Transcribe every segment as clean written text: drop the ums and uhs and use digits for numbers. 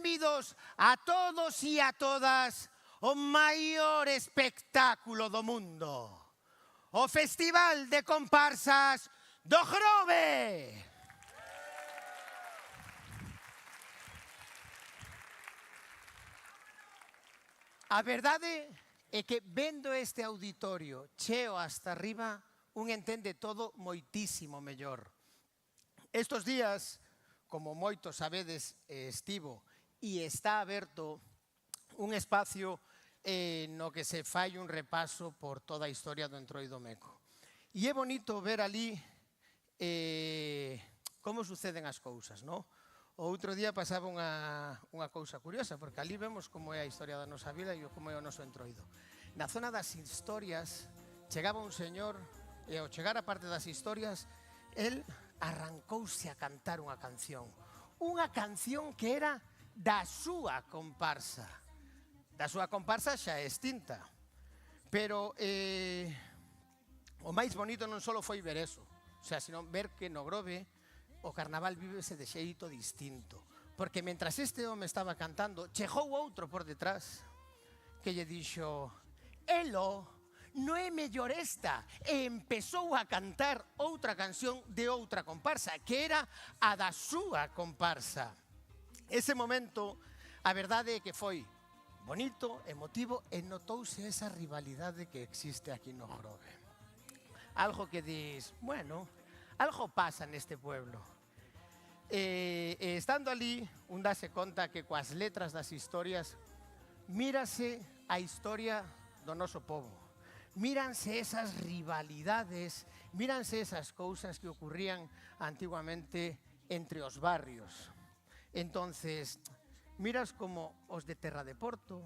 benvidos a todos e a todas o maior espectáculo do mundo, o Festival de Comparsas do Grove. A verdade é que vendo este auditorio cheo hasta arriba, un entende todo moitísimo mellor. Estos días, como moitos sabedes, estivo e está aberto un espacio no que se fai un repaso por toda a historia do Entroido Meco. E é bonito ver ali como suceden as cousas, non? O outro día pasaba unha cousa curiosa, porque ali vemos como é a historia da nosa vida e como é o noso Entroido. Na zona das historias, chegaba un señor e ao chegar a parte das historias, el arrancouse a cantar unha canción que era da súa comparsa. Da súa comparsa xa extinta. Pero o máis bonito non só foi ver eso, sino ver que no Grove o carnaval vívese de xeito distinto. Porque mentras este home estaba cantando, chegou outro por detrás que lle dixo: "Elo, non é mellor esta", e empezou a cantar outra canción de outra comparsa, que era a da súa comparsa. Ese momento, a verdade é que foi bonito, emotivo, e notouse esa rivalidade que existe aquí no Grove. Algo que dis, bueno, algo pasa neste pueblo. Estando ali, un dase conta que coas letras das historias mírase a historia do noso povo. Míranse esas rivalidades, míranse esas cousas que ocurrían antiguamente entre os barrios. Entonces, miras como os de Terra de Porto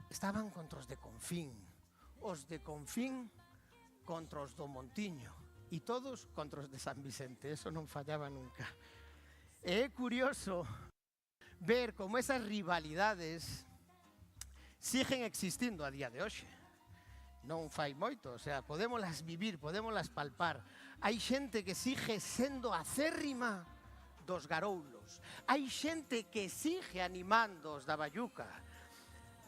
estaban contra os de Confín contra os do Montiño e todos contra os de San Vicente, eso non fallaba nunca. É curioso ver como esas rivalidades siguen existindo a día de hoxe. Non fai moito, o sea, podémolas vivir, podémolas palpar. Hai xente que sigue sendo acérrima dos garoulos. Hai xente que sigue animando os da Bayuca.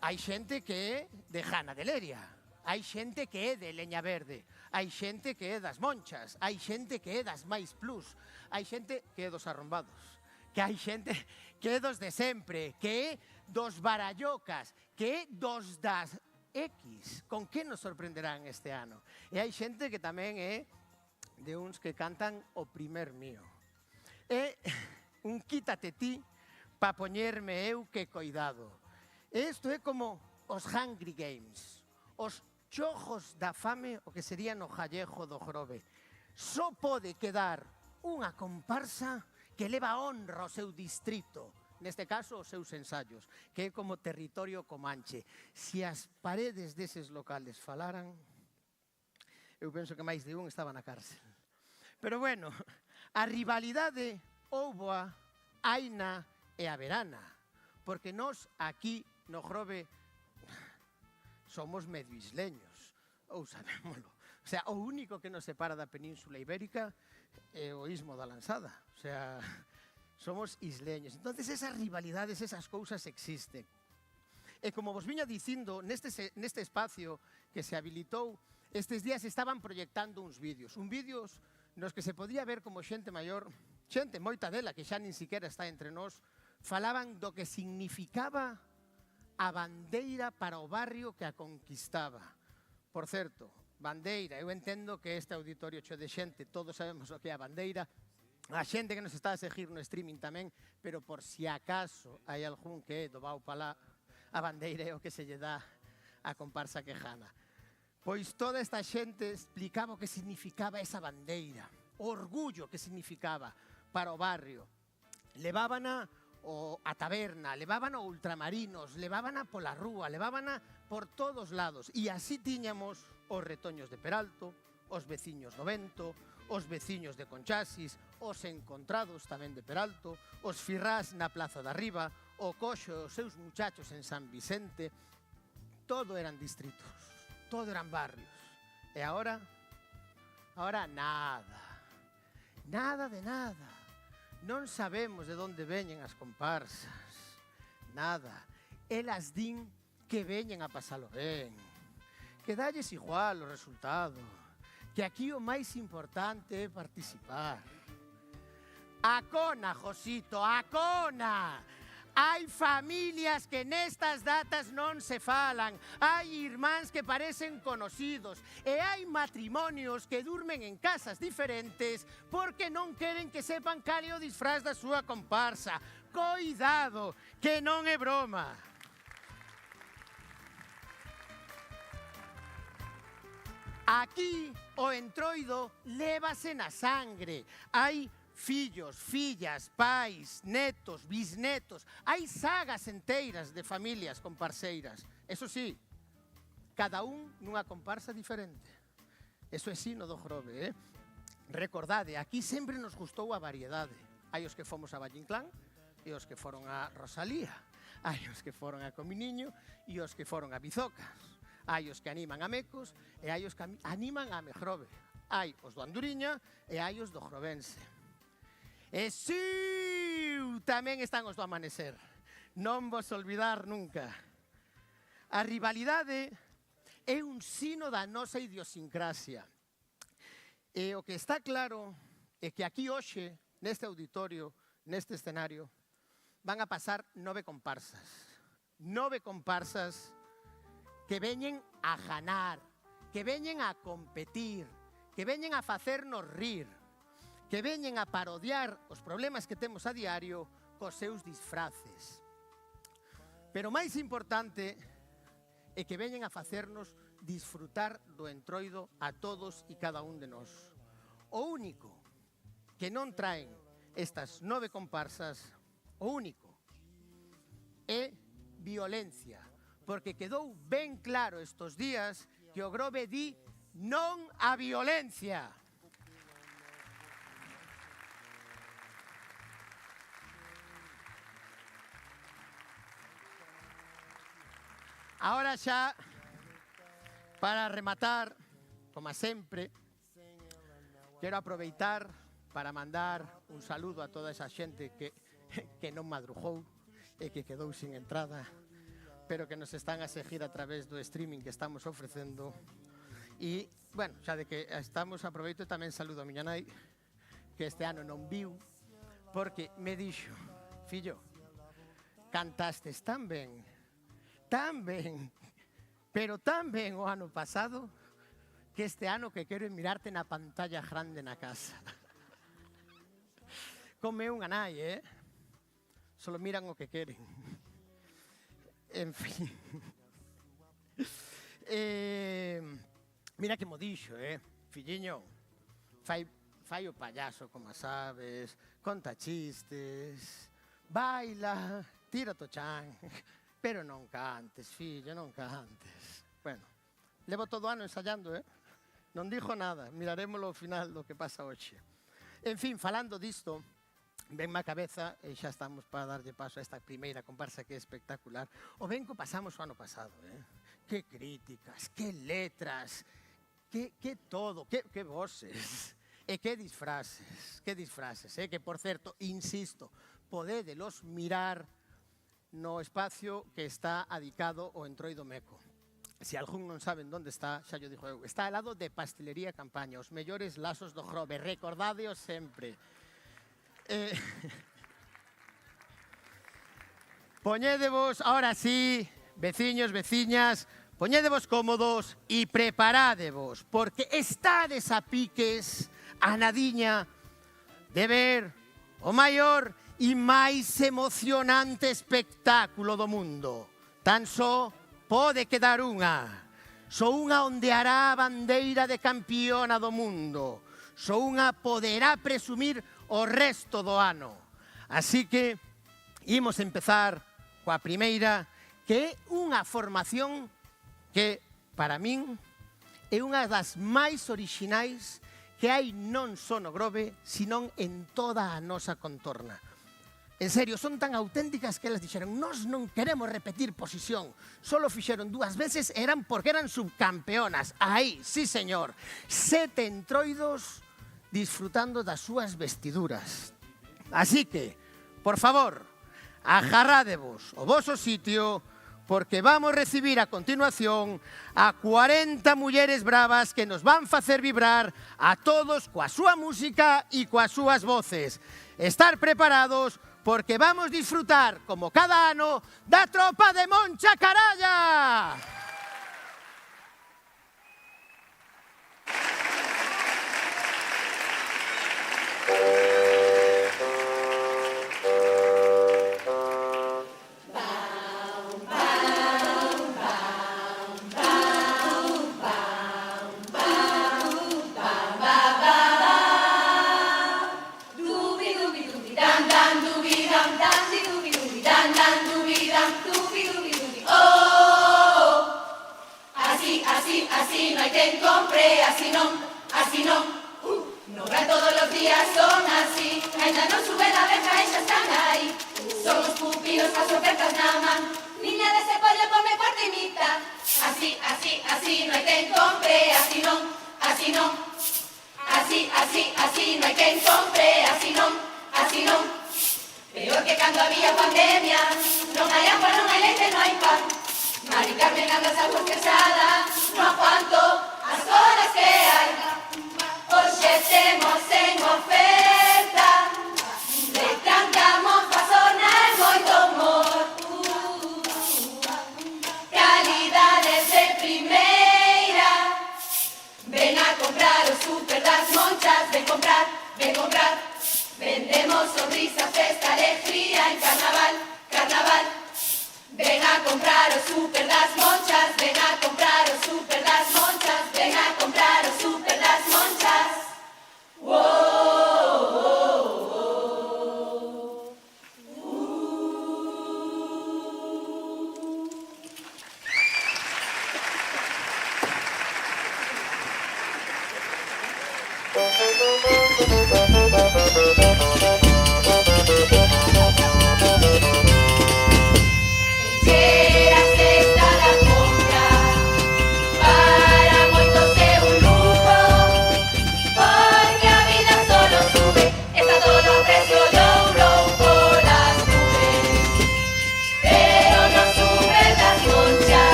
Hai xente que é de Jana de Leria. Hai xente que é de Leña Verde. Hai xente que é das Monchas. Hai xente que é das Mais Plus. Hai xente que é dos Arrombados. Que hai xente que é dos de sempre. Que é dos Barallocas. Que é dos das X. Con que nos sorprenderán este ano? E hai xente que tamén é de uns que cantan o primer mío. É un quítate ti pa poñerme eu que coidado. Isto é como os Hungry Games, os xogos da fame, o que sería no gallego do Grove. Só pode quedar unha comparsa que leva honra ao seu distrito, neste caso os seus ensaios, que é como territorio comanche. Se as paredes deses locales falaran, eu penso que máis de un estaba na cárcel. Pero bueno, a rivalidade houboa, haina e haberana, porque nós aquí no Grove somos medio isleños, ou sabémolo. O sea, o único que nos separa da Península Ibérica é o istmo da Lanzada. O sea, somos isleños. Entonces, esas rivalidades, esas cousas existen. E como vos viña dicindo, neste espacio que se habilitou, estes días estaban proyectando uns vídeos nos que se podía ver como xente maior, xente moita dela que xa nin siquiera está entre nós, falaban do que significaba a bandeira para o barrio que a conquistaba. Por certo, bandeira, eu entendo que este auditorio cheo de xente, todos sabemos o que é a bandeira, a xente que nos está a seguir no streaming tamén, pero por si acaso hai algún que é do Bau Palá, a bandeira é o que se lle dá a comparsa quejana. Pois toda esta xente explicaba o que significaba esa bandeira, o orgullo que significaba para o barrio. Levábana a taberna, levábana a ultramarinos, levábana pola rúa, levábana por todos lados. E así tiñamos os retoños de Peralto, os veciños do Vento, os veciños de Conchasis, os encontrados tamén de Peralto, os firrás na Plaza da Riba, o Coxo e os seus muchachos en San Vicente. Todo eran distritos, todo eran barrios. E agora nada. Nada de nada. Non sabemos de onde veñen as comparsas. nada. Elas din que veñen a pasalo ben, que dalles igual o resultado, que aquí o máis importante é participar. Acona, Josito, acona! Hai familias que nestas datas non se falan, hai irmáns que parecen conocidos e hai matrimonios que durmen en casas diferentes porque non queren que sepan cal é o disfraz da súa comparsa. Coidado, que non é broma. Aquí o entroido lévase na sangre. Hai fillos, fillas, pais, netos, bisnetos. Hai sagas enteiras de familias con parceiras. Eso sí, cada un nunha comparsa diferente. Eso é sino do Grove, Recordade, aquí sempre nos gustou a variedade. Hai os que fomos a Valle Inclán e os que foron a Rosalía. Hai os que foron a Cominiño e os que foron a Bizocas. Hai os que animan a Mecos e hai os que animan a Megrove. Hai os do Anduriña e hai os do Grovense. E si, tamén están os do Amanecer. Non vos olvidar nunca. A rivalidade é un sino da nosa idiosincrasia. E o que está claro é que aquí hoxe, neste auditorio, neste escenario, van a pasar 9 comparsas. 9 comparsas que veñen a ganar, que veñen a competir, que veñen a facernos rir, que veñen a parodiar os problemas que temos a diario cos seus disfraces. Pero máis importante é que veñen a facernos disfrutar do entroido a todos e cada un de nós. O único que non traen estas 9 comparsas, o único, é violencia, porque quedou ben claro estos días que o Grove di non á violencia. Ahora xa, para rematar, como sempre, quero aproveitar para mandar un saludo a toda esa xente que non madrugou e que quedou sin entrada, pero que nos están a seguir a través do streaming que estamos ofrecendo. E, bueno, xa de que estamos, aproveito e tamén saludo a miña nai, que este ano non viu, porque me dixo, fillo, cantastes tan ben, pero tan ben o ano pasado, que este ano que quero mirarte na pantalla grande na casa. Como é unha nai, Solo miran o que queren. En fin. Mira que mo dixo, filliño, fai o payaso, como sabes, conta chistes, baila, tira to chan, pero non cantes, fillo, non cantes. Bueno, levo todo o ano ensayando, Non dixo nada, miraremoslo ao final do que pasa hoxe. En fin, falando disto, venme a cabeza, e xa estamos para darlle paso a esta primeira comparsa que é espectacular, o ben que pasamos o ano pasado, Que críticas, que letras, que todo, que voces, e que disfraces, que por certo, insisto, podédelos mirar no espacio que está adicado ao entroido meco. Se algún non saben onde está, xa yo dixo eu, está ao lado de Pastelería Campaña, os mellores lazos do Grove, recordádeo sempre. Poñédevos, ahora sí, veciños, veciñas, poñédevos cómodos e preparádevos, porque estades a piques a nadiña de ver o maior e máis emocionante espectáculo do mundo. Tan só pode quedar unha. Só unha ondeará a bandeira de campiona do mundo. Só unha poderá presumir o resto do ano. Así que imos empezar coa primeira, que é unha formación que, para min, é unha das máis orixinais que hai non só no Grove, senón en toda a nosa contorna. En serio, son tan auténticas que elas dixeron nós non queremos repetir posición. Solo fixeron 2 veces, eran porque eran subcampeonas. Aí, sí señor, 7 entroidos disfrutando das súas vestiduras. Así que, por favor, agarrádevos o voso sitio, porque vamos recibir a continuación a 40 mulleres bravas que nos van facer vibrar a todos coa súa música e coas súas voces. Estar preparados porque vamos disfrutar, como cada ano, da tropa de Moncha Caralla. Así no hai quen compre, así non, no gran todos los días son así, ainda non suben a verja e xa están aí, son os pupilos as ofertas na man, niña dese pollo come cuarta y mitad, así no hai quen compre, así non, así no hai quen compre, así non, peor que cando había pandemia, non hai agua, non hai leite, non hai pan. Mari Carmen andas algo estresada, no aguanto as horas que hai. Hoxe temos en oferta retrancamos pasona e moito humor. Calidades de primeira, ven a comprar o súper das Monchas, ven comprar. Vendemos sonrisas, festa, alegría en carnaval. Ven a comprar o súper das Monchas, ven a comprar o súper das Monchas, ven a comprar o súper das Monchas.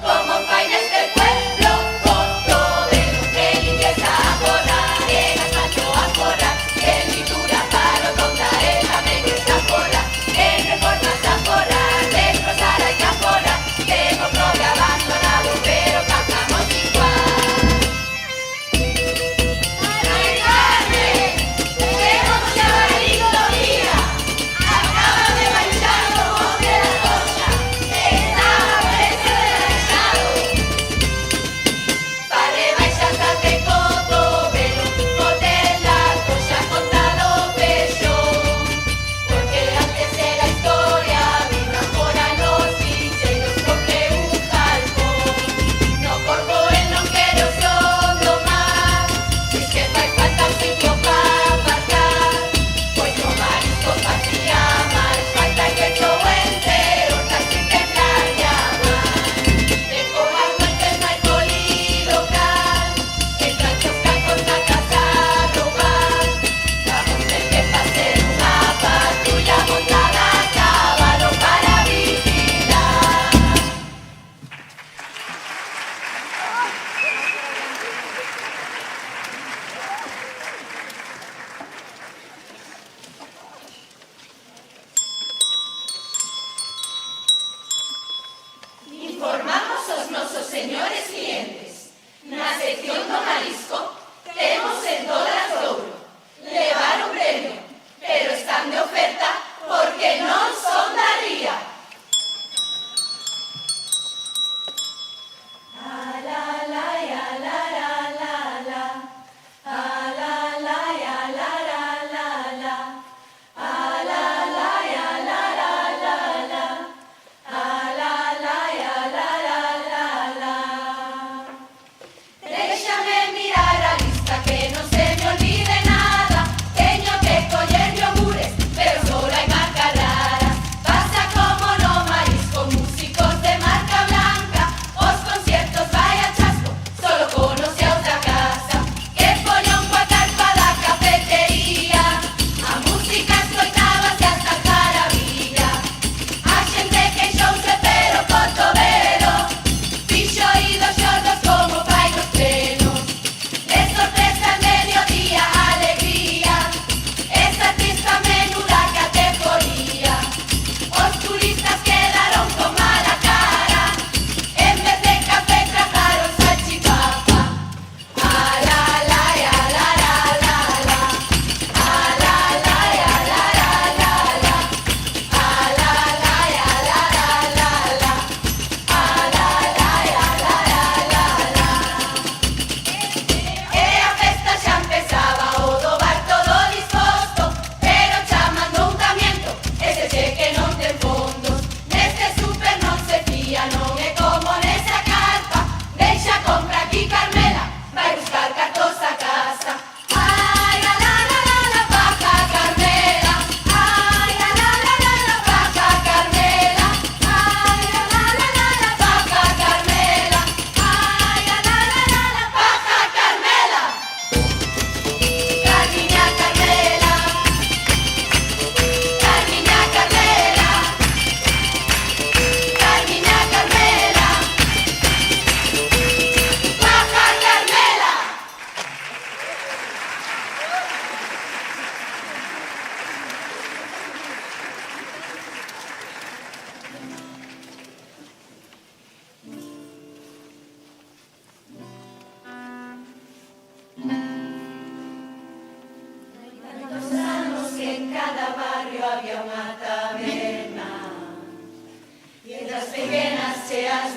Como un país de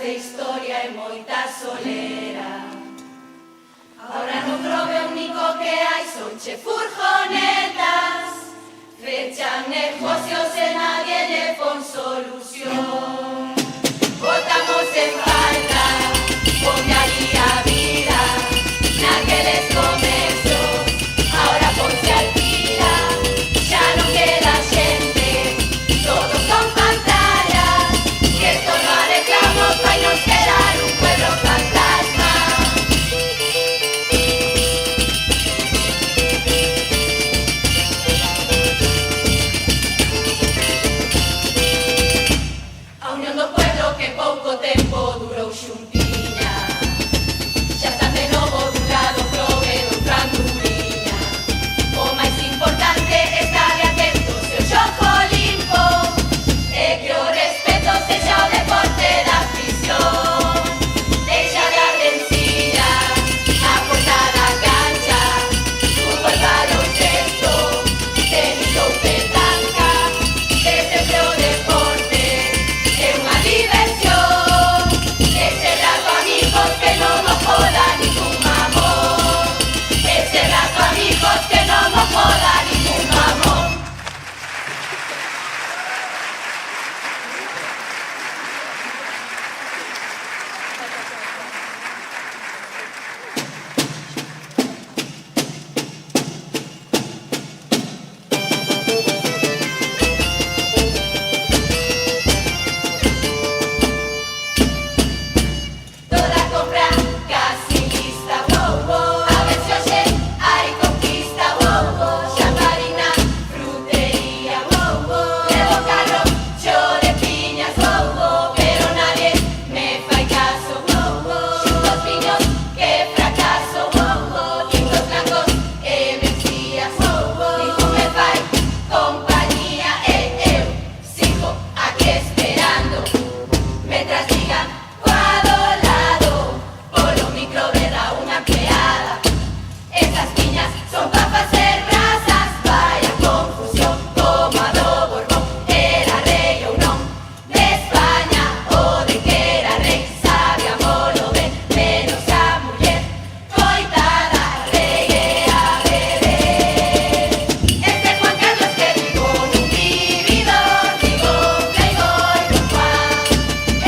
de historia e moita solera. Ahora no prove único que hai son che furgonetas, fechan negocios e nadie lle pon solución. Votamos en falta, ponme ali a vida, naqueles comezos, ahora ponse al tira, xa non queda xente, todos son pantallas, que estos no reclamos vai nos quedar un pueblo fantasma. A unión do pueblo que pouco tempo durou xuntiña, xa están de novo dun lado prove do franturiña. O máis importante está de atentos e o xogo limpo, e que o respeto sexa o deporte da afición. Deixa de ardencilla, a porta da cancha, fútbol baloncesto, tenis ou petanca, que sempre o deporte é unha diversión. Ese rato amigos que non o joda ningún mamón, ese rato amigos que non o joda ningún mamón. Toda compra casi lista, wow, wow. A ver si hoxe hai conquista, wow, wow. Chaparina, frutería, wow, wow. Levo carro, cho de piñas, wow, wow. Pero nadie me fai caso, wow, wow. Xuntos piños, que fracaso, wow, wow. Tintos blancos e mencías, wow, wow. Ningún me fai compañía, eu sigo aquí esperando, mientras digan cuadro lado, polo micro verá unha empleada. Esas piñas son pa facer brasas, vaya confusión, como a do Borbón. Era rei ou non de España, o de que era rei, sabíamolo ben, menos a muller, coitada, rei e a beber. Este Juan Carlos que vivo nun vividor, digo playboy Don Juan,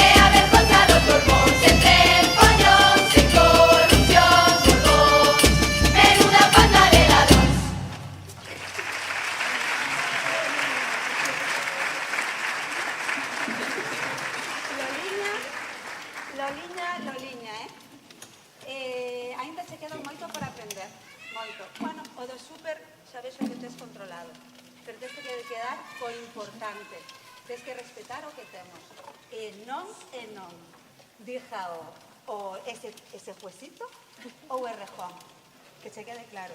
e a vergonza dos Borbóns sempre en follón, sen corrupción, Borbón, menuda panda de ladróns. Loliña, ainda che queda moito por aprender, moito. Bueno, o do súper xa vexo que tes controlado, pero tes que quedar co importante, tes que respetar o que temos. E non, dija ese juecito ou o rejón, que che quede claro,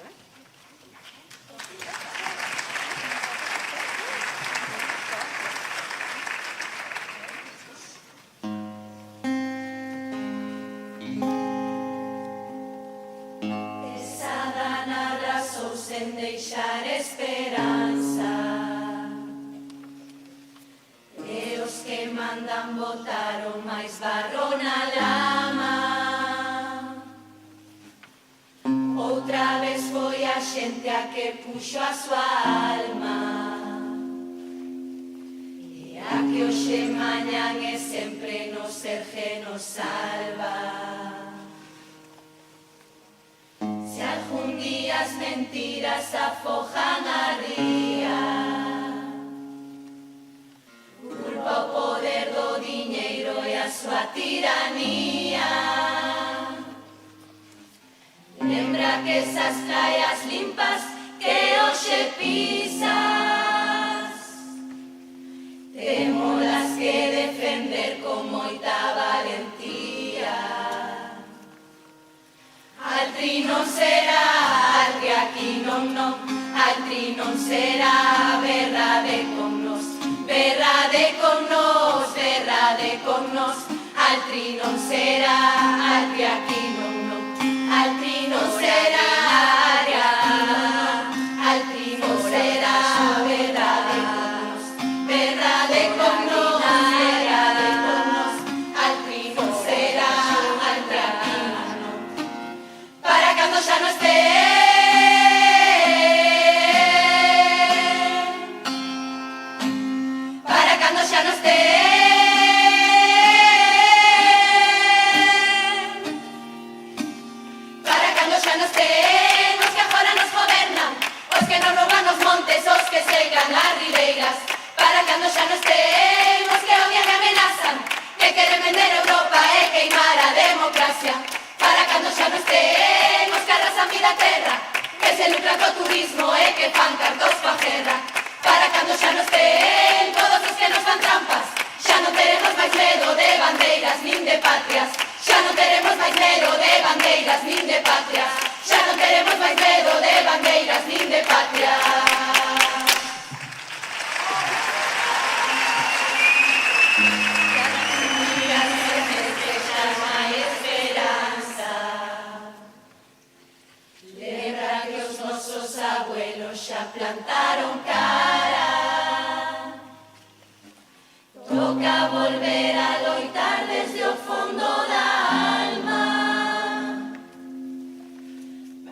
Esa dana arrasou sen deixar esperanza, e os que mandan botaron máis barro na lama. Outra vez foi a xente a que puxo a súa alma, e a que hoxe mañan e sempre no serge nos salva. Se algún día as mentiras afojan a ría, culpa o poder do diñeiro e a súa tiranía. Lembra que esas praias limpas que hoxe pisas, témolas que defender con moita valentía. Altri non será, altri aquí non, altri non será, verdade con nos, verdade con nos, verdade con nos. Altri non será, altri aquí non, altri non será, altri non será, verdade con nos, verdade con nos, verdade con nos. Altri non que nos roban os montes, os que secan as ribeiras, para cando xa non estemos que odian e amenazan, que queren vender Europa e queimar a democracia, para cando xa non estemos que arrasan vida a terra, que se lucran co turismo e que fan cartos pa guerra, para cando xa non estén todos os que nos fan trampas, xa non teremos máis medo de bandeiras nin de patrias, xa non teremos máis medo de bandeiras nin de patrias, xa non teremos máis medo de bandeiras nin de patrias. Abuelos xa plantaron cara, toca volver a loitar desde o fondo da alma,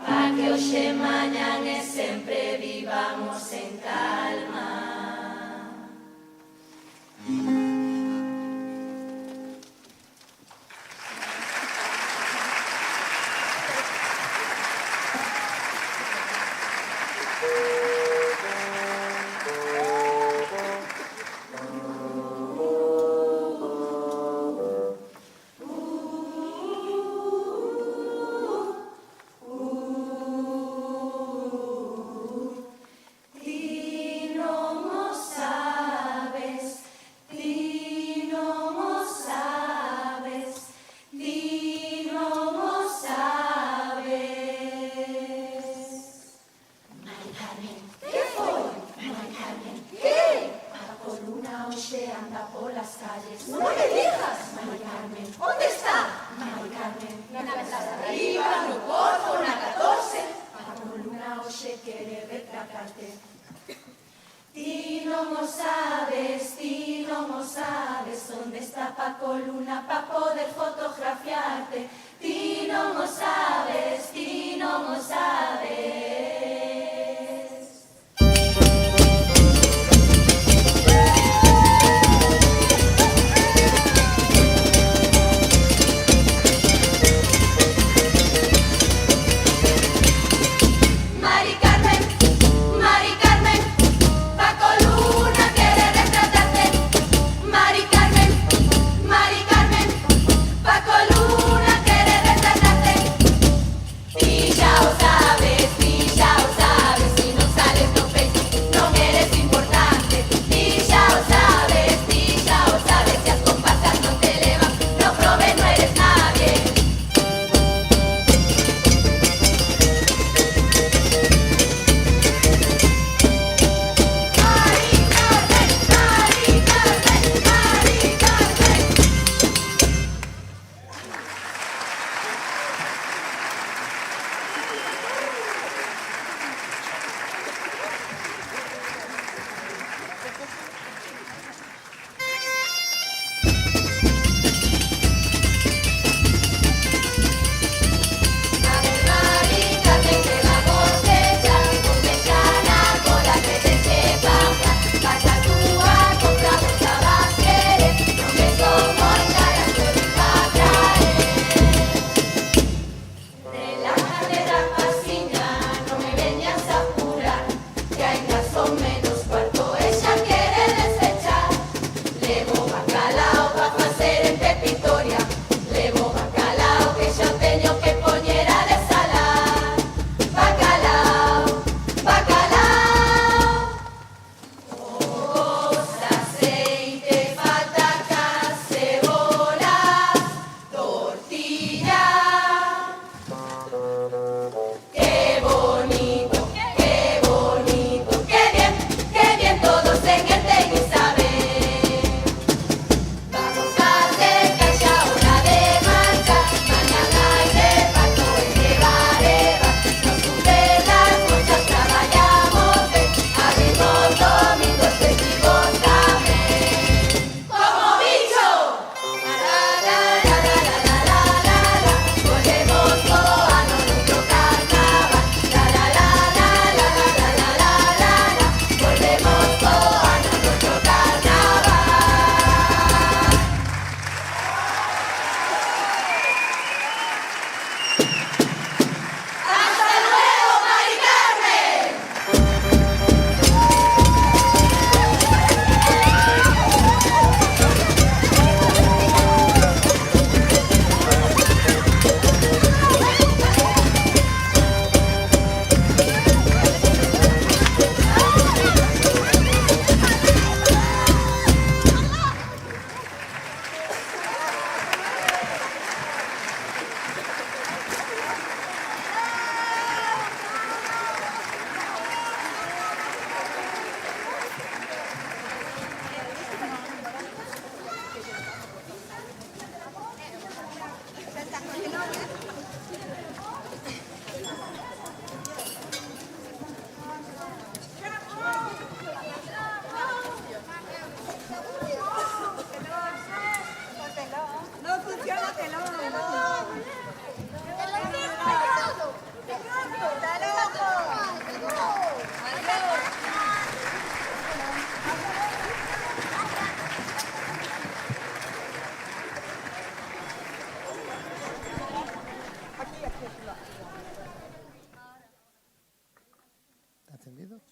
pa que hoxe, mañan e sempre vivamos en calma. Ti non o sabes, onde está Paco Luna pa poder fotografiarte. Ti non o sabes, ti non o sabes. Ti xa o sabes, ti rápido?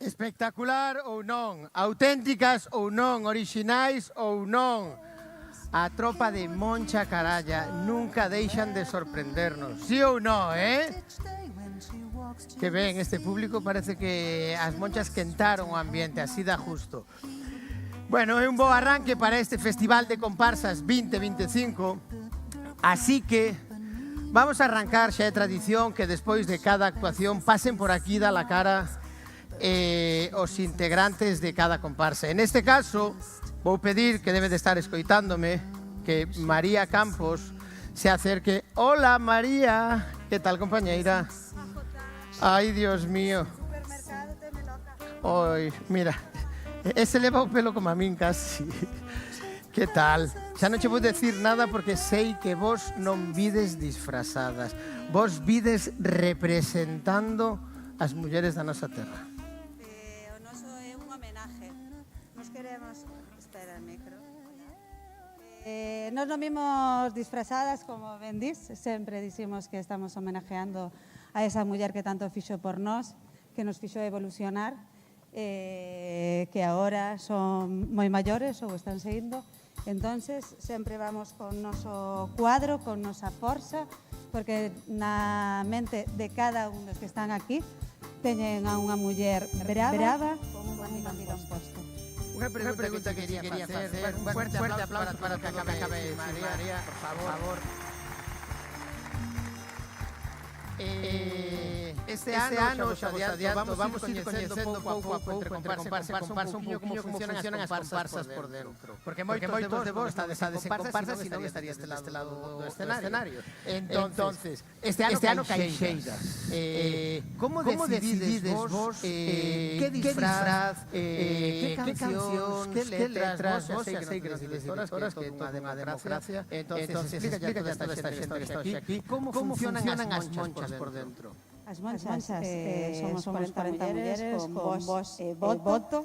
Espectacular ou non? Auténticas ou non? Orixinais ou non? A tropa de Moncha Caralla nunca deixan de sorprendernos. Sí ou non, Que ben, este público parece que as monchas quentaron o ambiente, así dá justo. Bueno, é un bo arranque para este Festival de Comparsas 2025, así que vamos a arrancar, xa é tradición que despois de cada actuación pasen por aquí da la cara os integrantes de cada comparsa. En este caso, vou pedir, que debe de estar escoitándome, que María Campos se acerque. Hola, María. Que tal, compañeira? Ai, Dios mío. Oi, mira, ese leva o pelo como a min casi. Que tal? Xa non che vou decir nada porque sei que vos non vides disfrazadas. Vos vides representando as mulleres da nosa terra. O noso é un homenaje. Nos queremos... Espera el micro. Nos non vimos disfrazadas, como ben dis. Sempre dicimos que estamos homenajeando a esa muller que tanto fixo por nós, que nos fixo evolucionar, que agora son moi maiores ou están saindo. Entonces, sempre vamos con noso cuadro, con nosa forza, porque na mente de cada un dos que están aquí teñen a unha muller brava con un bandilón posto. Unha pregunta que quería facer. Un fuerte aplauso para que acabe María, por favor. Este ano, xa vos adianto, vamos ir coñecendo pouco a pouco entre comparsa e comparsa un poquinho como funcionan as comparsas por dentro. Porque moitos de vos estades en comparsas e non estarías deste lado do escenario. Entonces, este ano caixeiras. Como decidides vos que disfraz, que cancións, que letras? Vos xa sei que nos directoras, que é toda unha democracia. Entonces, explica ya toda esta xente que está aquí, como funcionan as monchas por dentro. As monchas somos 40 mulleres con vos voto.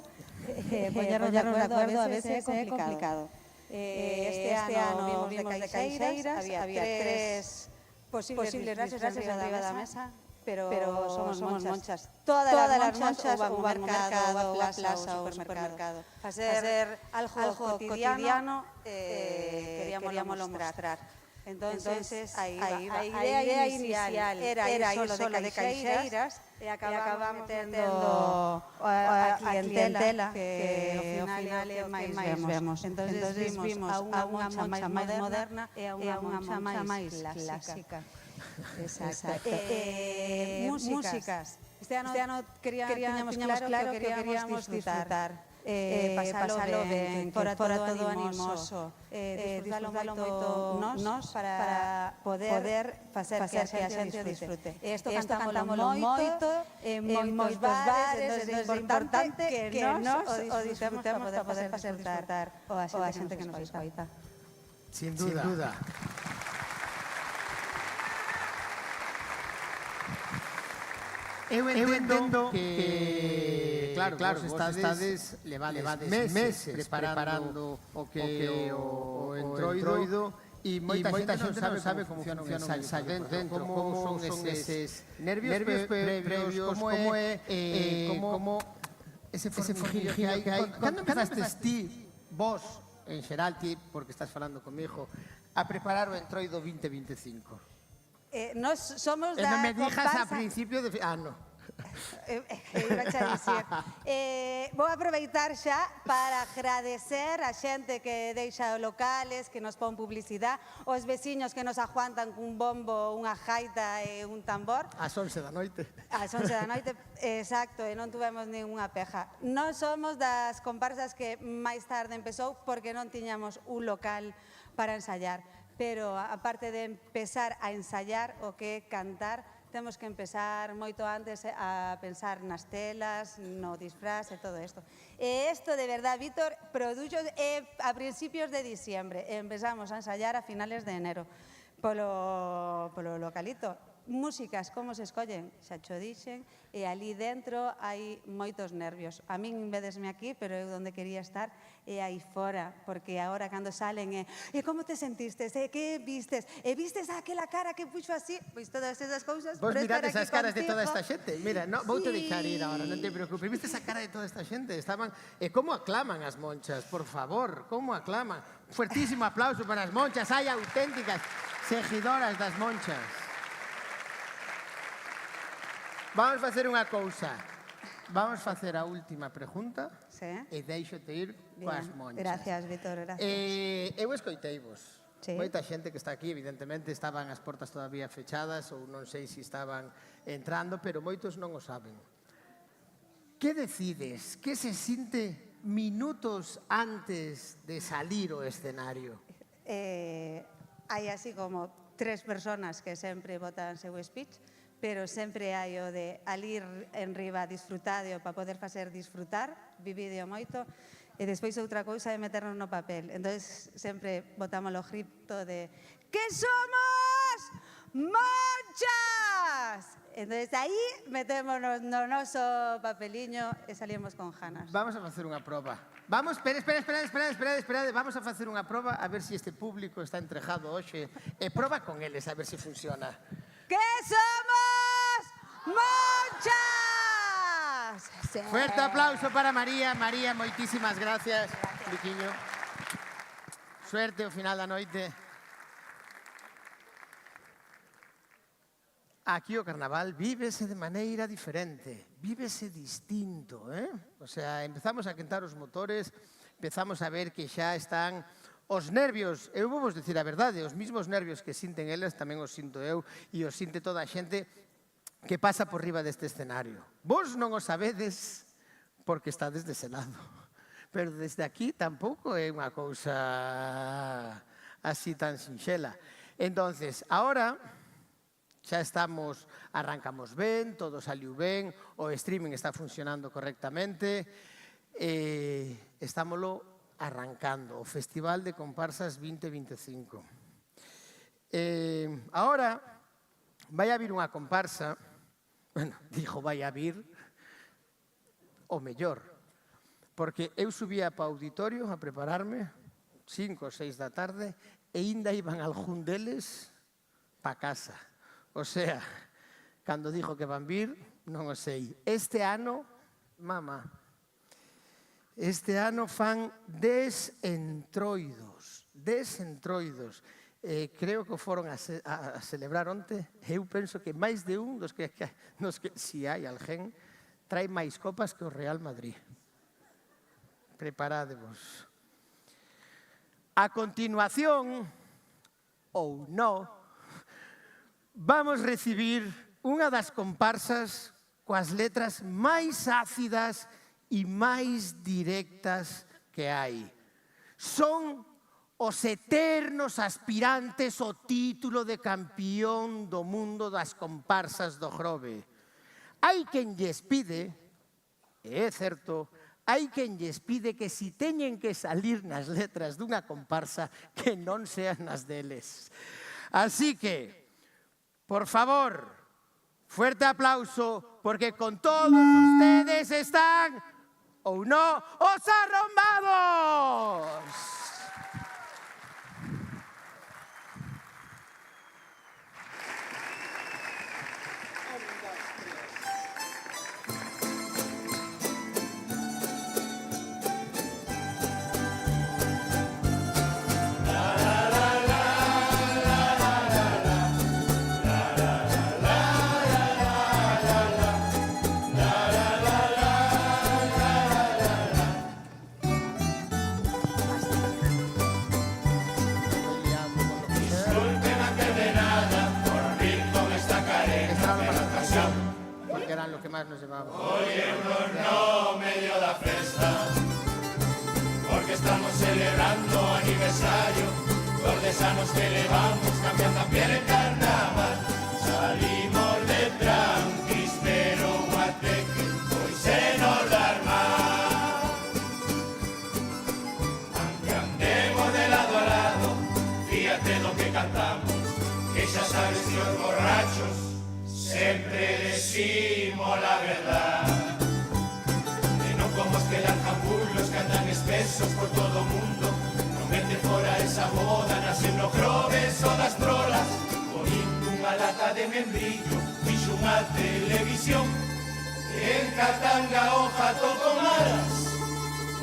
Poñernos de acordo a veces é complicado. Este ano vimos de caixeiras, había tres posibles disfraces arriba da mesa, pero somos monchas. Todas as monchas ou van mercado, ou a plaza ou supermercado. Facer algo cotidiano queríamos mostrar. Entonces, a idea inicial era ir solo de caixeiras e acabamos metendo a clientela que ao final é o que máis vemos. Entonces vimos a unha moncha máis moderna e a unha moncha máis clásica. Exacto. Músicas. Este ano tiñamos claro que queríamos disfrutar. Pasalo ben, fora todo animoso, disfrutalo moito nós para poder facer que a xente disfrute. Isto cantámoslo moito, en moitos bares, é importante que nós o disfrutemos para poder facer disfrutar a xente que nos escoita. Sin duda. Eu entendo que, claro, vos estades levades meses preparando o que o entroido e moita xente non sabe como funciona un ensayo dentro, como son eses nervios previos, como ese forjillo que hai. Cando empezaste ti, vos, en xeral ti, porque estás falando comigo, a preparar o entroido 2025? Nós somos da comparsa... Non me dixas a principio de... no. Iba a dicir. Vou aproveitar xa para agradecer a xente que deixa locales, que nos pon publicidade, os veciños que nos aguantan cun bombo, unha gaita e un tambor. Ás 11 da noite. Ás 11 da noite, exacto, e non tuvemos ninguna peja. Nós somos das comparsas que máis tarde empezou porque non tiñamos un local para ensayar. Pero, aparte de empezar a ensayar o que cantar, temos que empezar moito antes a pensar nas telas, no disfraz e todo isto. E isto, de verdad, Víctor, produxo a principios de diciembre. Empezamos a ensayar a finales de enero polo localito. músicas, como se escollen, xa cho dixen, e ali dentro hai moitos nervios. A min vedesme aquí, pero eu onde quería estar é aí fora, porque agora cando salen e como te sentistes, e que vistes, e vistes aquela cara que puxo así, pois todas esas cousas. Vos mirades as caras de toda esta xente. Mira, vou te deixar ir agora, non te preocupes. Viste esa cara de toda esta xente? Estaban... E como aclaman as monchas, por favor, como aclaman. Fuertísimo aplauso para as monchas, hai auténticas seguidoras das monchas. Vamos facer unha cousa. Vamos facer a última pregunta e deixo-te ir coas monchas. Gracias, Víctor, gracias. Eu escoiteivos. Moita xente que está aquí, evidentemente, estaban as portas todavía fechadas ou non sei se estaban entrando, pero moitos non o saben. Que decides? Que se sinte minutos antes de salir ao escenario? Hai así como 3 personas que sempre botan seu speech, pero sempre hai o de alir en riba disfrutadio para poder facer disfrutar, vivídeo moito, e despois outra cousa é meternos no papel. Entón, sempre botamos o grito de que somos monchas! Entón, aí metémonos no noso papeliño e salimos con ganas. Vamos a facer unha proba. Vamos, espera. Vamos a facer unha proba a ver se este público está entrejado hoxe. E proba con eles a ver se funciona. Que somos monchas! Sí. Fuerte aplauso para María. María, moitísimas gracias. Riquiño. Suerte ao final da noite. Aquí o carnaval vívese de maneira diferente, vívese distinto, O sea, empezamos a quentar os motores, empezamos a ver que xa están os nervios, eu vou vos dicir a verdade, os mismos nervios que sinten eles tamén os sinto eu e os sinte toda a xente que pasa por riba deste escenario. Vos non o sabedes porque estades dese lado, pero desde aquí tampouco é unha cousa así tan sinxela. Entonces, ahora xa estamos, arrancamos ben, todo saliu ben, o streaming está funcionando correctamente, estámoslo arrancando, o Festival de Comparsas 2025. Ahora vai a vir unha comparsa, bueno, dixo vai a vir o mellor, porque eu subía para o auditorio a prepararme, 5 ou 6 da tarde, e ainda iban algún deles pa casa. O sea, cando dixo que van vir, non o sei. Este ano, mamá, este ano fan 10 entroidos. Creo que foron a celebrar onte. Eu penso que máis de un dos que si hai alguén, trae máis copas que o Real Madrid. Preparádevos. A continuación, ou non, vamos recibir unha das comparsas coas letras máis ácidas e máis directas que hai. Son os eternos aspirantes ao título de campión do mundo das comparsas do Grove. Hai quen lles pide, e é certo, hai quen lles pide que si teñen que salir nas letras dunha comparsa que non sean as deles. Así que, por favor, fuerte aplauso, porque con todos ustedes están, ou no, os arrombados. Lo que más nos llevamos. Hoy no medio da festa, porque estamos celebrando aniversario, dos 10 anos que levamos cambiando a piel en carnaval. Salimos de tranquis, pero guateque, hoy se nos da mal. Aunque andemos de lado a lado, fíjate lo que cantamos, que xa sabes que os borrachos Sempre decimos la verdad, e non como os que lanzan burlos que andan espesos por todo o mundo. Non vende fora esa boda, nacen no croves o das trolas. Ponindo unha lata de membrillo, fixo unha televisión. En Catanga o jato con alas,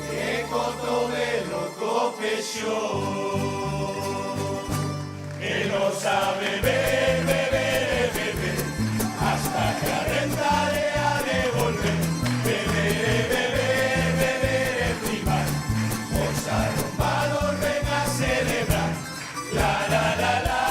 e Cotobelo co pexón. E non sabe beber, beber, beber, hasta que a renta le ha de volver. Beber, beber, beber e flipar, os arrombados ven a celebrar. La la la la.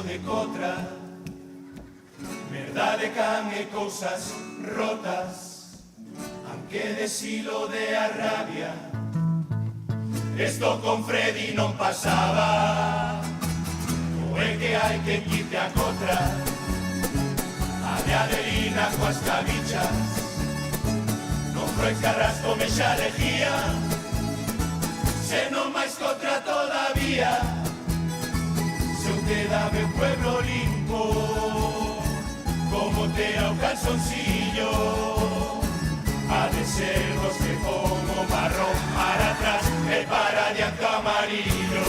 De cotra, verdade can e cousas rotas, aunque de silo de a rabia, esto con Freddy non pasaba. O é que hai que quite a cotra, a de Adelina coas cabichas, non foi Carrasco me xa lejía, senón máis cotra todavía. Queda meu pueblo limpo, como te o calzoncillo. Ha de ser los que pongo marrón para atrás e para diante amarillo.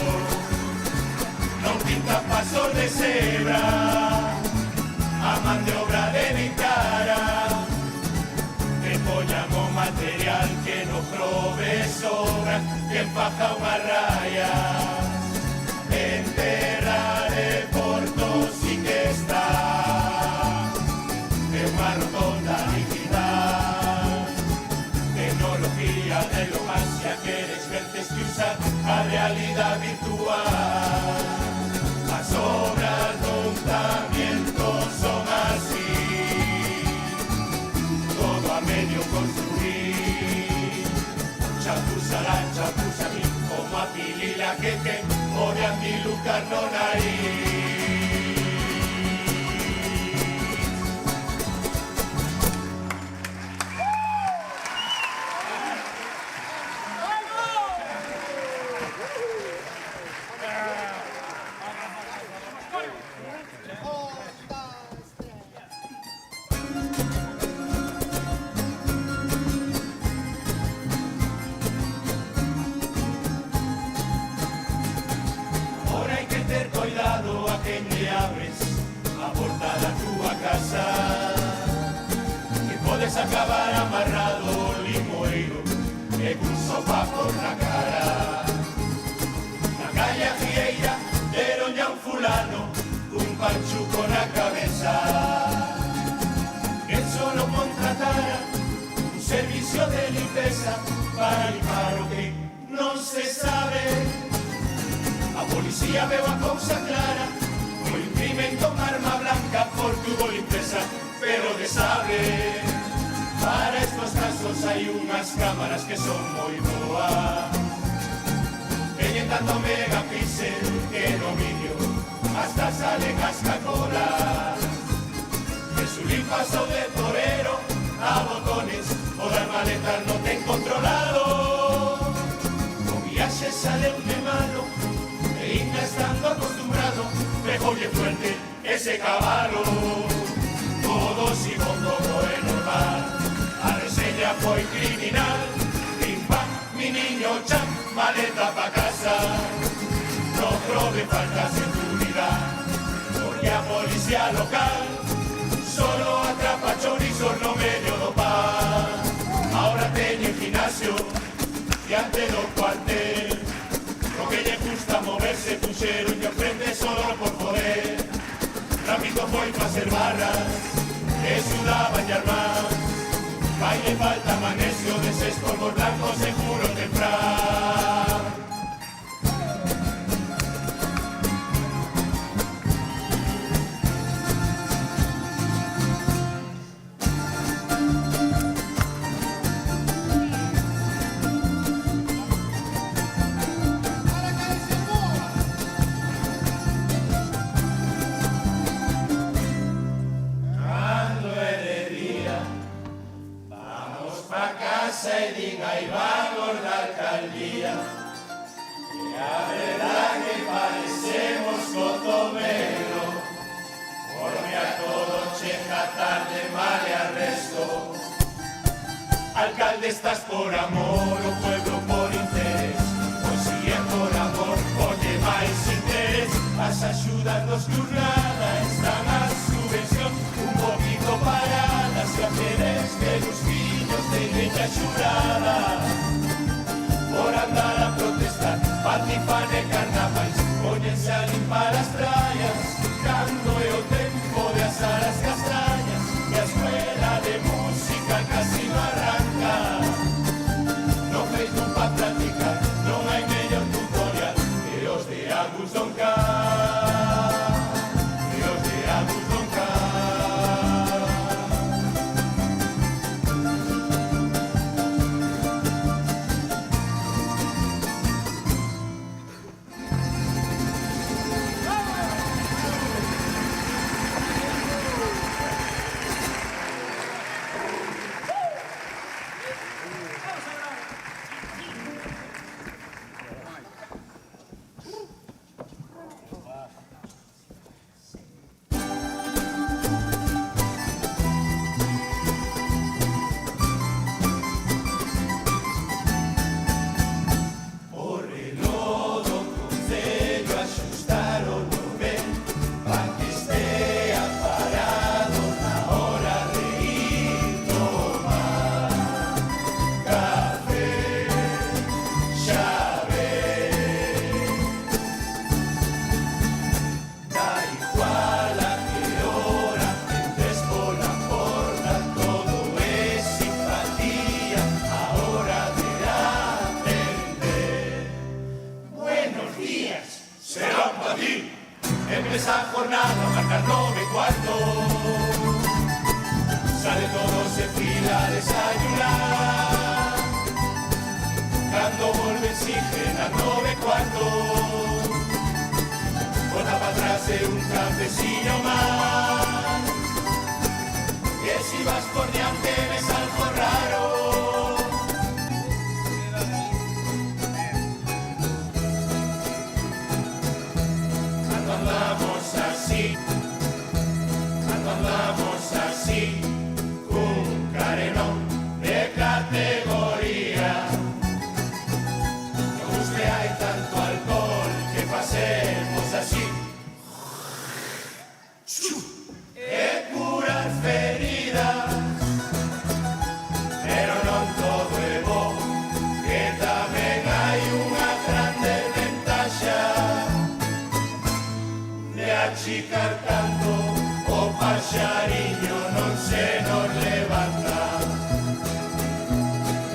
Non pinta pasos de cebra, a man de obra de mi cara, que poñan o material que no prove sobra, que empaja unha raya. Enterraré Porto sí que está, é unha rotonda digital, tecnología de lo más, ya queres verte que usar a realidad virtual. As obras do untamiento son así, todo a medio construir, chapuzarán, chapuzarán, como a pilila que pode a mi lucar no nariz. Acabar amarrado limoeiro e cun sopapo na cara. Na calle Fieira deron ya un fulano un panchuco na cabeza, que solo contratara un servicio de limpieza para limar o que non se sabe. A policía veu a cousa clara, o crimen con arma blanca por tubo limpieza, pero de sabe. Para estos casos hai unhas cámaras que son moi boas, teñen tanto megapíxel que no vídeo hasta salen as cacolas. Que su limpas o de torero a botones o das maletas non ten controlado. O viaxe sale un de malo e inda estando acostumbrado, mejorlle fuerte ese cabalo. Todo sigo como é normal, a reseña foi criminal. Pim pam, mi niño cham, maleta pa casa. No prove falta seguridad, porque a policía local solo atrapa chorizos no medio do pan. Ahora teñen gimnasio diante do cuartel, lo que lle gusta moverse puxeron yo frente solo por poder. Rápido foi pa ser barras, que sudaban y armar. Baile falta magnesio, deses polvos blancos seguro temprano. aí vamos da alcaldía. E a verdade que parecemos cotomelo, porque a todo chega tarde, mal e arresto. Alcalde, estás por amor, o pueblo por interés. Pois si é por amor, oye máis interés. As axudas dos Cruz Nada están a subvención un poquito paradas. Se apedes que los fillos de leña xurada por andar a protestar, patifan e carnavais, póñense a limpar as praias cando é o tempo de asar as castañas. E a escuela de música casi no arranca. No Facebook pa practicar, non hai mellor tutorial que os de Agus Don K. Que os de Agus Don K. Empieza a jornada, marcar 9:15. Sale todo, se fila a desayunar. Cando volve exigen a 9:15. Bota para atrás e un cafeciño más. Que si vas por diante ves algo raro. Andamos así, cun carenón de categoría. No guste hai tanto alcohol que pasemos así. E curar feridas, pero non todo é bo, que tamén hai unha grande ventaxa de achicar tanto. O paxariño non se nos levanta.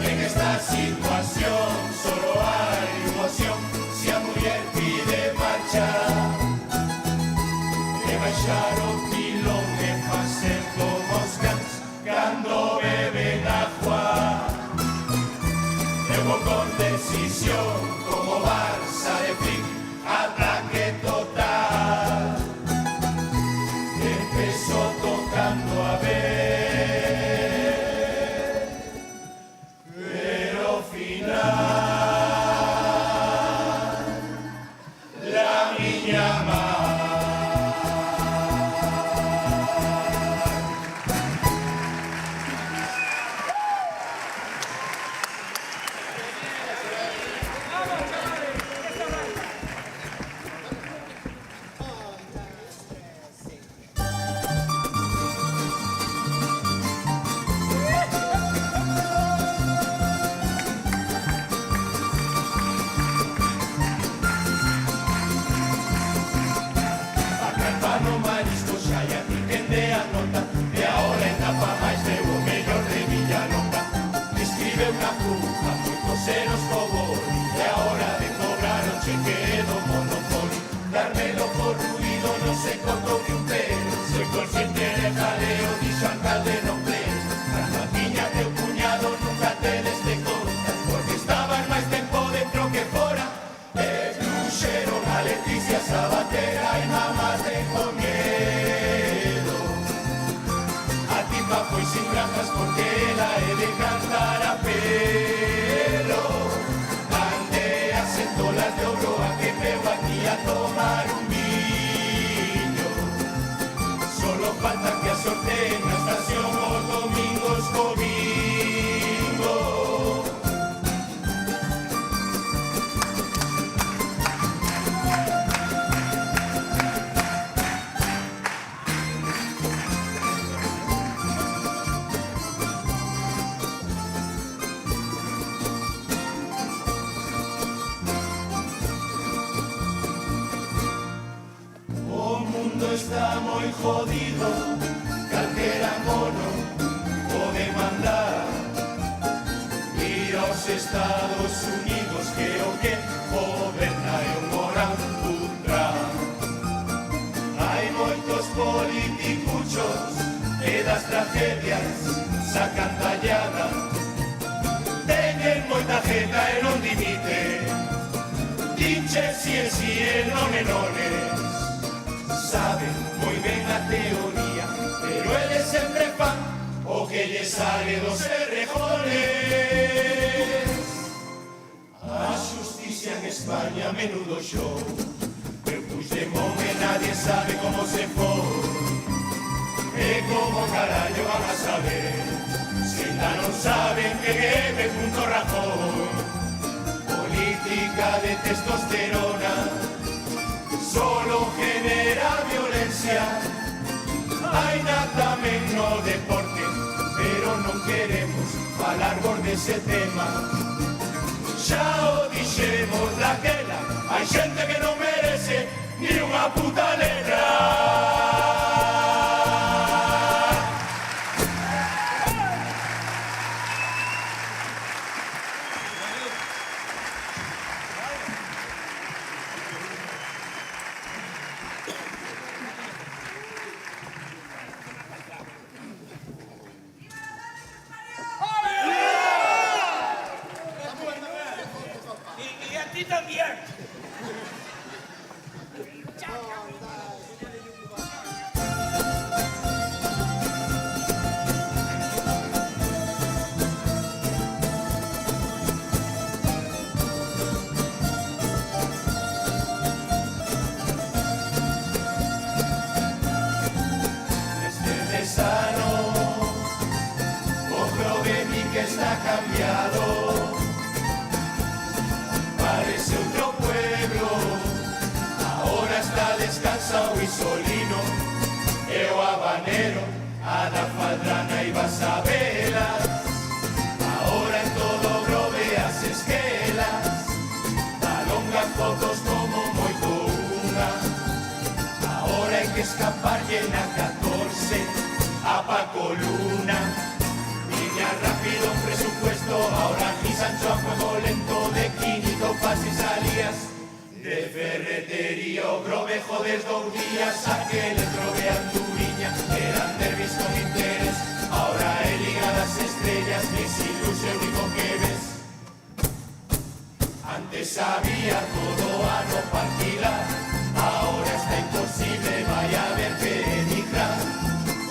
En esta situación solo hai unha opción. Se a muller pide marcha, e baixar o pilón e facer como os cans cando beben agua. Eu vou con decisión como Barça de Flick, ataque total. Empezó tocando a ver, pero final la miña mar. No marisco xa e a ti quen de a nota. E ahora en tapa máis deu o mellor de Villalonga. Escribe unha puja, moitos senos cobor. E ahora de cobrar o cheque do Monopoly. Dármelo por ruido non se cortou ni un pelo. Soy consciente de jaleo, dixo alcalde no pleno. Cando a tiña teu cuñado nunca te deste conta, porque estabas máis tempo dentro que fora. E truxeron a Leticia Sabatera e mamás de miedo. A tipa foi sin granjas porque ela é de cantar a pé. está moi jodido, calquera mono pode mandar. Ir aos Estados Unidos que o que goberna é un orangután. Hai moitos politicuchos e das tragedias sacan tallada. Teñen moita jeta e non dimite, dinche si e non e nones. Saben moi ben a teoría, pero eles sempre fan o que lle sale dos errejones. A xusticia en España a menudo show, pero Puigdemont e nadie sabe como se foi. E como carallo van a saber, se ainda non saben que é B.Rajoy. Política de testosterona solo genera violencia. Hai tamén no deporte, pero non queremos falar por dese tema. Xa o dixemos daquela, hai xente que non merece ni unha puta letra. Está cambiado, parece otro pueblo, ahora está descansado y solino, e o habanero, a da faldrana y vas a velas, ahora en todo grove as esquelas, alongan todos como moito unha, ahora hai que escaparlle na 14, a Paco Luna. Rápido un presupuesto, ahora aquí Sancho a fuego lento, de Quinito pasis salías, de ferretería o grovejo des 2 días, a que le trove Anduriña, eran derbis con interés, ahora he ligado las estrellas, que sin luz el único que ves. Antes había todo a no alquilar, ahora está imposible, vaya a ver que emigrar,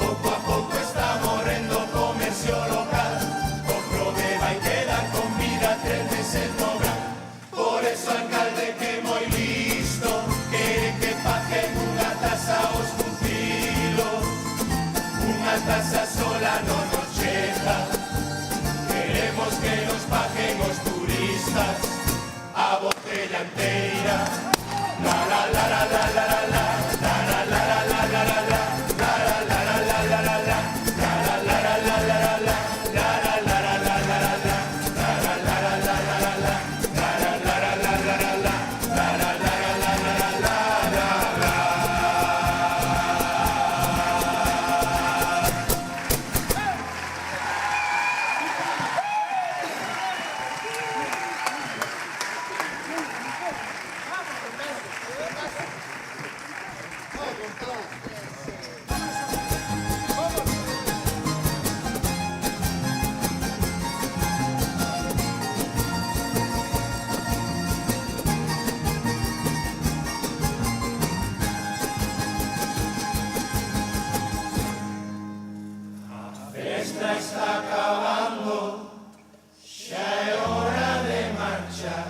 poco a poco está morrendo comercio local. Por eso alcalde que moi listo, quere que paguen unha tasa aos bucilos, unha tasa sola non nos chega, queremos que nos paguen os turistas a botella enteira. La la la la la la la la la la la la la la la. Está acabando, xa é hora de marchar,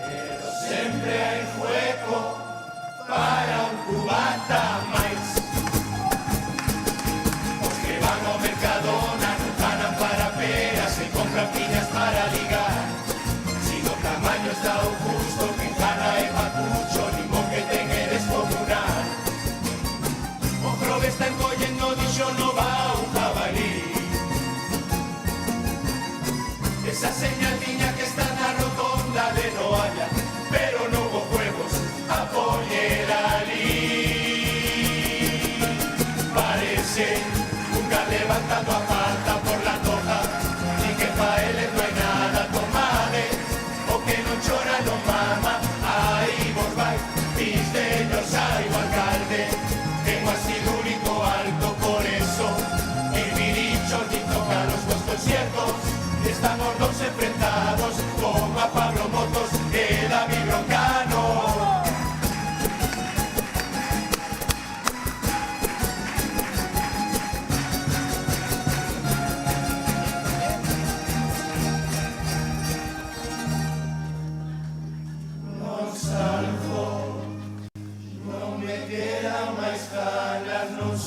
pero sempre hai hueco para un cubata máis. Os que van ao Mercadona non ganan para peras e compran piñas para ligar. Si no tamaño está o gusto, que gana é pacucho, limón que ten é descomunal. O Grove está encollendo, dixo no va un jabalí. Esa señaliña que está na rotonda de Noalla, pero non hubo juegos a poñer alí.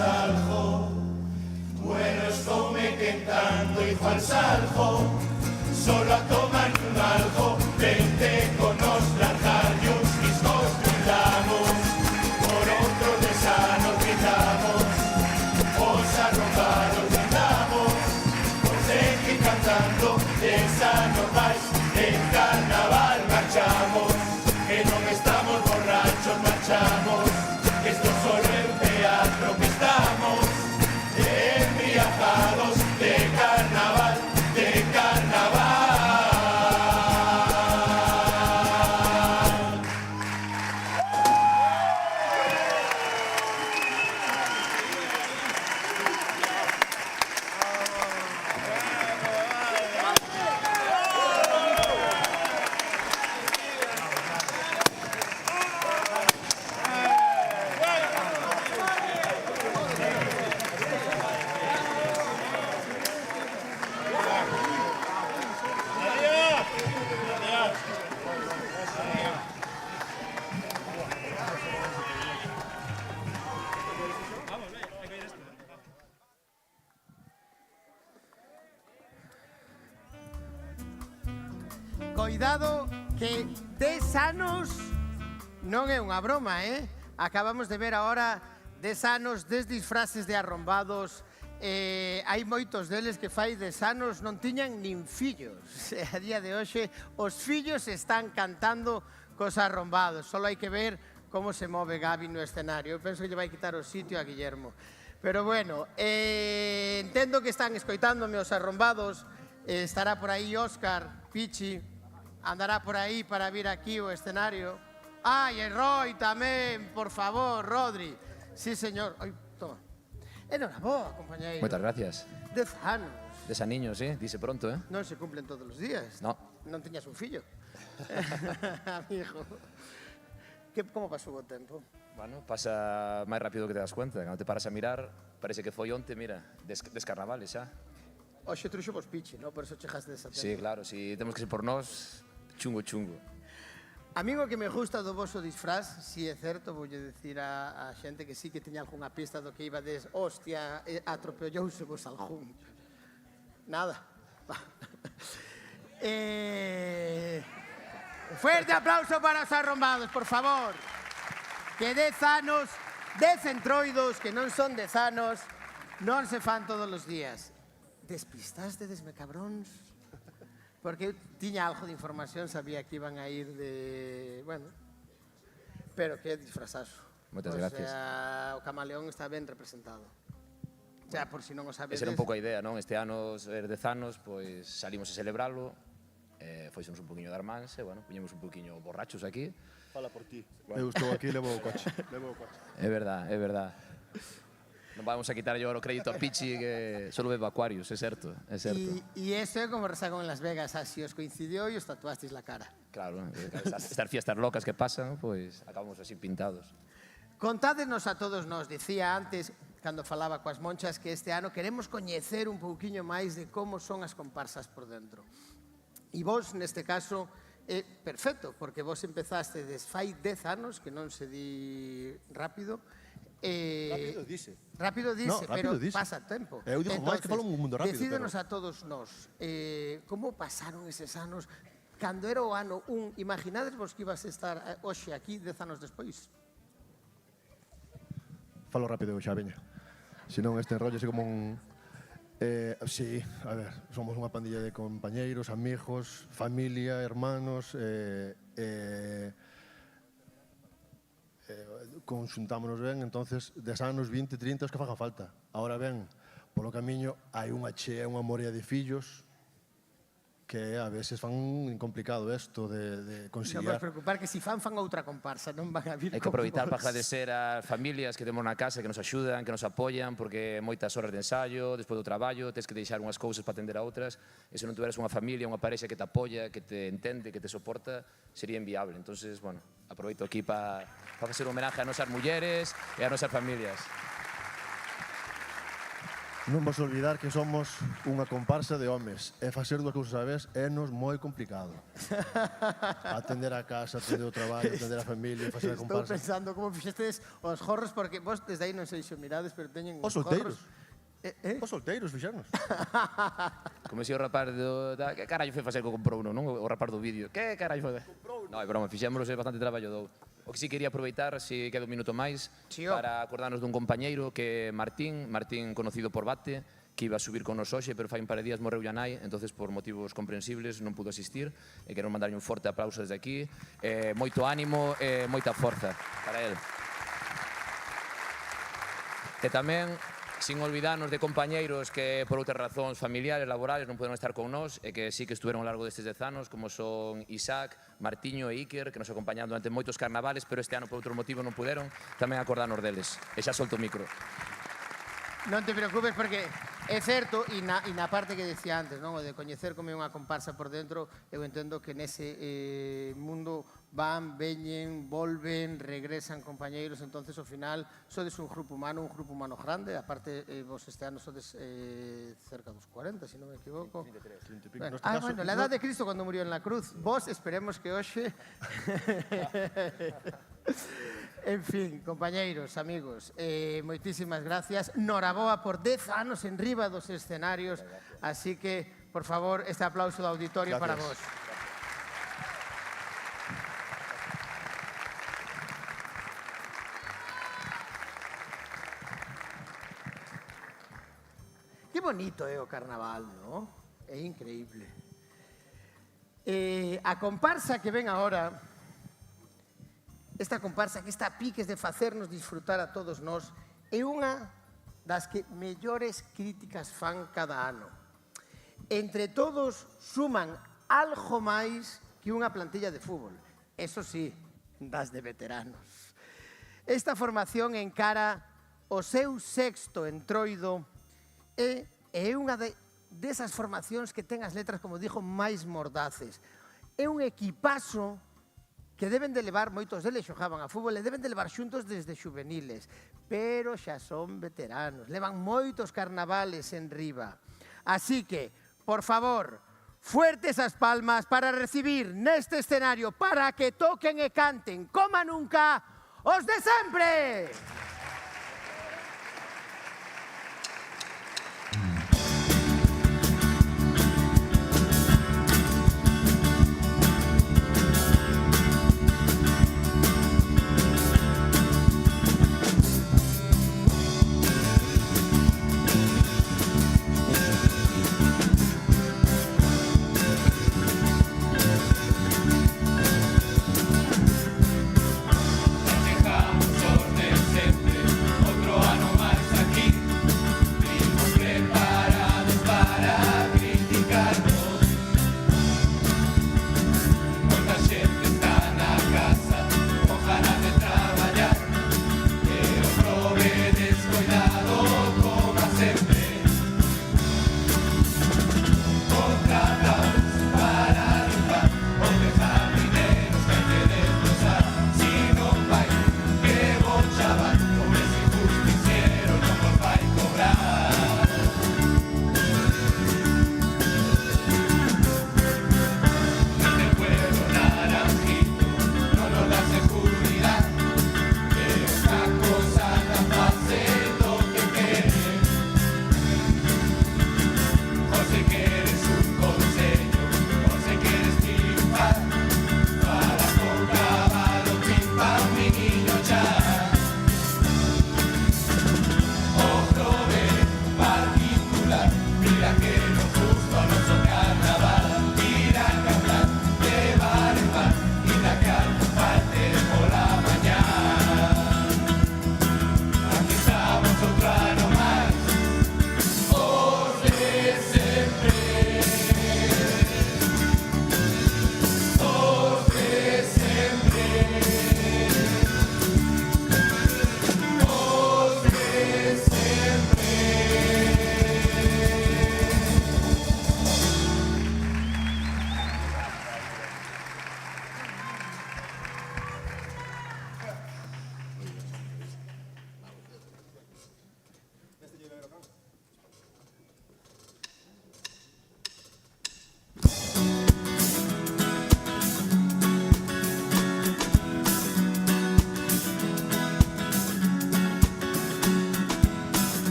saljo. Bueno, estoume quentando hijo al saljo, solo a tomar un algo, vente con nos lanzar y uns discos brindamos, por outros desanos brindamos, os arrombados brindamos, por seguir cantando, desanos vais, en carnaval marchamos, que non estamos borrachos, marchamos, que esto solo é un teatro que estamos embriagados de carnaval, de carnaval. Coidado que 10 anos non é unha broma, Acabamos de ver agora 10 anos, 10 disfraces de arrombados. Hai moitos deles que fai 10 anos non tiñan nin fillos. A día de hoxe os fillos están cantando cos arrombados. Solo hai que ver como se move Gabi no escenario. Eu penso que lle vai quitar o sitio a Guillermo. Pero bueno, entendo que están escoitándome os arrombados. Estará por aí Óscar, Pichi, andará por aí para vir aquí o escenario. Ai, e Roy tamén, por favor, Rodri. Sí, señor. Ai, toma. Enhoraboa, compañeiro. Moitas gracias. 10 anos. Desaniños, dice pronto, Non se cumplen todos os días. No. Non tiñas un fillo. Amigo. Como pasou o tempo? Bueno, pasa máis rápido que te das cuenta. Cando te paras a mirar, parece que foi onte, mira, descarnavales xa. Oxe truxo vos Pichi, non? Por eso chejaste desa tempo. Sí, claro, si temos que ser por nós, chungo, chungo. A mí o que me gusta do vosso disfraz, si é certo, voulle dicir a xente que sí que tiña algunha pista do que iba des, hostia, atropellouse vos algún. Nada. Fuerte aplauso para os arrombados, por favor. Que 10 anos, 10 entroidos, que non son 10 anos, non se fan todos os días. Despistástedesme, cabróns? Porque tiña algo de información, sabía que iban a ir de... Bueno, pero que disfrazazo. Moitas gracias. O sea, o camaleón está ben representado. O sea, por si non o sabedes... Esa era un pouco a idea, non? Este ano, ser 10 anos, pois salimos a celebralo, foisemos un poquinho de armáns, e, bueno, puñemos un poquinho borrachos aquí. Fala por ti. Eu estou aquí, levo o coche. É verdad, é verdad. Non vamos a quitar yo o crédito a Pichi, que solo bebe Aquarius, é certo, é certo. E eso é como Resago en Las Vegas, así os coincidió e os tatuasteis la cara. Claro, estas fiestas locas que pasan, pois acabamos así pintados. Contádenos a todos nós, dicía antes, cando falaba coas monchas, que este ano queremos coñecer un pouquiño máis de como son as comparsas por dentro. E vos, neste caso, é perfecto, porque vos empezaste fai 10 anos, que non se di rápido. Rápido dice. Rápido dice, No, rápido pero dice. pasa tempo. Eu digo máis que falo un mundo rápido. Decídenos a todos nós, como pasaron eses anos, cando era o ano 1, imaginades vos que ibas a estar hoxe aquí 10 anos despois? Falo rápido xa, veña. Senón este enrollese como un... sí, a ver, somos unha pandilla de compañeiros, amigos, familia, hermanos, conxuntámonos ben, entonces, 10 anos, 20, 30, os que fagan falta. Ahora ben, polo camiño, hai unha chea, unha morea de fillos, que a veces fan complicado isto de Non vos conciliar. preocupar que si fan outra comparsa, non van a vir Hai que como aproveitar vos. para agradecer ás familias que temos na casa, que nos axudan, que nos apoian, porque moitas horas de ensayo, despois do traballo, tens que deixar unhas cousas para atender a outras, e se non tuveras unha familia, unha parexa que te apoia, que te entende, que te soporta, sería inviable. Entonces, bueno, aproveito aquí para facer un homenaje a nosas mulleres e a nosas familias. Non vos olvidar que somos unha comparsa de homes e facer dúas cousas a vez é-nos moi complicado. Atender a casa, atender o traballo, atender a familia, facer a Estou comparsa. pensando como fixestes os jorros, porque vos desde aí non sei se o mirades, pero teñen Os os solteiros. jorros. Os solteiros fixernos. Como se o rapaz que carallo foi facer que comprou uno, non? O rapaz do vídeo. Que carallo foi? Non, é broma, fixémoslo, é bastante traballo dou. O que sí quería aproveitar, se queda un minuto máis, Chío. para acordarnos dun compañeiro que é Martín conocido por Bate, que iba a subir con nos hoxe, pero fai un par de días morreu a nai, entonces por motivos comprensibles non pudo asistir, e quero mandarlle un forte aplauso desde aquí, moito ánimo e moita forza para el. E tamén, sin olvidarnos de compañeiros que por outras razóns familiares, laborales, non poderon estar con nós e que sí que estuveron ao largo destes 10 anos, como son Isaac, Martiño e Iker, que nos acompañaron durante moitos carnavales, pero este ano por outros motivos non puderon, tamén acordarnos deles. E xa solto o micro. Non te preocupes porque é certo, e na parte que decía antes, non? O de coñecer como é unha comparsa por dentro, eu entendo que nese mundo van, veñen, volven, regresan compañeiros, entonces ao final sodes un grupo humano grande, aparte vos este ano sodes cerca dos 40, se non me equivoco. 23. Bueno, la edad de Cristo cuando murió en la cruz. Vos esperemos que hoxe... En fin, compañeiros, amigos, moitísimas gracias. Noraboa por 10 anos en riba dos escenarios, así que, por favor, este aplauso do auditorio para vos. Que bonito é o carnaval, non? É increíble. A comparsa que ven agora... Esta comparsa que está a piques de facernos disfrutar a todos nós é unha das que mellores críticas fan cada ano. Entre todos suman algo máis que unha plantilla de fútbol. Eso sí, das de veteranos. Esta formación encara o seu sexto entroido e é unha desas formacións que ten as letras, como dixo, máis mordaces. É un equipazo que deben de levar, moitos deles xogaban a fútbol, e deben de levar xuntos desde juveniles, pero xa son veteranos, levan moitos carnavales en riba. Así que, por favor, fuertes as palmas para recibir neste escenario, para que toquen e canten, como nunca, os de sempre! Dejamos os de sempre.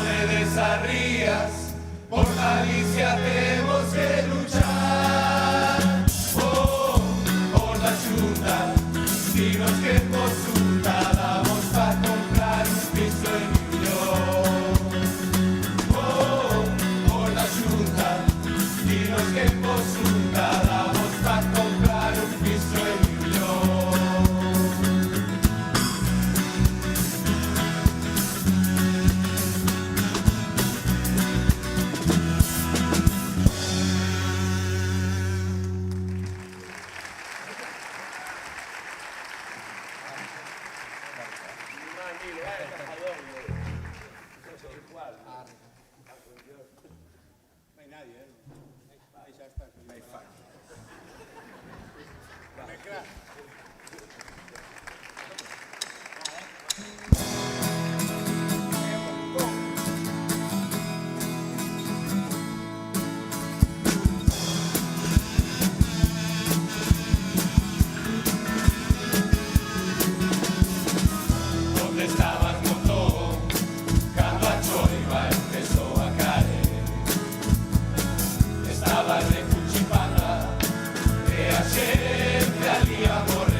te desarrías, por Galicia temos que luchar. Oh, por la Xunta, dinos que consulta damos pa comprar un piso en Millón. Oh, por la Xunta, dinos que consulta damos pa comprar un piso en Millón. ¿Dónde estabas, montón, cando a choiva empezou a caer? Estabas de cuchipanda e a xente ali a morrer.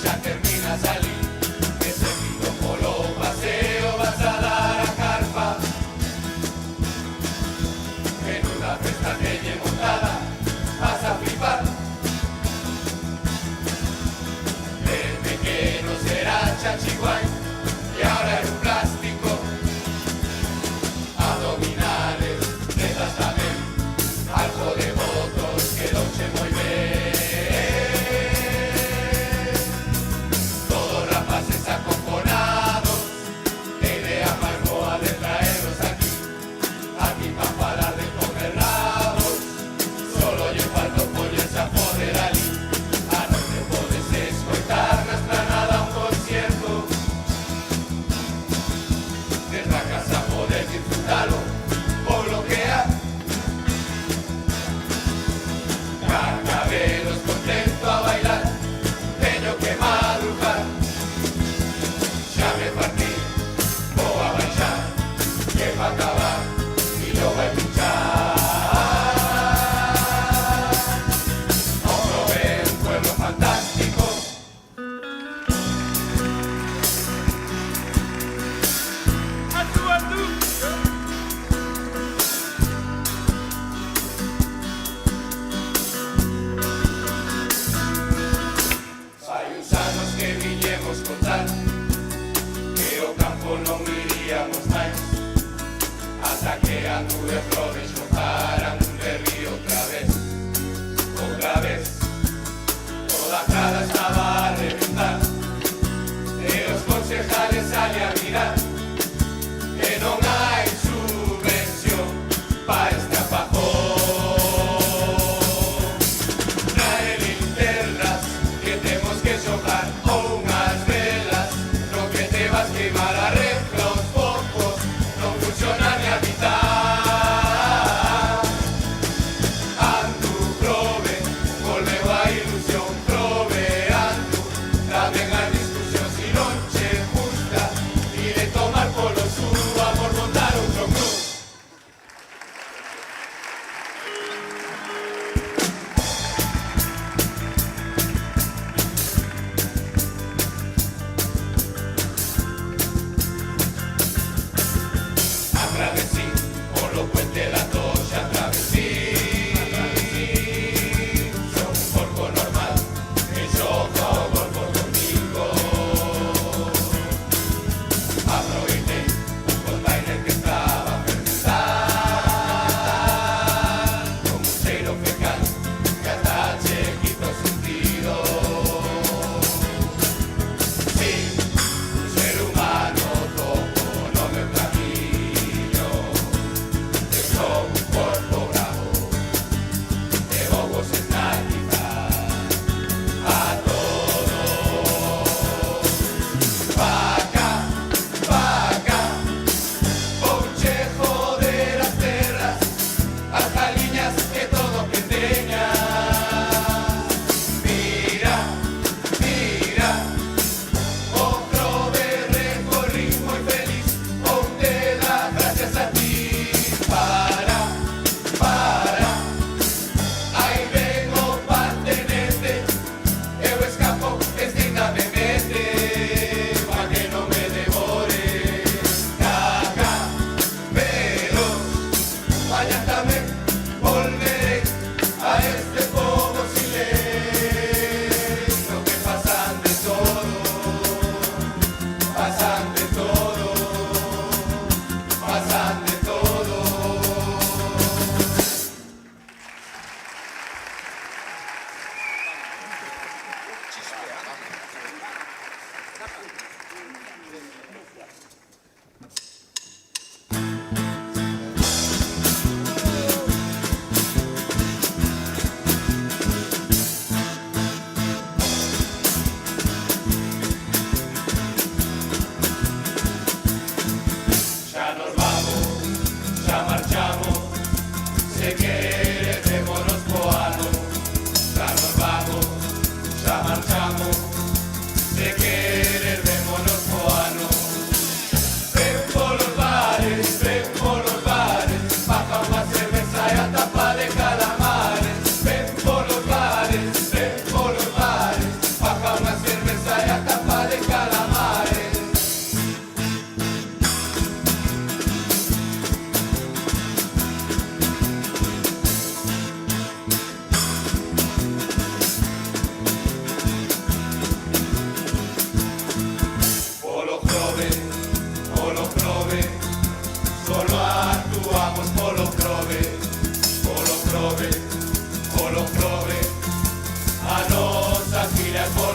xa terminas ali. Que seguido polo paseo vas a dar a carpa. Menuda festa teñe montada, vas a flipar. De pequeno será chachiguay y ahora es un plástico. Abdominales, tetas tamén, algo de votos quedouche moi ben. Todo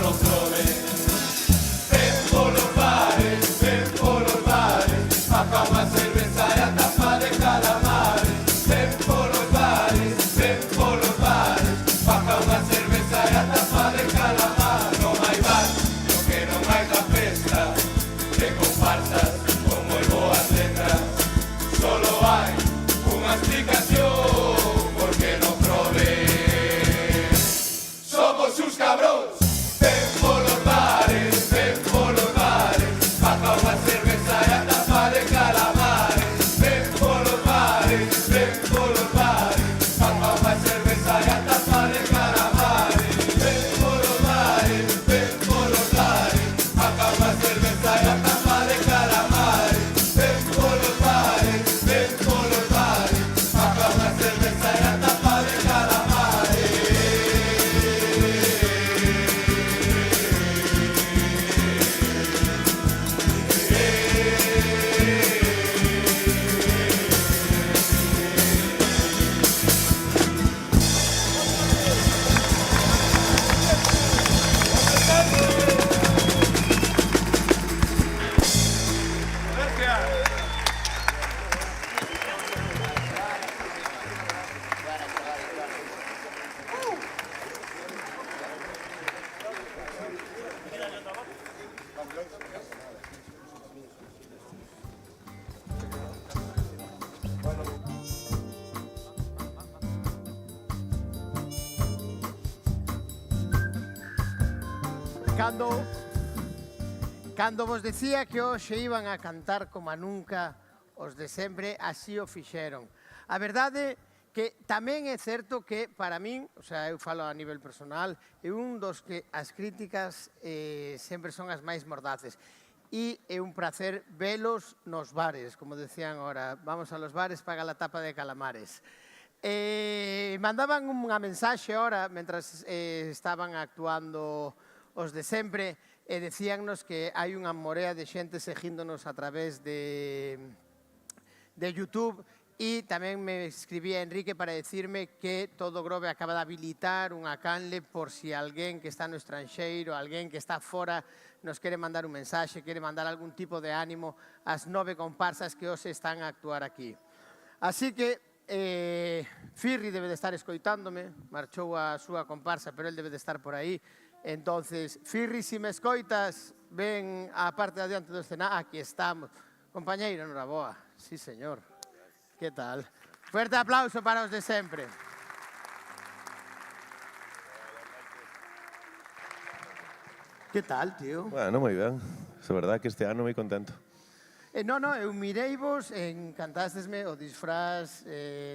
non prove. Ven polos bares, faca unha cerveza e a tapa de calamares. Ven polos bares, faca unha cerveza e a tapa de calamar. Non hai bar, no que non hai da festa, de comparsas como moi boas letras. Solo hai unha explicación, porque non prove. Somos uns cabróns. Ven polos bares, faca unha cerveza e a tapa de calamares. Ven polos bares, faca unha cerveza e a tapa de calamares. Ven polos bares, faca unha cerveza e a tapa de calamares. Ven polos bares, faca unha cerveza e a tapa de calamares. Cando vos decía que hoxe iban a cantar como a nunca os de sempre, así o fixeron. A verdade que tamén é certo que para min, o sea, eu falo a nivel personal, é un dos que as críticas sempre son as máis mordaces. E é un placer velos nos bares, como decían ahora, vamos a los bares, paga la tapa de calamares. Mandaban unha mensaxe ahora, mentras estaban actuando os de sempre, e decíannos que hai unha morea de xente seguíndonos a través de YouTube, e tamén me escribía Enrique para decirme que Todo Grove acaba de habilitar unha canle por si alguén que está no estranxeiro, alguén que está fora, nos quere mandar un mensaxe, quere mandar algún tipo de ánimo ás 9 comparsas que hoxe están a actuar aquí. Así que Firri debe de estar escoitándome, marchou a súa comparsa, pero el debe de estar por aí. Entonces, Firri, si me escoitas, ven á parte de adiante do escenario. Aquí estamos. Compañeiro, enhoraboa. Sí, señor. Que tal? Fuerte aplauso para os de sempre. Que tal, tío? Bueno, moi ben. É verdade que este ano moi contento. Eu mireivos, encantastesme o disfraz,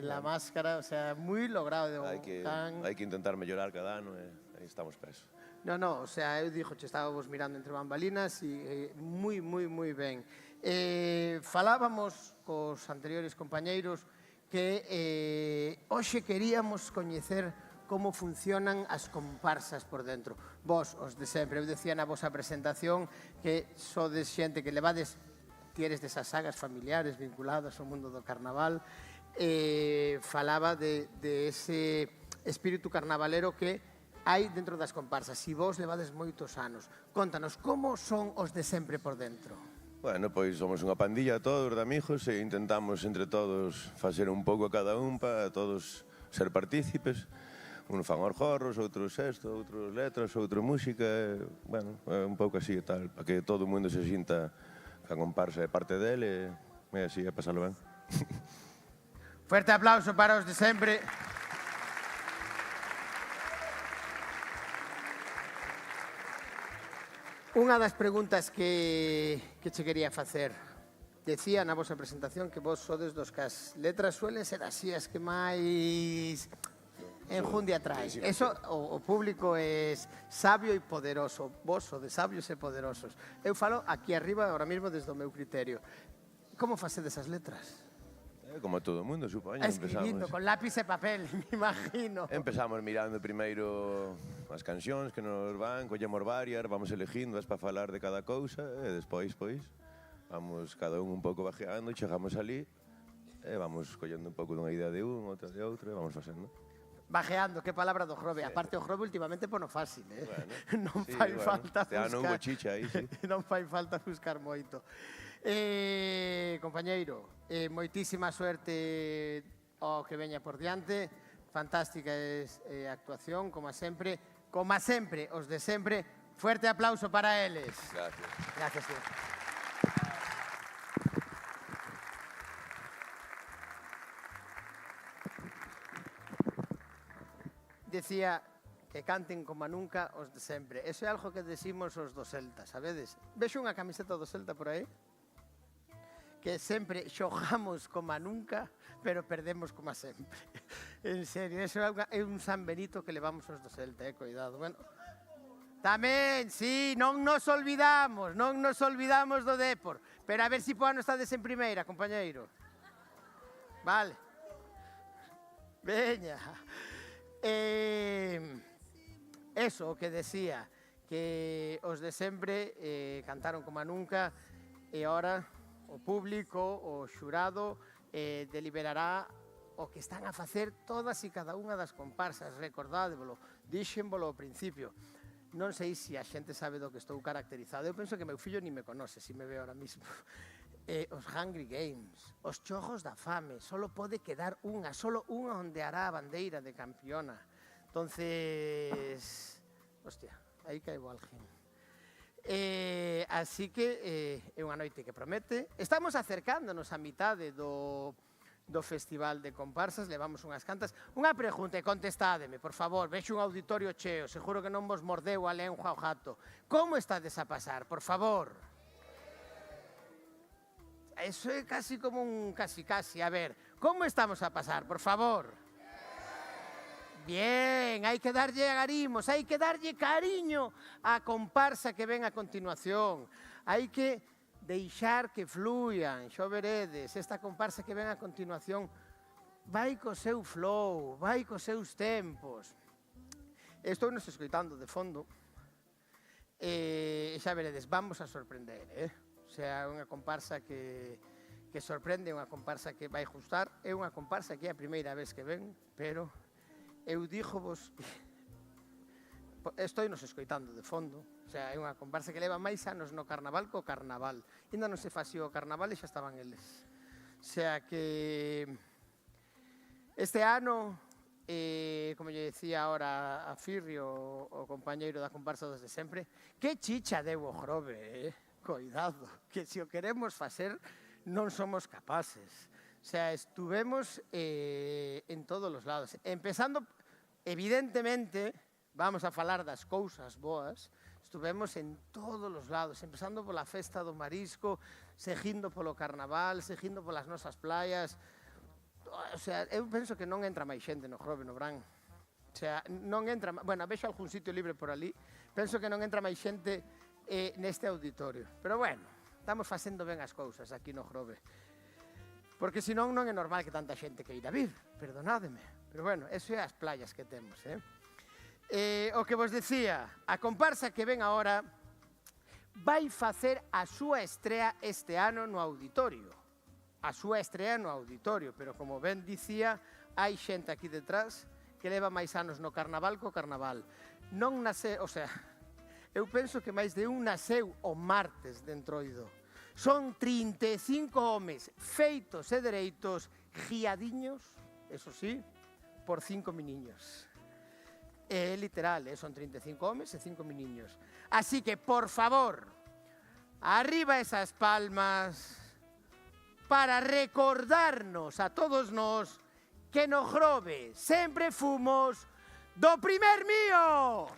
la máscara, o sea, moi logrado. Hai que intentar mellorar cada ano e aí estamos para eso. O sea, eu dixo, estábamos mirando entre bambalinas e moi ben. Falábamos cos anteriores compañeiros que hoxe queríamos coñecer como funcionan as comparsas por dentro. Vos, os de sempre, eu decía na vosa presentación que sodes xente que levades, tienes desas sagas familiares vinculadas ao mundo do carnaval, falaba de ese espírito carnavalero que hai dentro das comparsas. Si vos levades moitos anos, contanos, como son os de sempre por dentro? Bueno, pois somos unha pandilla todos de amigos e intentamos entre todos facer un pouco a cada un para todos ser partícipes. Uns fan os jorros, outros isto, outros letras, outros música, bueno, un pouco así e tal, para que todo o mundo se sinta que a comparsa é parte dele e así, é pasalo ben. Fuerte aplauso para os de sempre. Unha das preguntas que che quería facer, decía na vosa presentación que vos sodes dos que as letras suelen ser así as que máis enjundia trae. Eso, o público é sabio e poderoso. Vos sodes sabios e poderosos. Eu falo aquí arriba, ahora mismo, desde o meu criterio. Como facedes as letras? Como todo o mundo, supoño. Escribindo, con lápiz e papel, me imagino. Empezamos mirando primeiro as cancións que nos van, collemos varias, vamos elegindo as para falar de cada cousa e despois, pois, vamos cada un pouco bajeando, chegamos ali e vamos collendo un pouco dunha idea de un, outra de outro e vamos facendo. Bajeando, que palabra do Jrobe. Aparte, o Jrobe últimamente pono fácil, non Sí, fai bueno, falta este ano hubo buscar. chicha aí, sí. Non fai falta buscar moito. Compañeiro, moitísima suerte ao que veña por diante. Fantástica actuación, como sempre. Como sempre, os de sempre. Fuerte aplauso para eles. Gracias. Gracias, tío. Decía que canten como nunca os de sempre. Eso é algo que decimos os do Celta, sabedes? Vexo unha camiseta do Celta por aí que sempre xogamos como nunca, pero perdemos como sempre. En serio, eso é un San Benito que levamos os do Celta, cuidado. Bueno, tamén, sí, non nos olvidamos do Depor. Pero a ver se po ano estades en primeira, compañeiro. Vale. Veña. Eso, o que decía, que os de sempre cantaron como nunca, e ahora o público, o xurado, deliberará o que están a facer todas e cada unha das comparsas. Recordádevolo, díxenvolo ao principio. Non sei se a xente sabe do que estou caracterizado. Eu penso que meu fillo ni me conoce, se me ve ahora mismo. Os Hungry Games, os Xogos da Fame, solo pode quedar unha, solo unha onde hará a bandeira de campeona. Entonces, hostia, aí caigo alguén. Así que é unha noite que promete. Estamos acercándonos a mitade do Festival de Comparsas, levamos unhas cantas. Unha pregunta e contestádeme, por favor, vexo un auditorio cheo, seguro que non vos mordeu a lengua o gato. Como estades a pasar, por favor? Eso é casi como un casi. A ver, como estamos a pasar, por favor? Bien, hai que darlle agarimos, hai que darlle cariño á comparsa que ven a continuación. Hai que deixar que fluyan, xo veredes, esta comparsa que ven a continuación vai co seu flow, vai cos seus tempos. Estou nos escoitando de fondo, e xa veredes, vamos a sorprender, O sea, unha comparsa que sorprende, unha comparsa que vai gustar. É unha comparsa que é a primeira vez que ven, pero eu díxovos, estou nos escoitando de fondo, o sea, é unha comparsa que leva máis anos no carnaval co carnaval. Ainda non se facía o carnaval e xa estaban eles. O sea que este ano, como lle decía ahora a Firrio, o compañeiro da comparsa dos de sempre, que chicha deu o Jrobe, Coidado, que se o queremos facer non somos capaces. O sea, estuvemos en todos os lados. Empezando, evidentemente, vamos a falar das cousas boas, estuvemos en todos os lados, empezando pola festa do marisco, seguindo polo carnaval, seguindo polas nosas playas. O sea, eu penso que non entra máis xente no Jrobe, no Bran. O sea, non entra, bueno, vexo algún sitio libre por ali, penso que non entra máis xente neste auditorio. Pero bueno, estamos facendo ben as cousas aquí no Jrobe. Porque senón non é normal que tanta xente queira vir, perdonádeme. Pero bueno, eso é as playas que temos, O que vos decía, a comparsa que ven agora vai facer a súa estrea este ano no auditorio. A súa estrea no auditorio, pero como ben dicía, hai xente aquí detrás que leva máis anos no carnaval co carnaval. Non nace, o sea, eu penso que máis de un naseu o martes de Entroido. Son 35 homes feitos e dereitos, guiadiños, eso sí, por 5 meniños. É literal, son 35 homes e 5 meniños. Así que, por favor, arriba esas palmas para recordarnos a todos nós que no Jrobe sempre fomos do primer mío.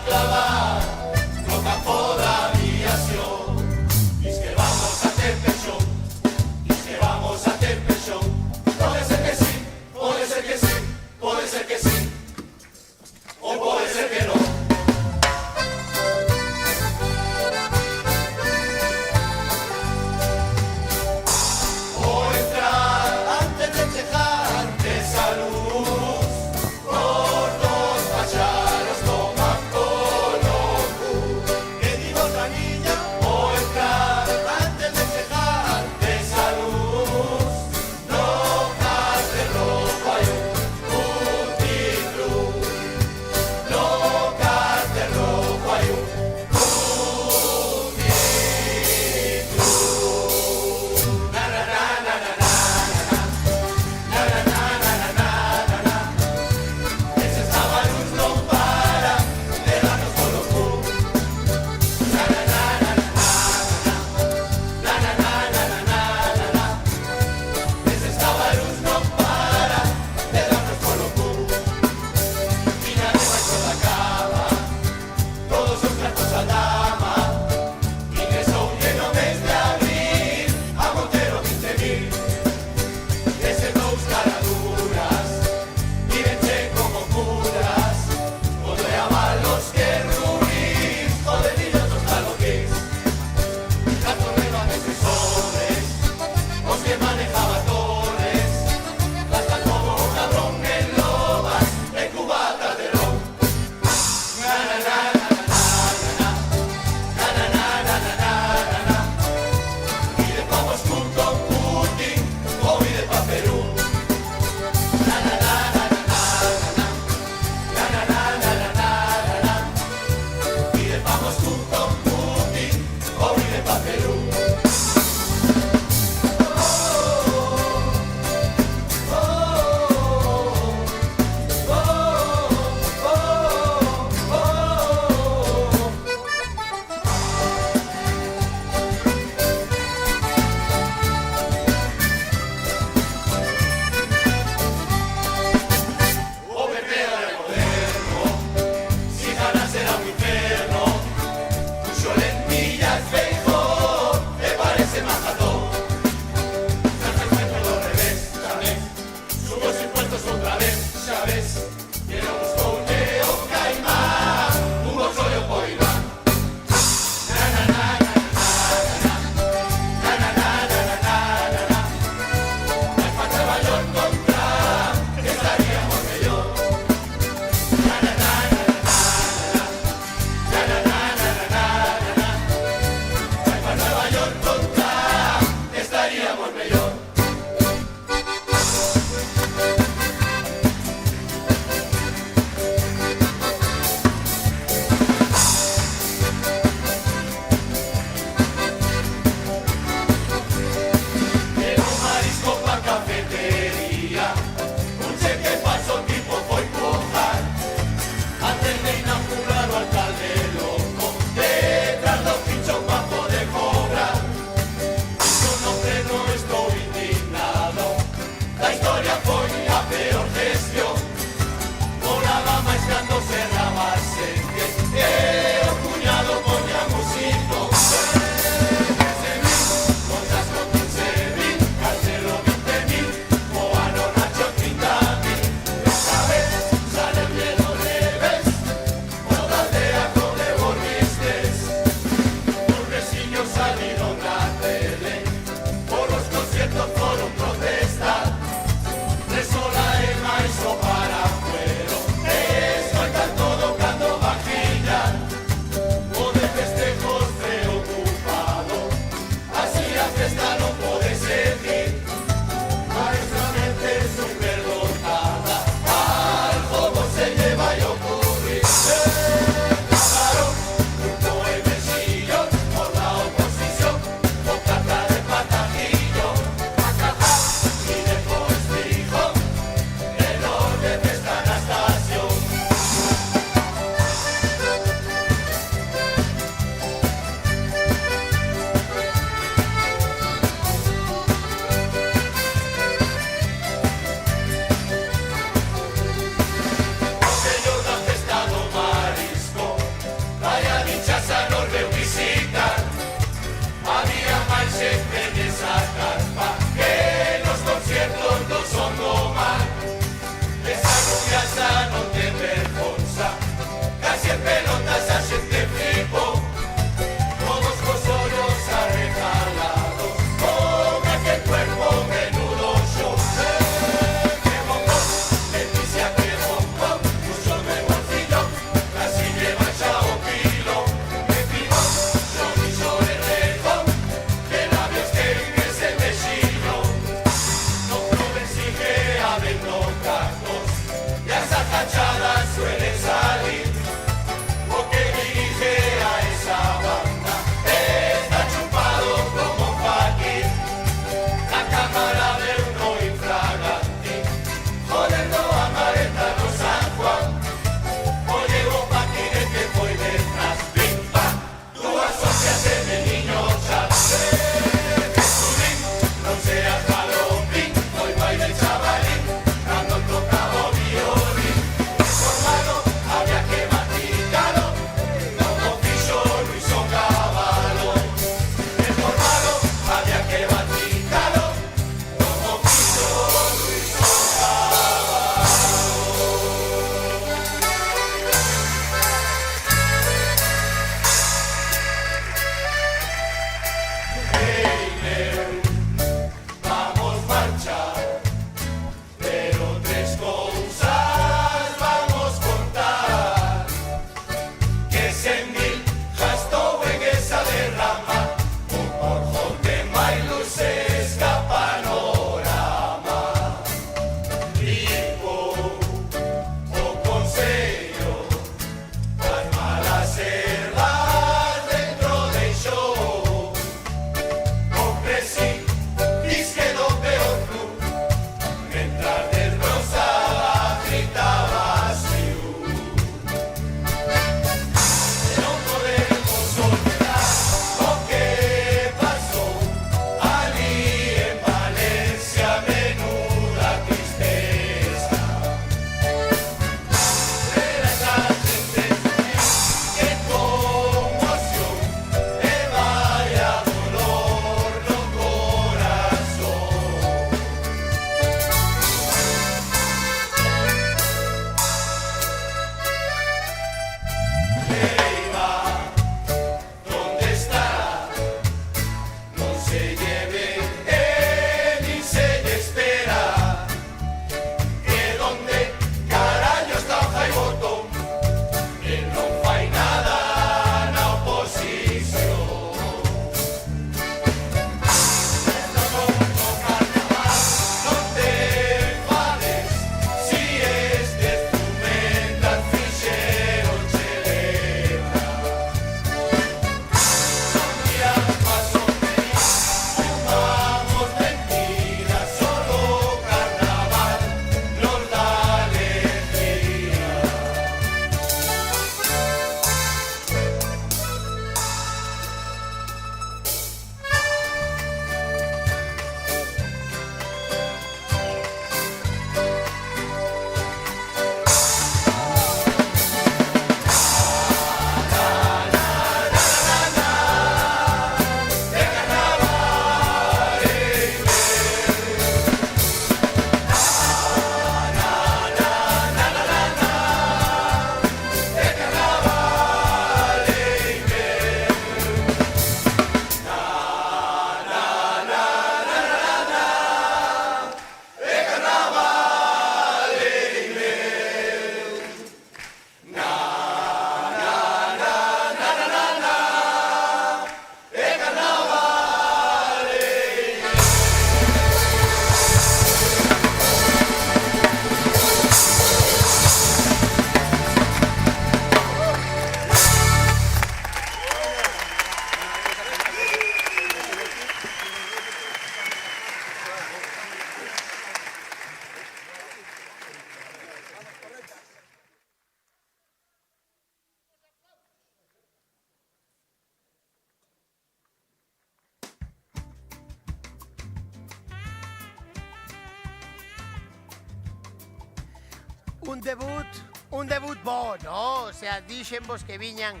un debut bo, no? O sea, dixenvos que viñan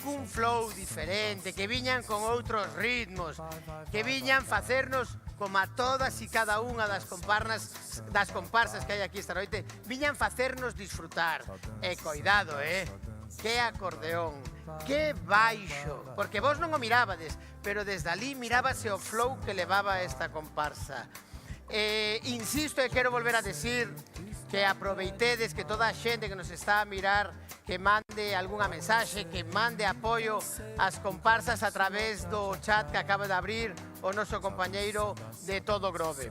cun flow diferente, que viñan con outros ritmos, que viñan facernos como a todas e cada unha das comparsas que hai aquí esta noite, viñan facernos disfrutar. E coidado, que acordeón, que baixo, porque vos non o mirabades, pero desde ali mirábase o flow que levaba esta comparsa. Insisto e quero volver a decir que aproveitedes que toda a xente que nos está a mirar que mande algunha mensaxe, que mande apoio ás comparsas a través do chat que acaba de abrir o noso compañeiro de Todo Grove.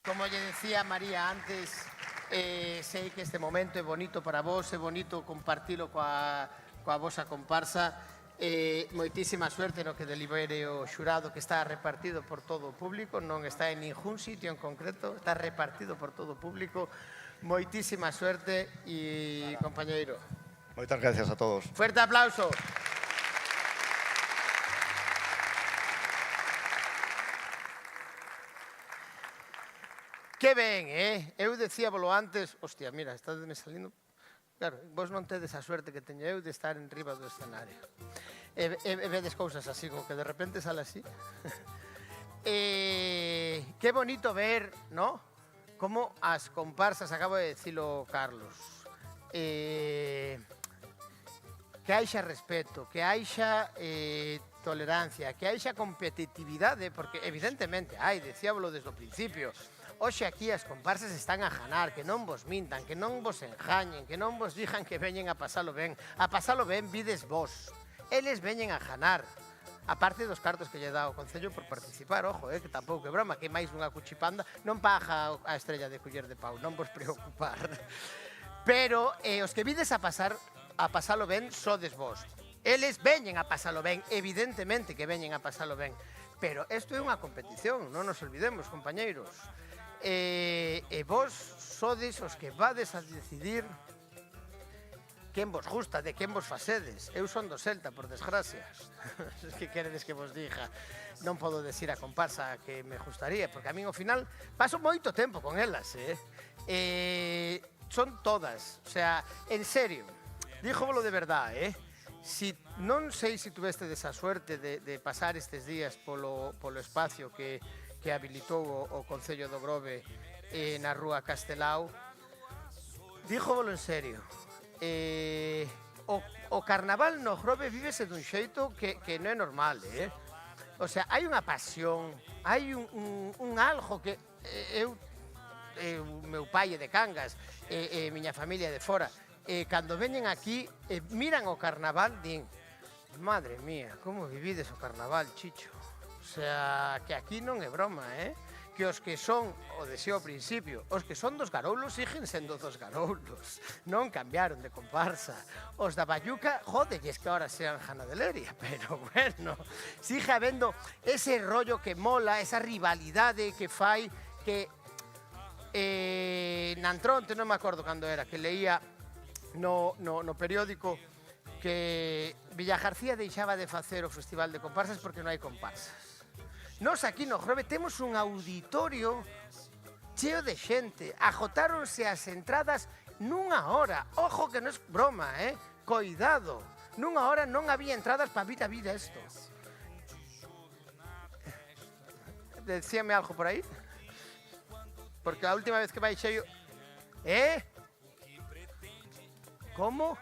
Como lle decía María antes, sei que este momento é bonito para vos, é bonito compartilo coa vosa comparsa. Moitísima suerte no que delibere o xurado, que está repartido por todo o público, non está en ningún sitio en concreto, está repartido por todo o público. Moitísima suerte e compañeiro. Moitas gracias a todos. Fuerte aplauso. Que ben, Eu decíavolo antes, hostia, mira, está me salindo... Claro, vos non tedes a suerte que teño eu de estar en riba do escenario. E vedes cousas así, como que de repente sale así. Que bonito ver, ¿no? Como as comparsas, acabo de decirlo Carlos, que haixa respeto, que haixa tolerancia, que haixa competitividade, porque evidentemente, decíablo desde o principio, hoxe aquí as comparsas están a janar, que non vos mintan, que non vos enjañen, que non vos dixan que veñen a pasalo ben vides vos, eles veñen a janar. Aparte dos cartos que lle dá o Concello por participar, ojo, que tampouco é broma, que máis unha cuchipanda non paga a estrella de culler de pau, non vos preocupar. Pero os que vides a pasalo ben sodes vos. Eles veñen a pasalo ben, evidentemente que veñen a pasalo ben, pero isto é unha competición, non nos olvidemos, compañeiros. E vos sodes os que vades a decidir quen vos gusta, de quen vos facedes. Eu son do Celta, por desgracia. Que queredes que vos diga? Non podo decir a comparsa que me gustaría, porque a min ao final paso moito tempo con elas, son todas, o sea, en serio, díjovolo de verdade, Si non sei se tuveste esa suerte de pasar estes días polo espacio que habilitou o Concello do Grove na Rúa Castelao, díjovolo en serio, o carnaval no Grove vívese dun xeito que non é normal, O sea, hai unha pasión, hai un algo que meu pai é de Cangas, miña familia é de fora, cando veñen aquí e miran o carnaval, din, madre mía, como vivides o carnaval, Chicho? O sea, que aquí non é broma, Que os que son, o deseo ao principio, os que son dos garoulos siguen sendo dos garoulos, non cambiaron de comparsa. Os da Bayuca, jodelles que ahora sean Jana de Leria, pero bueno, sigue habendo ese rollo que mola, esa rivalidade que fai que Nantronte, non me acordo cando era, que leía no periódico que Villagarcía deixaba de facer o Festival de Comparsas porque non hai comparsas. Nos aquí no Grove temos un auditorio cheo de xente. Agotáronse as entradas nunha hora. Ojo que non é broma, Coidado. Nunha hora non había entradas para vir a vida isto. Decíame algo por aí? Porque a última vez que baixei... Como?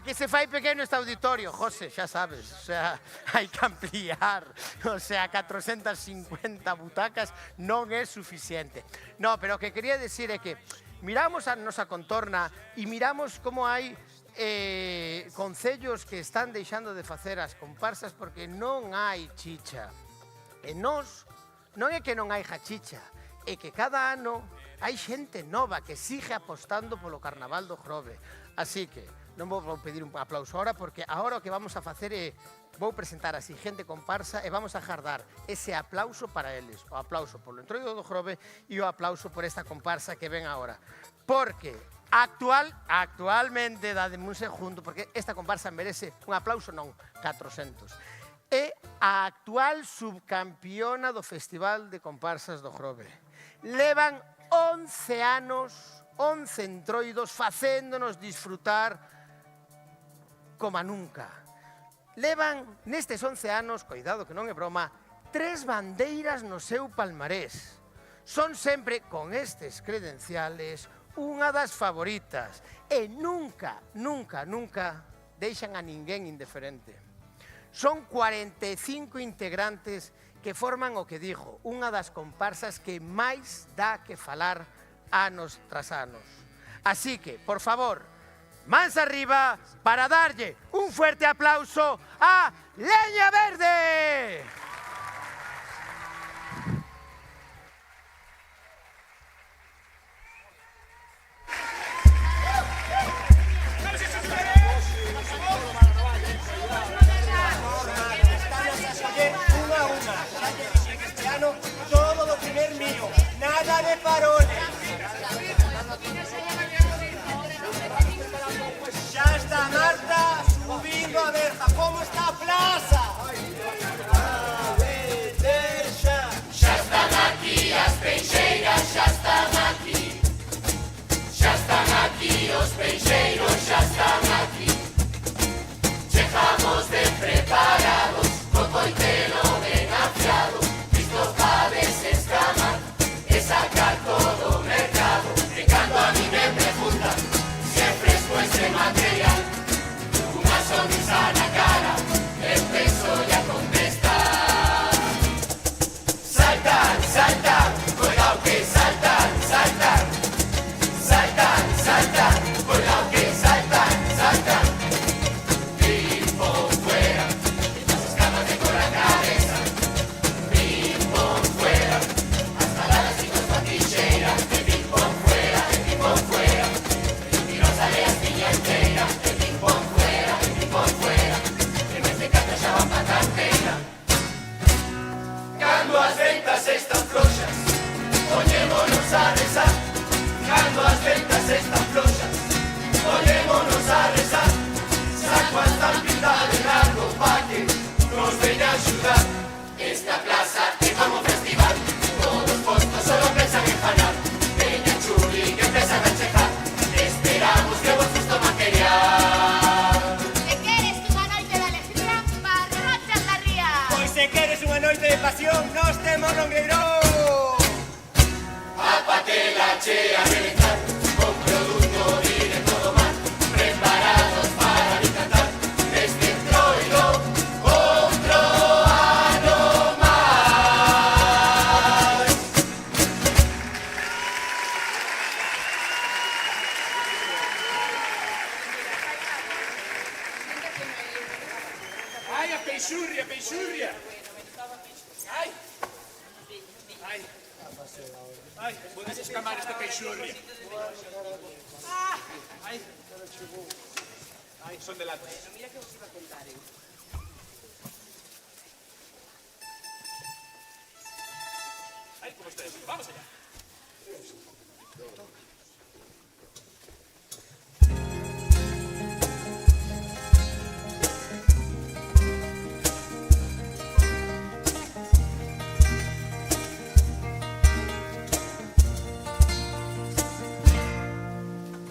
Que se fai pequeno este auditorio, José, xa sabes, o sea, hai que ampliar, o sea, 450 butacas non é suficiente. No, pero o que quería decir é que miramos a nosa contorna e miramos como hai concellos que están deixando de facer as comparsas porque non hai chicha. E nós, non é que non hai chicha, é que cada ano hai xente nova que sigue apostando polo Carnaval do Grove. Así que non vou pedir un aplauso ahora, porque ahora o que vamos a facer é, vou presentar a xente comparsa e vamos a jardar ese aplauso para eles. O aplauso polo Entroido do Grove e o aplauso por esta comparsa que ven ahora. Porque actualmente, dademe un segundo, porque esta comparsa merece un aplauso, non, 400. É a actual subcampiona do Festival de Comparsas do Grove. Levan 11 anos, 11 entroidos, facéndonos disfrutar como nunca. Levan nestes 11 anos, coidado que non é broma, 3 bandeiras no seu palmarés. Son sempre, con estes credenciales, unha das favoritas. E nunca deixan a ninguén indiferente. Son 45 integrantes que forman o que digo, unha das comparsas que máis dá que falar anos tras anos. Así que, por favor, mans arriba para darlle un fuerte aplauso a Leña Verde. Todo lo primer mío, nada de faroles. Ya está Marta subiendo a verja. ¿Cómo está Plaza? cocheiros xa están aquí. Chegamos ben preparados, co coitelo ben afiado, listo pa desescamar e sacar todo o mercado. E cando a mí me preguntan se é fresco ese material, unha sonrisa na cara, empiezo ya a contestar. Saltar, saltar, cuidado que saltar, saltar. Saltar, saltar, cuidado que saltar, saltar. Pim, pom, fuera, las escamas de con la cabeza. Pim, pom, fuera, hasta la vecinos pa' tixeira. De pim, pom, fuera, de pim, pom, fuera. Y no sale a piña entera. De pim, pom, fuera, de pim, pom, fuera. En vez de carta xa van pa canteira. Cando as ventas están floxas, poñémonos a rezar. Cando as ventas están floxas, poñémonos a rezar. Saco a estampita de largo pa que nos veña a axudar. Esta plaza é como un festival, todos postos solo pensan en falar. Veña chuli que empiezan a checar, esperamos que vos gusto material. E queres unha noite de alegría, parrochas da ría. Pois se queres unha noite de pasión, nos temos Longueirón. A patela chea a reventar, con producto directo do mar, preparados para alimentar este entroido, outro ano máis. Ai, a peixurria, peixurria. Ai. Ai. Ai, podes escamar esta peixurria. Ai. Ai, son delante. Mira que vos iba a contar, Ai, como estáis? Vamos allá.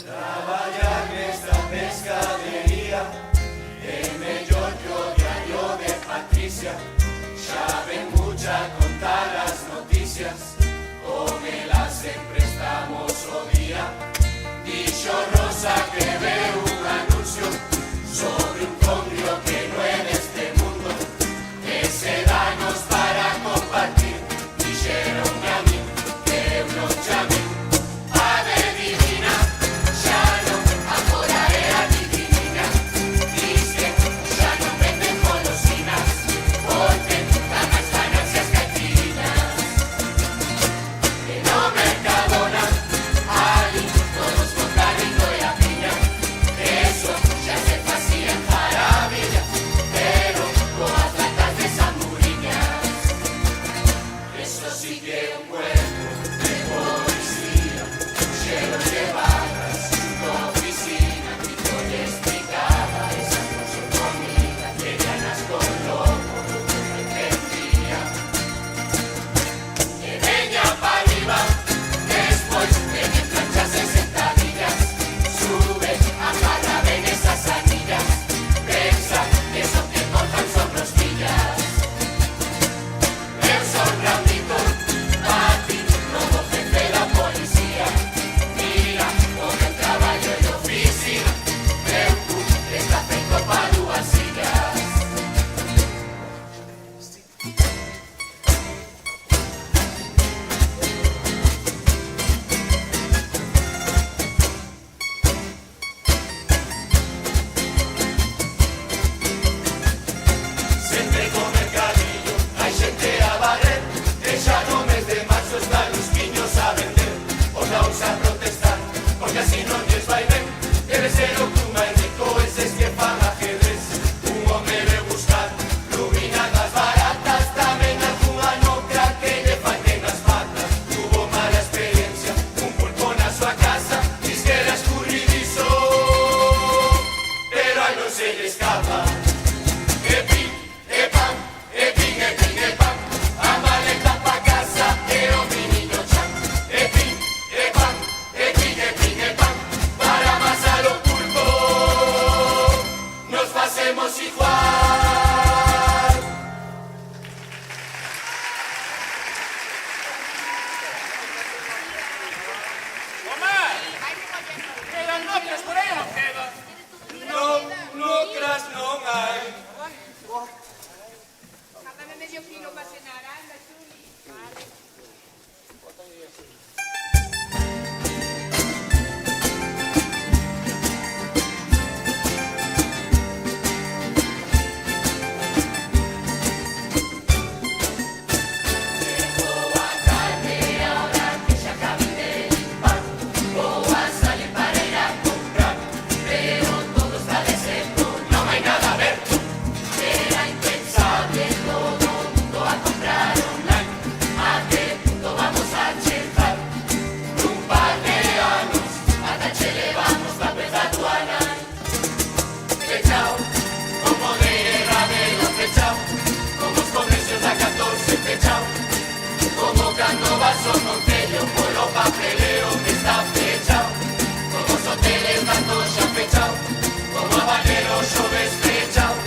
Traballar nesta pescadería é mellor que o diario de Patricia. Xa ven mucha contar as noticias, con ela sempre estamos o día. Dixo Rosa que veu un anuncio sobre un congrio que non é deste mundo, que se danos para compartir. Dixeronme a mí que eu non chamei Ave Divina, xa non, agora é a diviniña. Dicen, xa non venden golosinas, porque dan as ganas e as caipiriñas. E no Mercadona, ali, todos con carrito e a piña. Eso xa se facía en Jaravilla, pero coas latas de Zamuriñas. Eso sí que é un cuento de poesía, xeros de barras, na oficina, que yo lle explicaba esa cosa comida, que ganas con loco, no entendía. Que veña pa' arriba, despois veñen planchas e sentadillas, sube, agarra ben esas anillas, pensa que eso que cortan son rosquillas. Eu son Raulito, a ti no cando vas ao concello polo papeleo que está fechado, como os hoteles tanto xa fechado, como a banero xoves fechado,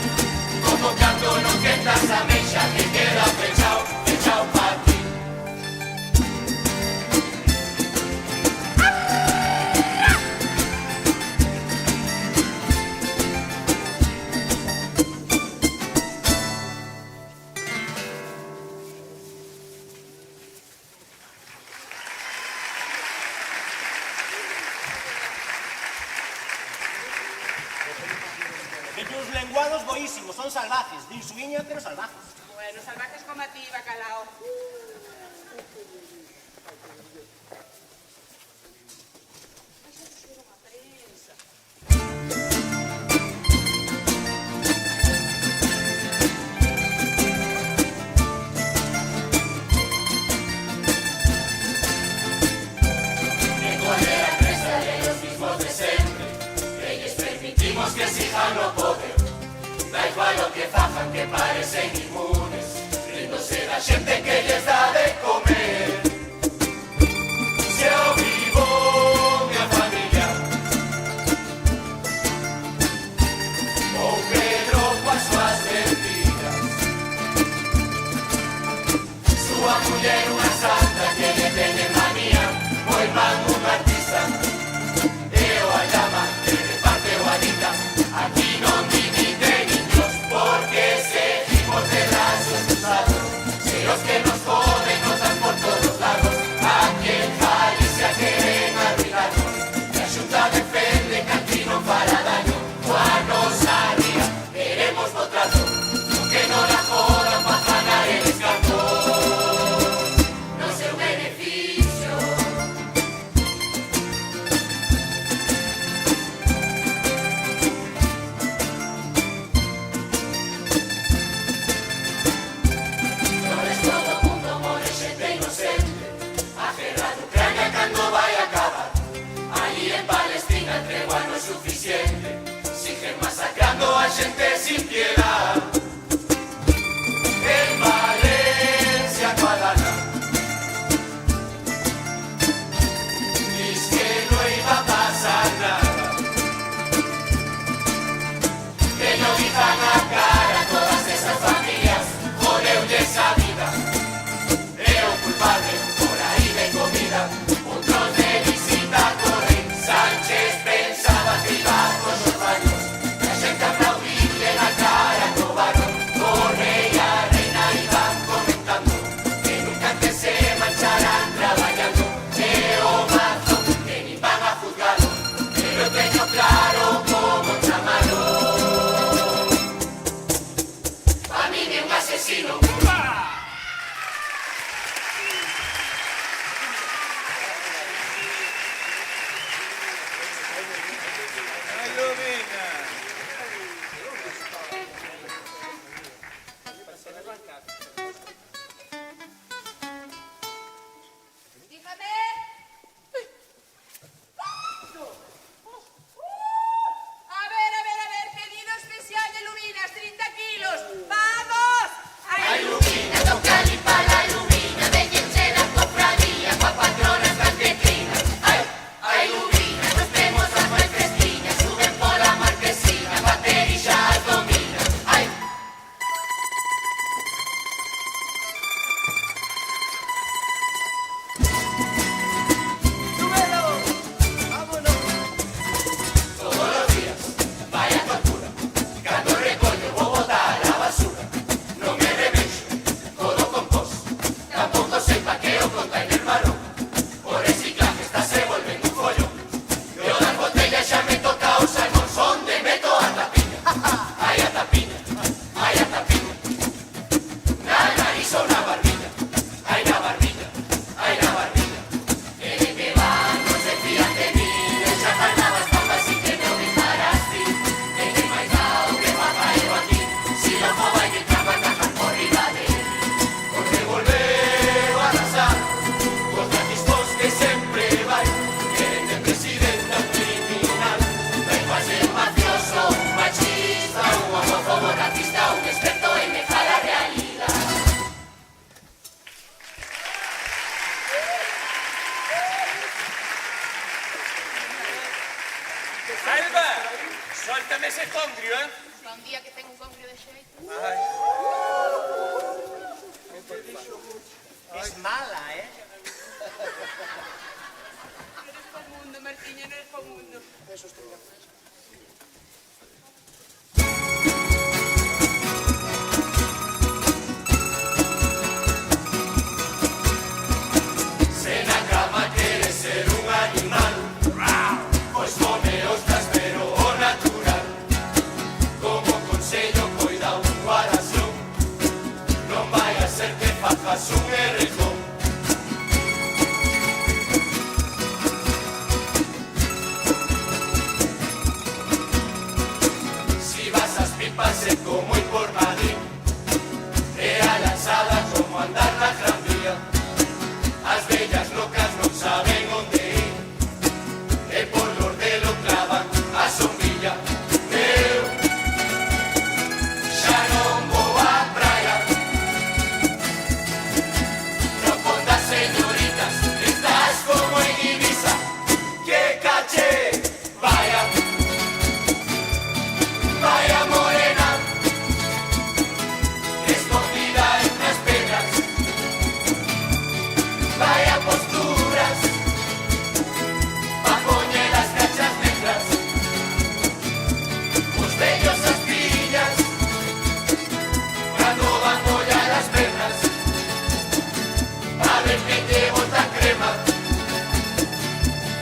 como cando non quentas a mexa que queda fechado, fechado pa ti. Os lenguados boísimos, son salvajes, din suiña, pero salvajes. Bueno, salvajes como a ti, bacalao. Que sigan no poder, da igual o que fajan que parecen inmunes, ríndose da xente que lles dá de comer. Se ao vivo minha familia ou Pedro coas súas mentiras, súa muller unha santa que lle teñe manía, o irmán un artista e o allama que reparte o adita. Aquí non dividen indios porque seguimos de brazos cruzados. Si los que nos joden nos dan por todos lados, aquí en Galicia quieren arruinarnos. La Xunta defende que aquí non fará daño, coa nosa ría queremos votarlo, que non la jodan pa ganar el escarto. No seu beneficio. Siguen masacrando a xente sin piedad. En Valencia, Guadalajara, diz que no iba a pasar nada, que no quitan a cara a todas esas familias, jodeulles a vida. É o culpable por aí de comida, outros de visita corren. Sánchez pensaba que iba con los baños, la gente aplaudirle la cara no va Salva, sóltame ese congrio, eh? Pa un día que tengo un congrio de xeito. Ai. Es mala, ¿eh? Eres pa' mundo, Martiño, no eres pa' mundo. Eso estoy de acuerdo. Se na cama quere ser un animal, pois come ostras pero o natural. Como consello coida un corazón, non vai a ser que fajas un errejón. Si vas ás pipas é como ir por Madrid, e a lanzada como andar na Gran Vía. As vellas locas non saben onde ir, e por Lordelo clavan a sombrilla. Eu xa non vou á praia, non con das señoritas, estás como en Ibiza. Que caché, vaya, vaya morena, escondida entre as pedras. Vaya posturas, pa' poñer las cachas negras. Os bellos as pillas, cando van mollar las pernas. Pa' ver que lle bota crema,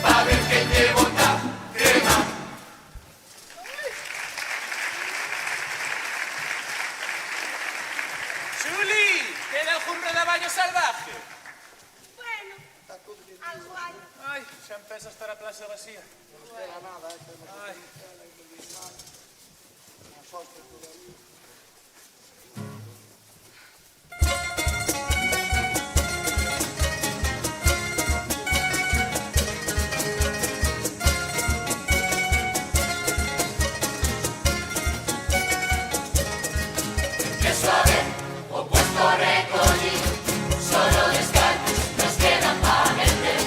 pa' ver que lle bota crema. Xuli, queda o jumbre de baño salvaje. Bueno, algo hai. Ai, xa empeza a estar a plaza vacía. Ai. Que suave, o puesto recollido, solo descartes nos quedan pa' vender.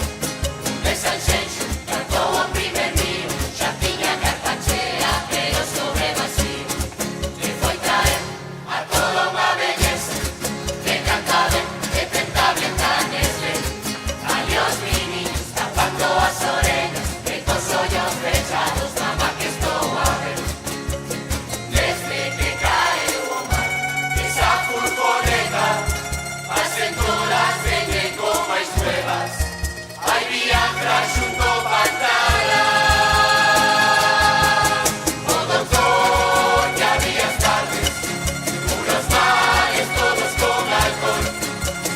Ves al xenxo, cantou o primer mío, xa tiña carta chea, pero sobre vacío. E foi traer a toda unha belleza, que cantaba e tentable tanesle. Ali os meninos tapando as orellas, e cos ollos fechados, mamá que estou a ver. Desde que caeu o mar, esa furgoneta, as centuras veñen con máis nuevas. Hai Viagra xunto pantalla. O doctor ya había tardes, unos males todos con alcohol.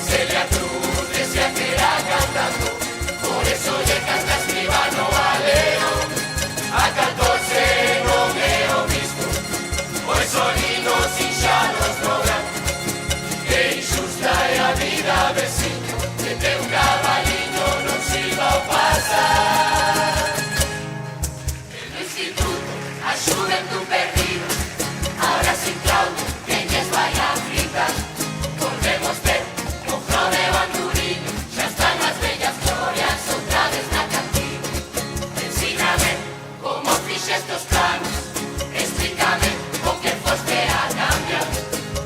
Celia Cruz decía que era cantando, por eso lle canta escribano alero. A 14 non é o mismo, pois solinos sinxalos logran. Que injusta é a vida, veciño, que teu cabaliño non sirva ao pasar. En o instituto, a xuventud perdida, ahora sin Claudio, quen lles vai a fritar. Volvemos ver o Frode Banduriño, xa están as bellas glorias outra vez na cantina. Ensíname como fixes estos planos, explícame o que foste a cambiar.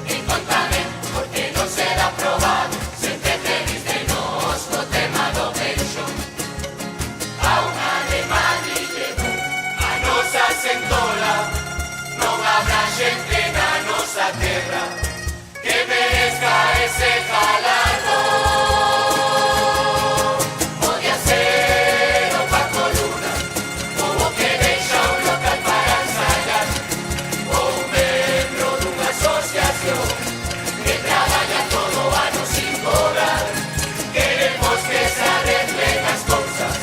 E contame por que non será aprobado, sempre te viste nos no tema do pensión. A unha de Madrid llegou a nosa sentola, non habrá xente na nosa terra que merezca ese galardón. Podía ser o Paco Luna, ou o que deixa un local para ensayar, ou un membro dunha asociación que traballa todo o ano sin cobrar. Queremos que se arreglen as cousas,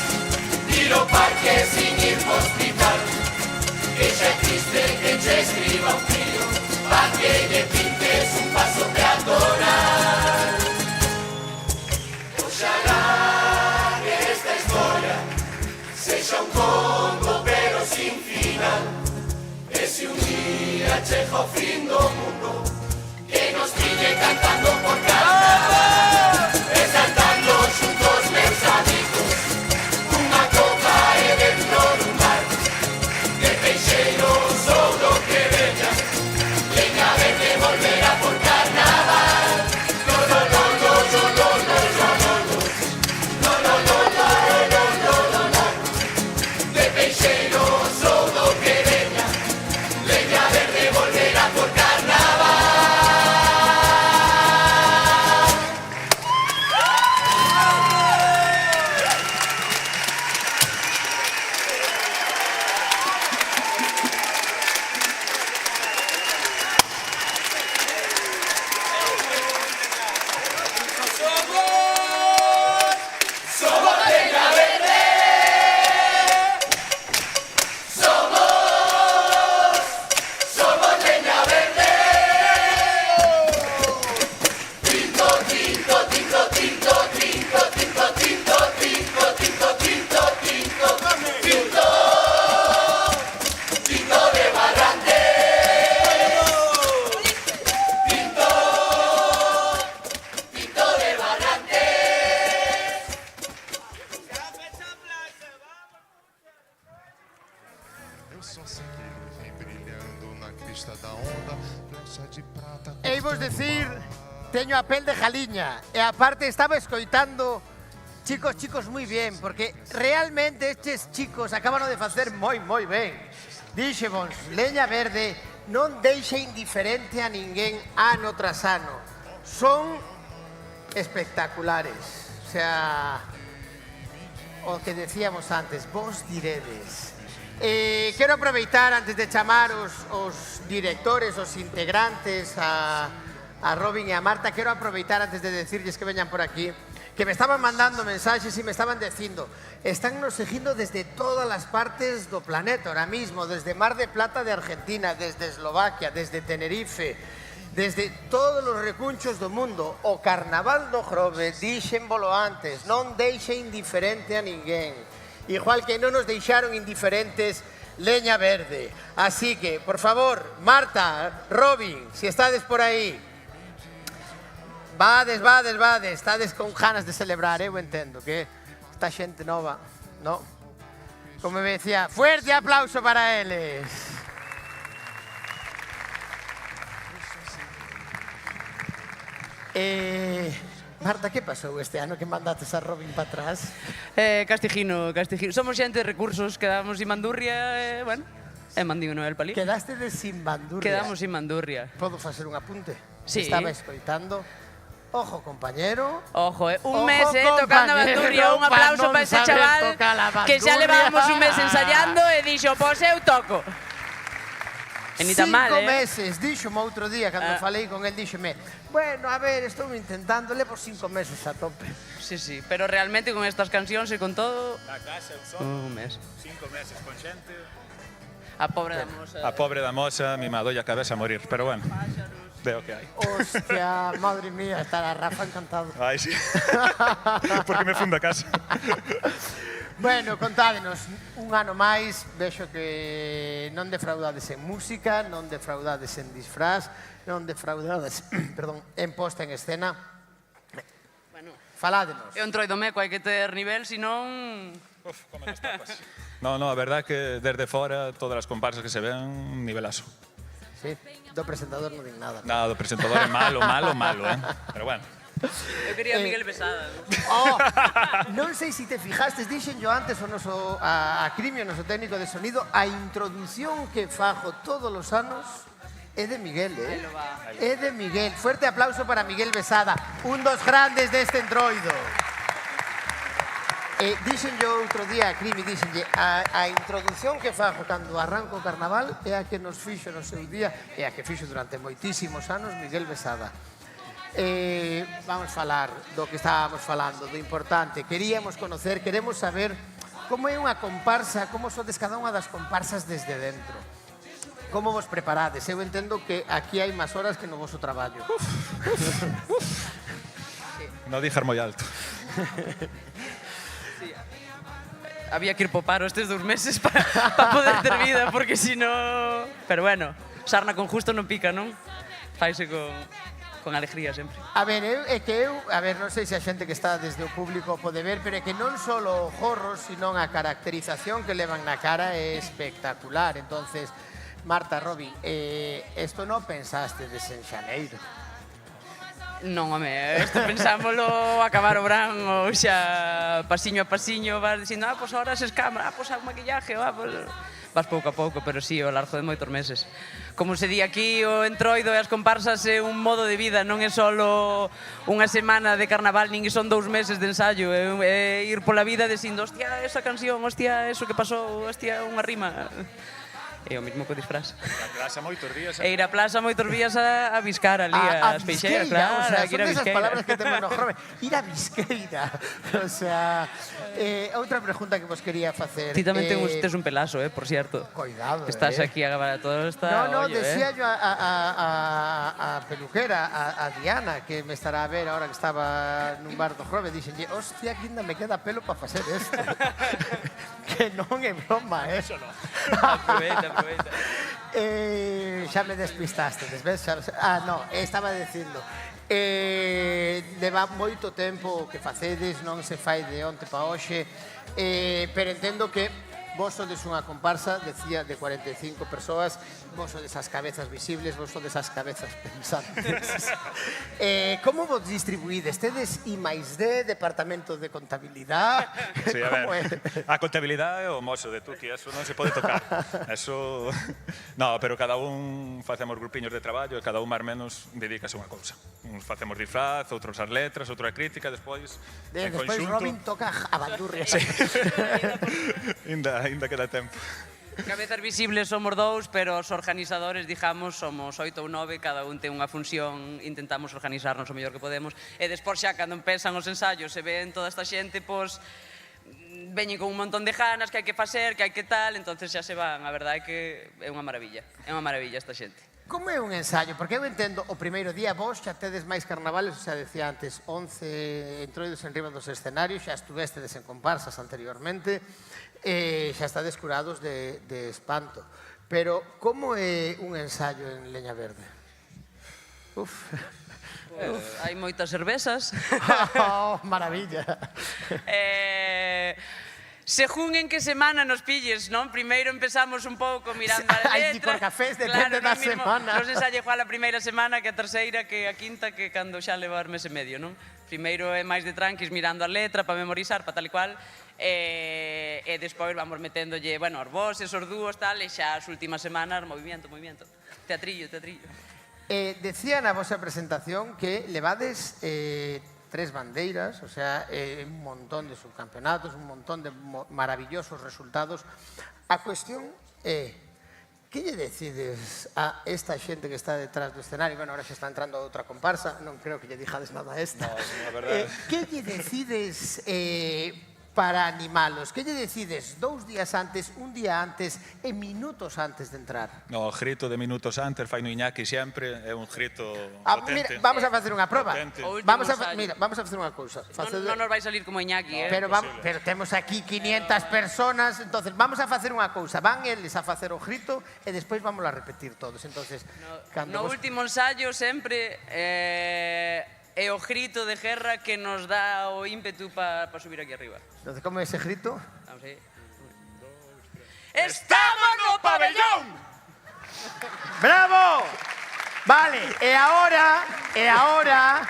ir ao parque sin ir po hospital, que xa é triste que che escriba un tío, pa que lle pintes un paso peatonal. Oxalá que esta historia sexa un conto pero sin final, e se un día chega o fin do mundo, que nos pille cantando por carnaval, exaltando xuntos meus amigos, unha copa e dentro dun bar, E vos decir, teño a pel de jaliña. E aparte estaba escoitando, chicos, moi ben, porque realmente estes chicos acaban de facer moi ben. Dixemos, Leña Verde non deixa indiferente a ninguén ano tras ano. Son espectaculares. O sea, o que decíamos antes, vos diredes. Quero aproveitar, antes de chamar os directores, os integrantes, a Robin e a Marta, quero aproveitar antes de decirles que veñan por aquí, que me estaban mandando mensaxes e me estaban dicindo, están nos seguindo desde todas as partes do planeta ahora mismo, desde Mar de Plata de Argentina, desde Eslovaquia, desde Tenerife, desde todos os recunchos do mundo. O Carnaval do Grove, díxenvolo antes, non deixa indiferente a ninguén. Igual que non nos deixaron indiferentes Leña Verde. Así que, por favor, Marta, Robin, si estades por aí, vades, estades con ganas de celebrar, eu entendo que esta xente nova, no? Como me decía, fuerte aplauso para eles. Marta, que pasou este ano que mandates a Robin para atrás? Castijino. Somos xente de recursos, quedamos sin Mandurria, bueno, e mandín o Noel Palí. Quedaste de sin Mandurria? Quedamos sin Mandurria. Podo facer un apunte? Sí. Estaba escoitando. Ojo, compañero. Ojo, un mes, tocando a Mandurria. Un aplauso para ese chaval que xa levábamos un mes ensayando e dixo, pois eu toco. E ni tan mal, 5 meses, díxome outro día, cando falei con el, díxome, bueno, a ver, estou intentando, levo 5 meses a tope. Sí, pero realmente con estas cancións e con todo... Na casa eu son un mes. 5 meses con xente. A pobre da moza. A pobre da moza, mi madolla cabeza a morir, pero bueno, veo que hai. Hostia, madre mía, estará Rafa encantado. Ai, sí. Porque me funda a casa. Bueno, contádenos, un ano máis, vexo que non defraudades en música, non defraudades en disfraz, non defraudades, perdón, en posta en escena. Bueno, faládenos. É un Entroido meco, hai que ter nivel, senón... Uf, como nas tapas. No, a verdad que desde fora, todas as comparsas que se ven, nivelazo. Sí, do presentador non din nada. Nada, do presentador é malo, pero bueno. Eu quería Miguel Besada. Non sei se te fijastes, dixen yo antes a Crimio, noso técnico de sonido, a introdución que fajo todos os anos é de Miguel, É de Miguel. Fuerte aplauso para Miguel Besada, un dos grandes deste Entroido. Dixen yo outro día a Crimi, dixenlle, a introducción que fajo cando arranco o carnaval é a que nos fixo no seu día, e a que fixo durante moitísimos anos Miguel Besada. Vamos falar do que estábamos falando, do importante. Queríamos conocer, queremos saber como é unha comparsa, como sodes cada unha das comparsas desde dentro. Como vos preparades? Eu entendo que aquí hai máis horas que no voso traballo. Non dixer moi alto. Había que ir po paro estes 2 meses para poder ter vida, porque si no... Pero bueno, sarna con justo non pica, non? Faise con alegría sempre. A ver, non sei se a xente que está desde o público pode ver, pero é que non só o jorro, sino a caracterización que levan na cara é espectacular. Entonces, Marta, Robin, esto non pensaste de en xaneiro? Non, home, isto pensámoslo acabar o verán, ou xa pasiño a pasiño vas dicindo, pois ahora se escama, pois hago maquillaje, vas pouco a pouco, pero sí, ao largo de moitos meses. Como se di aquí, o Entroido e as comparsas é un modo de vida, non é só unha semana de carnaval, nin son 2 meses de ensayo, é ir pola vida dicindo, hostia, esa canción, hostia, eso que pasou, hostia, unha rima. É o mesmo co disfraz. Ir a plaza moitos días. E ir a plaza moitos días a biscar ali, as peixeiras, claro. O sea, son desas palabras que temos no Grove. Ir a bisqueira. O sea, outra pregunta que vos quería facer. Ti tamén tes un pelazo, por cierto. Coidado, Estás aquí a gravar a todos, está... No, decía yo a peluquera, a Diana, que me estará a ver ahora que estaba nun bar do Grove, dixenlle, hostia, que ainda me queda pelo para facer esto. Que non é broma, Eso non. Aproveita. Xa me despistaste, ves? No, estaba dicindo, leva moito tempo que facedes, non se fai de onte pa hoxe, pero entendo que Vos sodes unha comparsa, decía, de 45 persoas, vos sodes as cabezas visibles, vos sodes as cabezas pensantes. Como vos distribuídes? Tedes I+D, Departamento de Contabilidade? Sí, a ver, a contabilidade é o mozo de Tuki, eso non se pode tocar. Eso... No, pero cada un facemos grupiños de traballo e cada un máis menos dedícase a unha cousa. Uns facemos disfraz, outros as letras, outro a crítica, despois en Despois conxunto... Robin toca a bandurria. Sí. Ainda queda tempo. Cabezas visibles somos 2, pero os organizadores, digamos, somos 8 ou 9, cada un ten unha función, intentamos organizarnos o mellor que podemos, e despois xa, cando empezan os ensaios e ven toda esta xente, pois, veñen con un montón de ganas que hai que facer, que hai que tal, entonces xa se van, a verdade é que é unha maravilla esta xente. Como é un ensayo? Porque eu entendo, o primeiro día vos xa tedes máis carnavales, xa decía antes, 11 entroidos en riba dos escenarios, xa estuvestedes en comparsas anteriormente, xa estades curados de espanto. Pero como é un ensayo en Leña Verde? Hai moitas cervezas. Oh, maravilla. Según en que semana nos pilles, non? Primeiro empezamos un pouco mirando a letra. Hai por cafés, depende da semana. Non se ensalle igual a primeira semana que a terceira, que a quinta, que cando xa levar mes e medio, non? Primeiro é máis de tranquis mirando a letra para memorizar, para tal e cual, e despois vamos meténdolle, bueno, os voces, os dúos, tal, e xa as últimas semanas, movimiento. Teatrillo. Decía na vosa presentación que levades 3 bandeiras, o sea, un montón de subcampeonatos, un montón de maravillosos resultados. A cuestión é, que lle decides a esta xente que está detrás do escenario? Bueno, ahora xa está entrando outra comparsa, non creo que lle dijades nada a esta. No, a verdade. Que lle decides para animalos? Que lle decides 2 días antes, un día antes e minutos antes de entrar? No, o grito de minutos antes, fai no Iñaki sempre, é un grito Mira, potente. vamos a facer unha proba. Vamos a facer unha cousa. Non nos vai salir como Iñaki, Pero temos aquí 500 personas, entonces vamos a facer unha cousa. Van eles a facer o grito e despois vamos a repetir todos. Entonces, no último ensayo sempre é o grito de guerra que nos dá o ímpetu para subir aquí arriba. Entonces, como é ese grito? Vamos aí. ¡Estamos no pabellón! ¡Bravo! Vale, e agora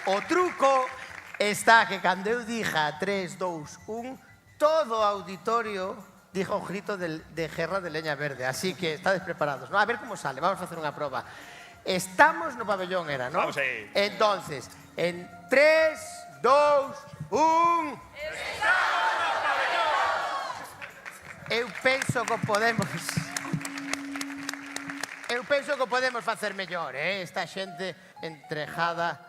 o truco está que cando eu dija 3, 2, 1, todo o auditorio dijo o grito de guerra de Leña Verde. Así que estades preparados, ¿no? A ver como sale, vamos a facer unha proba. Estamos no pabellón, era, ¿no? Vamos aí. Entonces, en 3, 2, 1... Estamos no pabellón! Eu penso que podemos facer mellor, esta xente entrejada.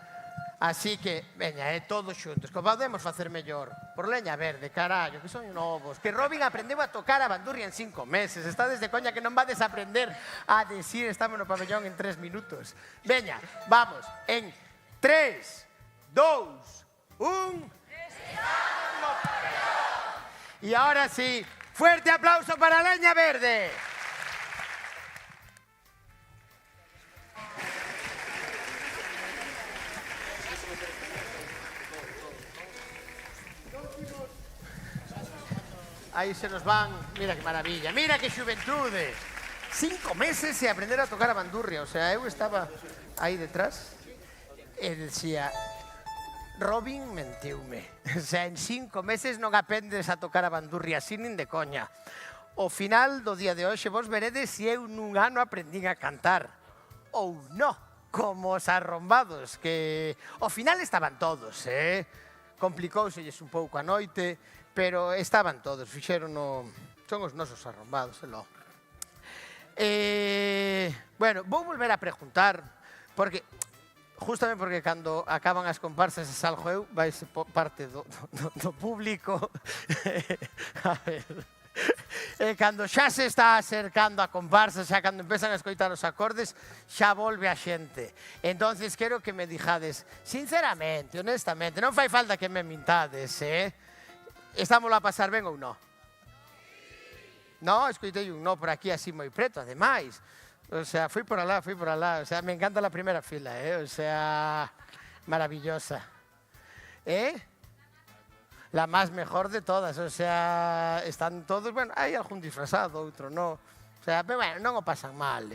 Así que, veña, todos xuntos, que podemos facer mellor. Por Leña Verde, carallo, que son novos. Que Robin aprendeu a tocar a bandurria en 5 meses. Está desde coña que non vades a aprender a decir estamos no pabellón en 3 minutos. Veña, vamos, en 3, 2, 1... Estamos no pabellón! Y ahora sí, fuerte aplauso para Leña Verde. Aí se nos van, mira que maravilla, mira que xuventude. 5 meses e aprender a tocar a bandurria, o sea, eu estaba aí detrás e decía, Robin mentiume, o sea, en 5 meses non aprendes a tocar a bandurria así nin de coña. O final do día de hoxe vos veredes se eu nun ano aprendín a cantar ou non, como os arrombados, que ao final estaban todos, complicóuselles un pouco a noite, pero estaban todos, fixeron son os nosos arrombados, Bueno, vou volver a preguntar, porque justamente porque cando acaban as comparsas e salgo eu, vai ser parte do público. A ver, cando xa se está acercando a comparsa, xa cando empezan a escoitar os acordes, xa volve a xente. Entonces, quero que me dijades, sinceramente, honestamente, non fai falta que me mintades, Estámoslo a pasar ben ou non? No, escoitei un no por aquí así moi preto, ademais. O sea, fui por alá. O sea, me encanta la primera fila, O sea, maravillosa. la más mejor de todas, o sea, están todos, bueno, hai algún disfrazado, outro non, o sea, pero bueno, non o pasan mal,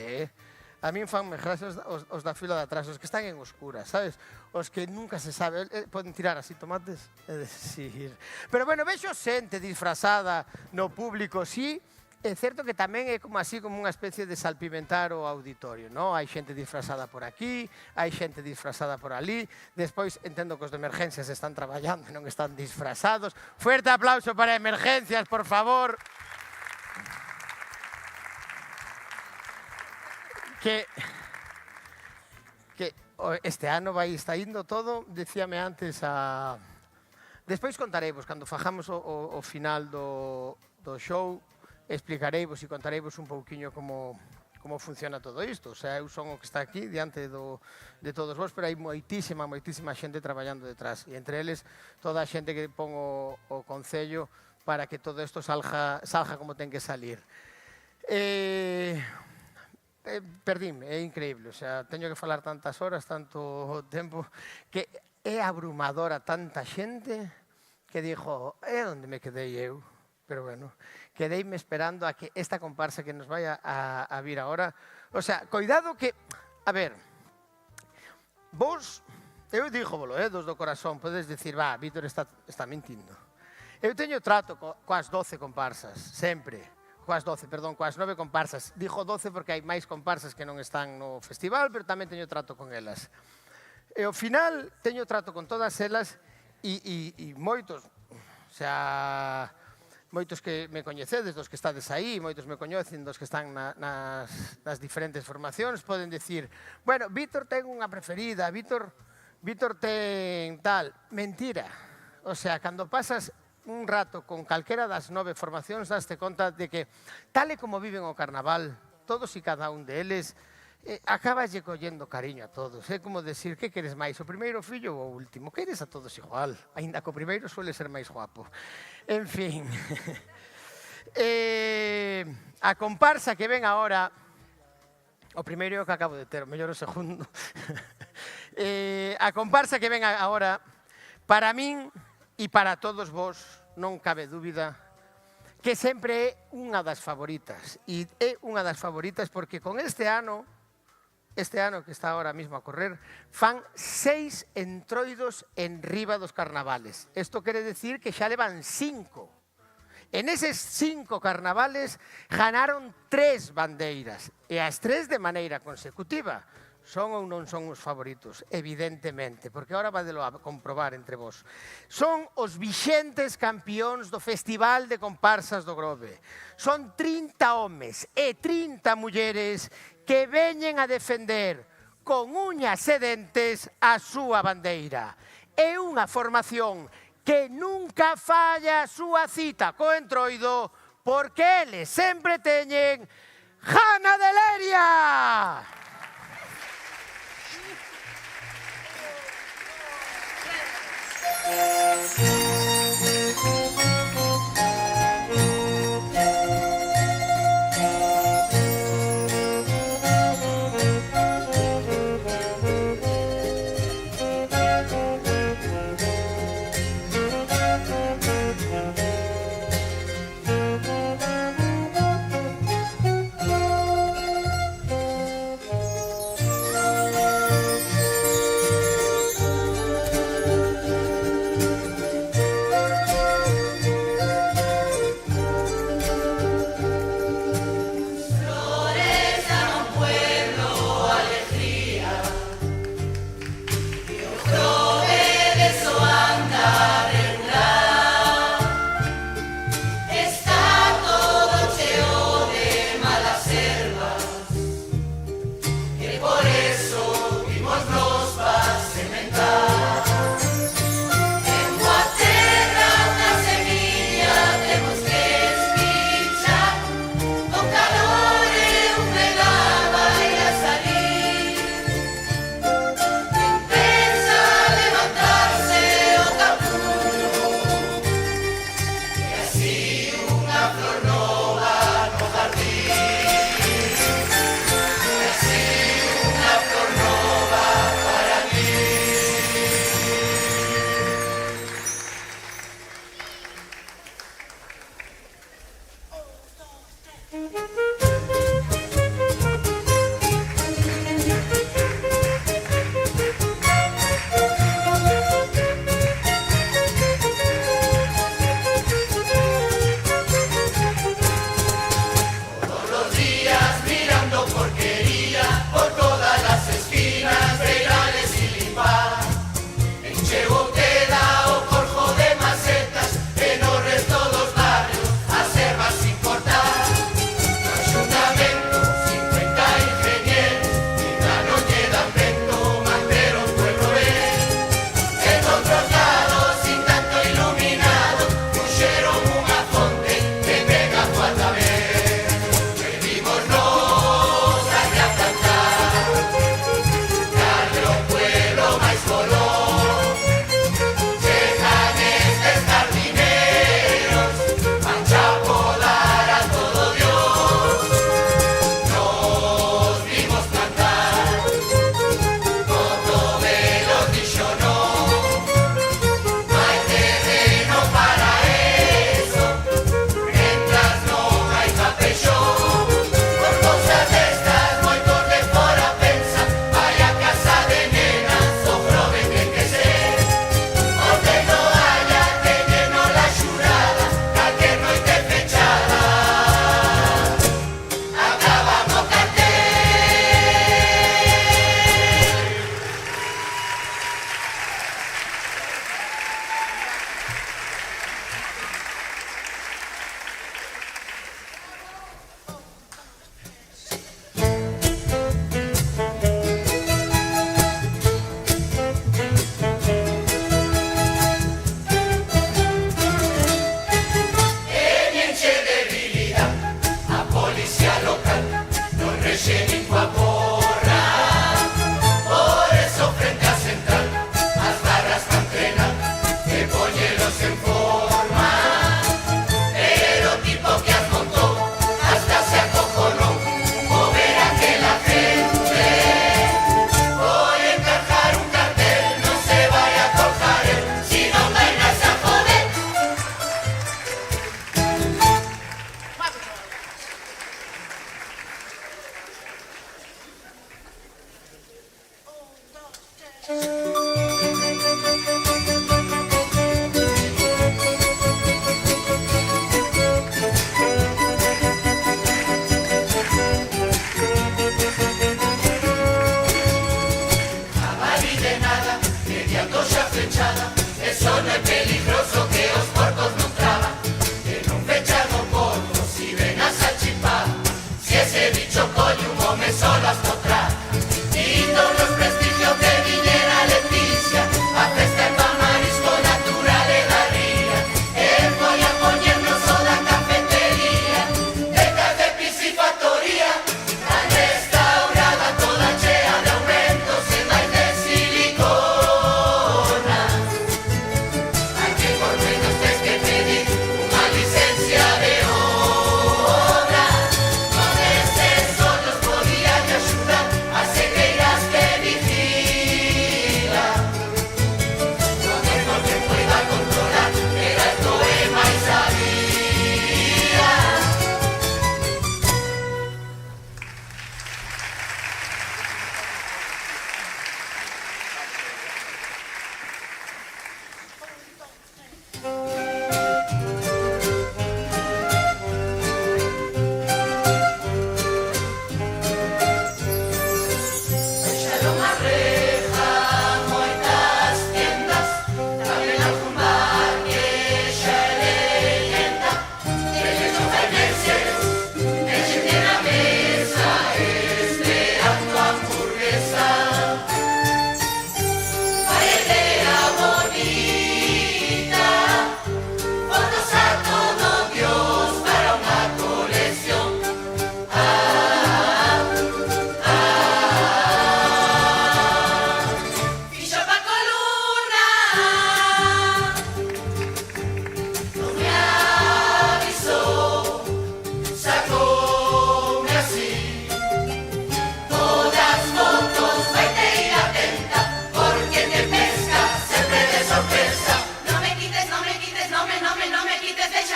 A min fanme gracia os da fila de atrás, os que están en oscuras, sabes? Os que nunca se sabe, poden tirar así tomates, é dicir. Pero bueno, vexo xente disfrazada no público, sí. É certo que tamén é como así como unha especie de salpimentar o auditorio, non? Hai xente disfrazada por aquí, hai xente disfrazada por ali, despois entendo que os de emergencias están traballando e non están disfrazados. Fuerte aplauso para emergencias, por favor. Que este ano vai estar indo todo, decíame antes a... Despois contareivos, cando fajamos o final do show, explicareivos e contareivos un pouquiño como funciona todo isto. O sea, eu son o que está aquí diante de todos vos, pero hai moitísima xente traballando detrás. E entre eles, toda a xente que pon o Concello para que todo isto salga como ten que salir. Perdíme, é increíble. O sea, teño que falar tantas horas, tanto tempo, que é abrumadora tanta xente que dixo, é onde me quedei eu. Pero bueno, quedeime esperando a que esta comparsa que nos vaya a vir agora. O sea, cuidado que... A ver, vos, eu díjovolo, dos do corazón, podes dicir, va, Víctor está mentindo. Eu teño trato coas 12 comparsas, sempre. Coas 9 comparsas. Dixo 12 porque hai máis comparsas que non están no festival, pero tamén teño trato con elas. E ao final, teño trato con todas elas e moitos, o sea... Moitos que me coñecedes, dos que estades aí, moitos me coñecen, dos que están nas diferentes formacións, poden dicir, bueno, Víctor ten unha preferida, Víctor ten tal. Mentira. O sea, cando pasas un rato con calquera das 9 formacións, daste conta de que, tal e como viven o carnaval, todos e cada un deles, acaballe collendo cariño a todos. É como decir, que queres máis, o primeiro fillo ou o último? Queres a todos igual, aínda que o primeiro suele ser máis guapo. En fin. A comparsa que ven agora, o primeiro que acabo de ter, o mellor o segundo. A comparsa que ven agora, para min e para todos vos, non cabe dúbida, que sempre é unha das favoritas. E é unha das favoritas porque con este ano que está ahora mismo a correr, fan 6 entroidos en riba dos carnavales. Isto quere decir que xa levan 5. En eses 5 carnavales ganaron 3 bandeiras, e as 3 de maneira consecutiva. Son ou non son os favoritos? Evidentemente, porque agora vadelo a comprobar entre vos. Son os vixentes campións do Festival de Comparsas do Grove. Son 30 homes e 30 mulleres que veñen a defender con uñas e dentes a súa bandeira. É unha formación que nunca falla a súa cita co entroido porque eles sempre teñen Jana de Leria!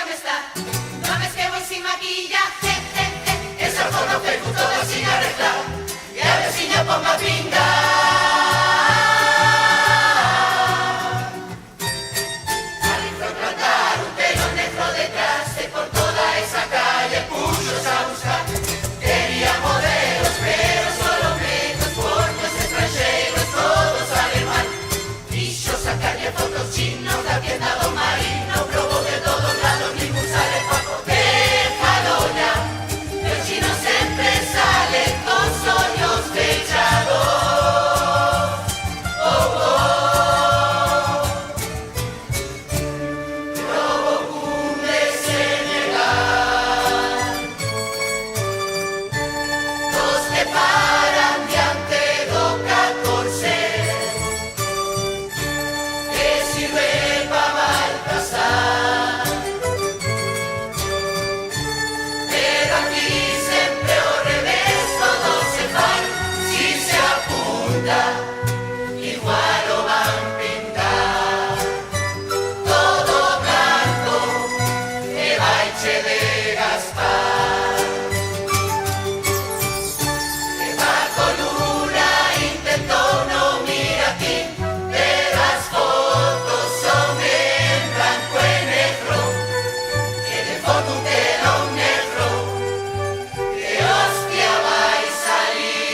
me está. No me que voy sin maquillaje, esa forma fue toda sin arreglar. Y a vecina ponga pinga. Al implantar un telón negro detrás, por toda esa calle puchos a buscar. Quería modelos, pero solo menos, pornos extranjeros, todos salen mal. Y yo sacarle fotos chinos, la tienda Don Marino, probó de todos lados, ningún sale poco. Déjalo ya, los chinos siempre salen con soños fechados. Oh, oh. Robo cumbre Senegal. Dos que paran diante do 14, que sirve pa' Baltasar. Pero aquí siempre ao revés, todo se fan. Si se apunta, igual lo van pintar. Todo blanco, que baiche de Gaspar. Que Paco Luna intentó no mira aquí, pero las fotos son en blanco y negro. Que de fondo un telón negro, que hostia va a salir.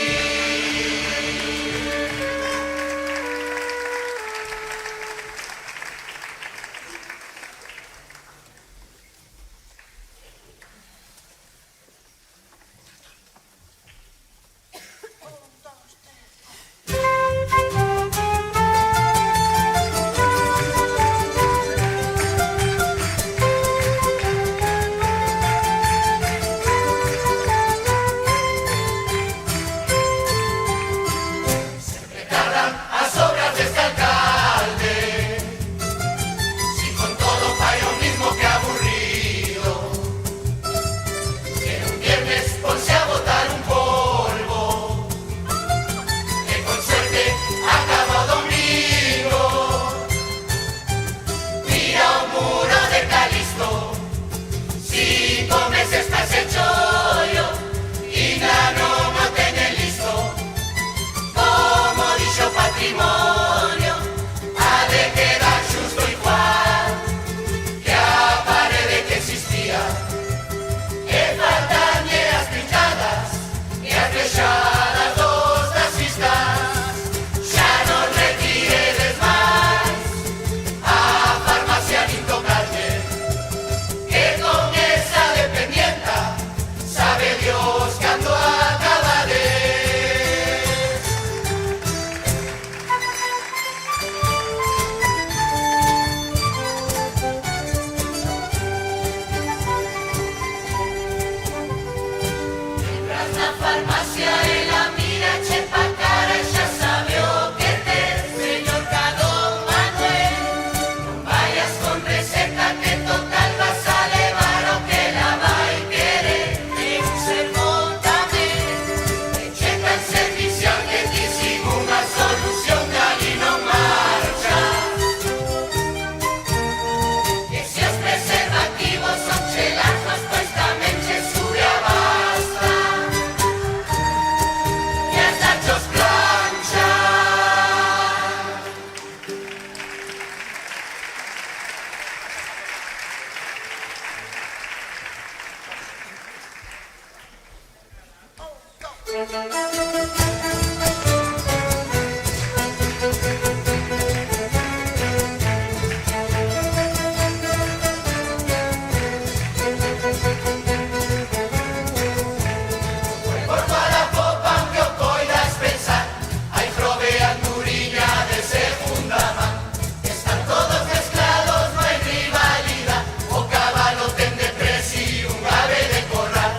Tardan as obras deste alcalde. Si con todo fai o mismo que aburrido, que un viernes ponse a botar un polvo, que con suerte acaba o domingo. Mira o muro de Calisto, 5 meses pas hecho yo, y non o teñen listo. Como dicho patrimonio, ha de quedar justo igual que a parede que existía. Que faltan as pintadas e as fechadas dos taxistas. Xa non retiredes máis a farmacia nin tocarlle, que con esa dependienta sabe Dios cando acabades. Entras na farmacia e la mira che pa cara e xa sabe o que tes, señor Cadón Manuel. Non vayas con receta que total vas a levar o que la vai querer. En un sermón tamén, que che tan servicial que ti sin unha solución de ali non marcha. Que se os preservativos son chelazos, pois tamén che sube a basta. E as nachos plancha. Por toda a popa aunque o coidas pensar, hai prove a Turiña de segunda man. Están todos mezclados, no hai rivalidade. O cabalo ten de presi un ave de corral.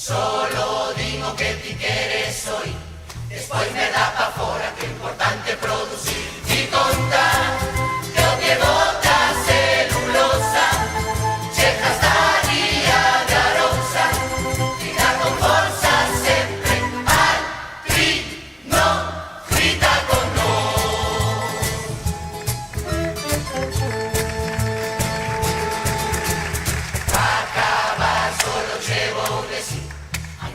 Solo digo que ti queres hoy, despois me dá pa fora, que é importante producir. Ti conta que o que bota celulosa che gastaría de arousa, tira con forza sempre al trino, grita con nós. Acabar solo che vou decir,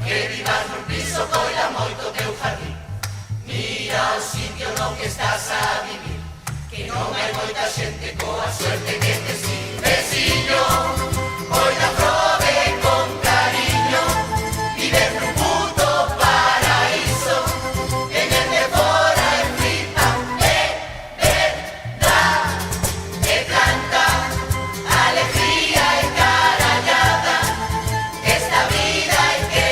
que vivas nun piso coida moito teu jardín. Mira o sitio no que estás a vivir, que non hai moita xente coa suerte que te si. Veciño, coida prove con cariño, viver nun puto paraíso, tener de fora e flipa, verdad, e canta, alegría e carallada, esta vida hai que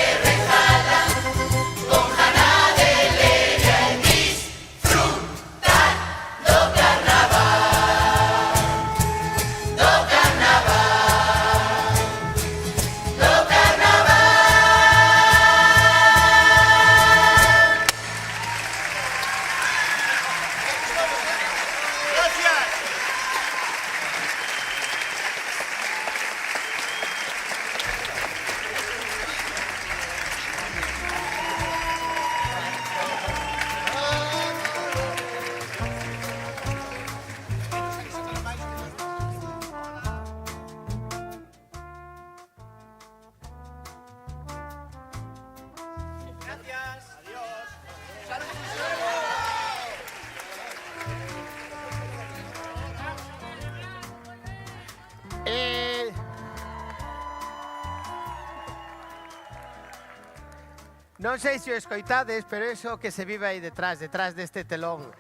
Non sei se o escoitades, pero eso que se vive aí detrás deste telón.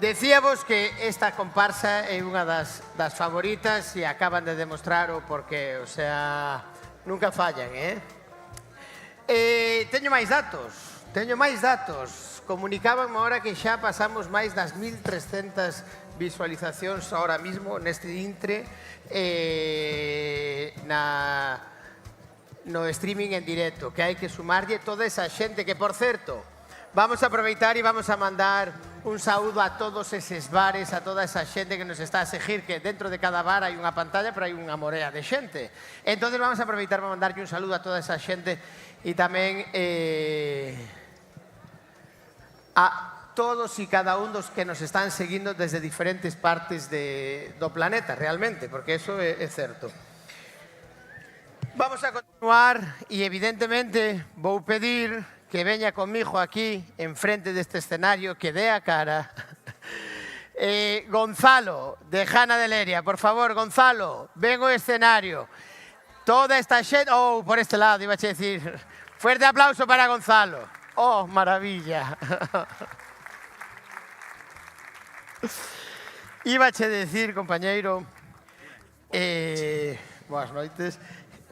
Decíamos que esta comparsa é unha das favoritas e acaban de demostrarlo porque, o sea, nunca fallan, Teño máis datos. Comunicábanme ahora que xa pasamos máis das 1.300 visualizacións ahora mismo neste intre no streaming en directo, que hai que sumarlle toda esa xente que, por certo, vamos a aproveitar e vamos a mandar un saúdo a todos eses bares, a toda esa xente que nos está a seguir, que dentro de cada bar hai unha pantalla, pero hai unha morea de xente. Entón, vamos a aproveitar para mandarlle un saúdo a toda esa xente e tamén a todos e cada un dos que nos están seguindo desde diferentes partes do planeta, realmente, porque eso é certo. Vamos a continuar e, evidentemente, vou pedir que veña conmigo aquí, enfrente deste escenario, que dé a cara. Gonzalo, de Jana de Leria. Por favor, Gonzalo, ven ao escenario. Toda esta xente... Oh, por este lado, iba a decir. Fuerte aplauso para Gonzalo. Oh, maravilla. Iba a decir, compañeiro, boas noites,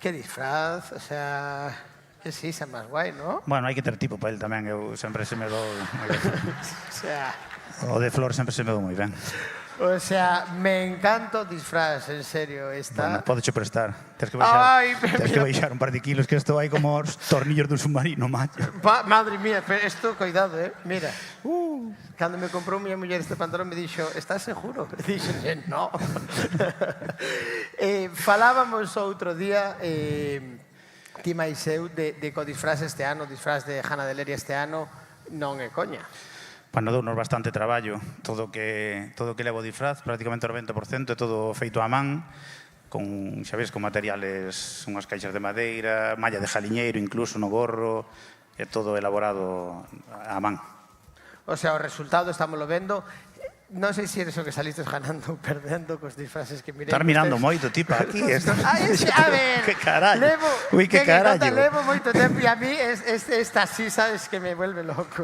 que disfraz, o sea, que sí, xa máis guai, ¿no? Bueno, hai que ter tipo para el tamén, eu sempre se me dou... O sea... O de flor sempre se me dou moi ben. O sea, me encanta o disfraz, en serio, esta... Bueno, podeche prestar. Tens que baixar un par de kilos, que isto vai como os tornillos dun submarino, macho. Madre mía, pero esto, cuidado, mira. Cando me comprou miña muller este pantalón me dixo, estás seguro? E dixo, no. Falábamos outro día, ti máis eu, de co disfraz este ano, o disfraz de Jana de Leria este ano, non é coña. Bueno, dounos bastante traballo. Todo o que levo o disfraz, prácticamente o 90%, é todo feito a man, con, xa ves, con materiales, unhas caixas de madeira, malla de jaliñeiro, incluso no gorro, é todo elaborado a man. O sea, o resultado estámoslo vendo. Non sei se eres o que saliste ganando ou perdendo cos disfraces que mirei. Estás mirando moito, tipa, aquí. A ver, que carallo. Ui, que carallo. Levo moito tempo e a mí esta sí, sabes, que me vuelve loco.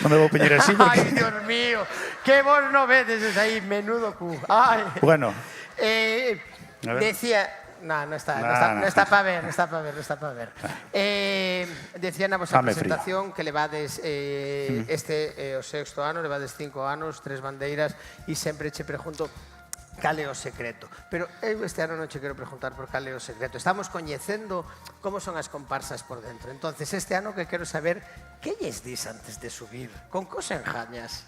Non me vou peñer así porque... Ai, Dios mío, que vos no vedes aí, menudo cu. Ai. Bueno. Decía... No está para ver, Decía na vosa presentación que levades este o sexto ano, levades 5 anos, 3 bandeiras, e sempre che pregunto, cal é o secreto. Pero eu este ano non che quero preguntar por cal é o secreto. Estamos coñecendo como son as comparsas por dentro. Entonces, este ano que quero saber que lles dis antes de subir? Con que os enjañas?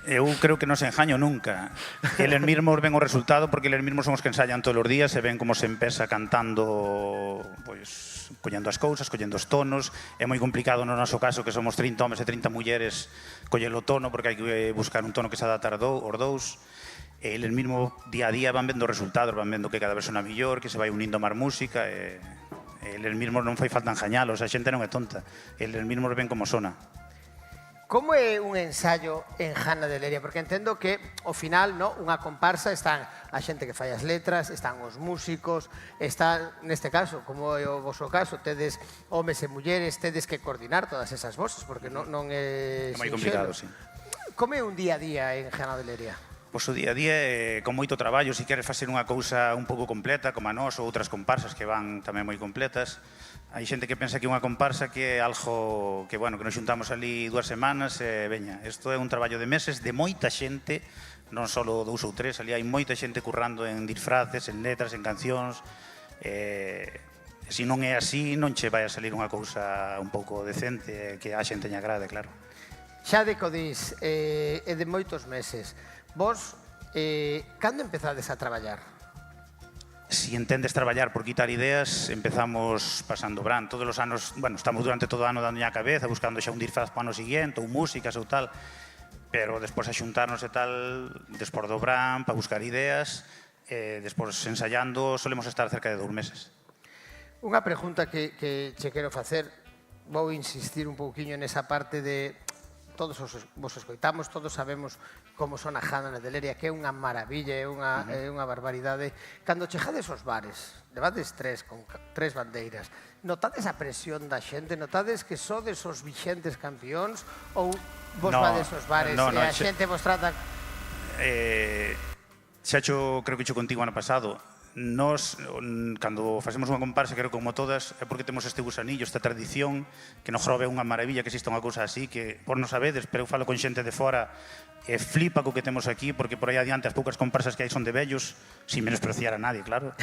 Eu creo que non se enjaño nunca. Eles mismos ven o resultado porque eles mismos son os que ensayan todos os días e ven como se empeza cantando, pois, collendo as cousas, collendo os tonos. É moi complicado no noso caso, que somos 30 homes e 30 mulleres, coller o tono porque hai que buscar un tono que se adapta aos dous. Eles mismos día a día van vendo os resultados, van vendo que cada vez sona mellor, que se vai unindo máis música. Eles mismos non fai falta enjañalos, a xente non é tonta. Eles mismos ven como sona. Como é un ensaio en Jana de Leria? Porque entendo que, ao final, unha comparsa están a xente que fai as letras, están os músicos, están, neste caso, como é o vosso caso, tedes homes e mulleres, tedes que coordinar todas esas voces, porque non é moi complicado, sí. Como é un día a día en Jana de Leria? Pois o día a día é con moito traballo, se queres facer unha cousa un pouco completa, como a nós ou outras comparsas que van tamén moi completas. Hai xente que pensa que unha comparsa que é algo que, bueno, que nos xuntamos ali 2 semanas e veña. Isto é un traballo de meses de moita xente, non só 2 ou 3, ali hai moita xente currando en disfraces, en letras, en cancións. Se non é así, non che vai a salir unha cousa un pouco decente que a xente lle agrade, claro. Xa de codís, é de moitos meses. Vos, cando empezades a traballar? Si entendes traballar por quitar ideas, empezamos pasando Bran. Todos os anos, bueno, estamos durante todo o ano dando a cabeza, buscando xa un disfraz para o ano seguinte, ou músicas ou tal, pero despois a xuntarnos e tal, despois do Bran, para buscar ideas, despois ensayando, solemos estar cerca de 2 meses. Unha pregunta que che quero facer, vou insistir un pouquiño nesa parte de todos vos escoitamos, todos sabemos como son a Jana de Leria, que é unha maravilla, é unha barbaridade. Cando chegades aos bares, levades 3 con 3 bandeiras, notades a presión da xente, notades que sodes os vixentes campións ou vos vades aos bares e a xente vos trata... Xa creo que xo contigo ano pasado. Nos, cando facemos unha comparsa, creo que como todas, é porque temos este gusanillo, esta tradición, que no Grove é unha maravilla que exista unha cousa así, que por non sabedes, pero eu falo con xente de fora, e flipa co que temos aquí, porque por aí adiante as poucas comparsas que hai son de vellos, sin menospreciar a nadie, claro,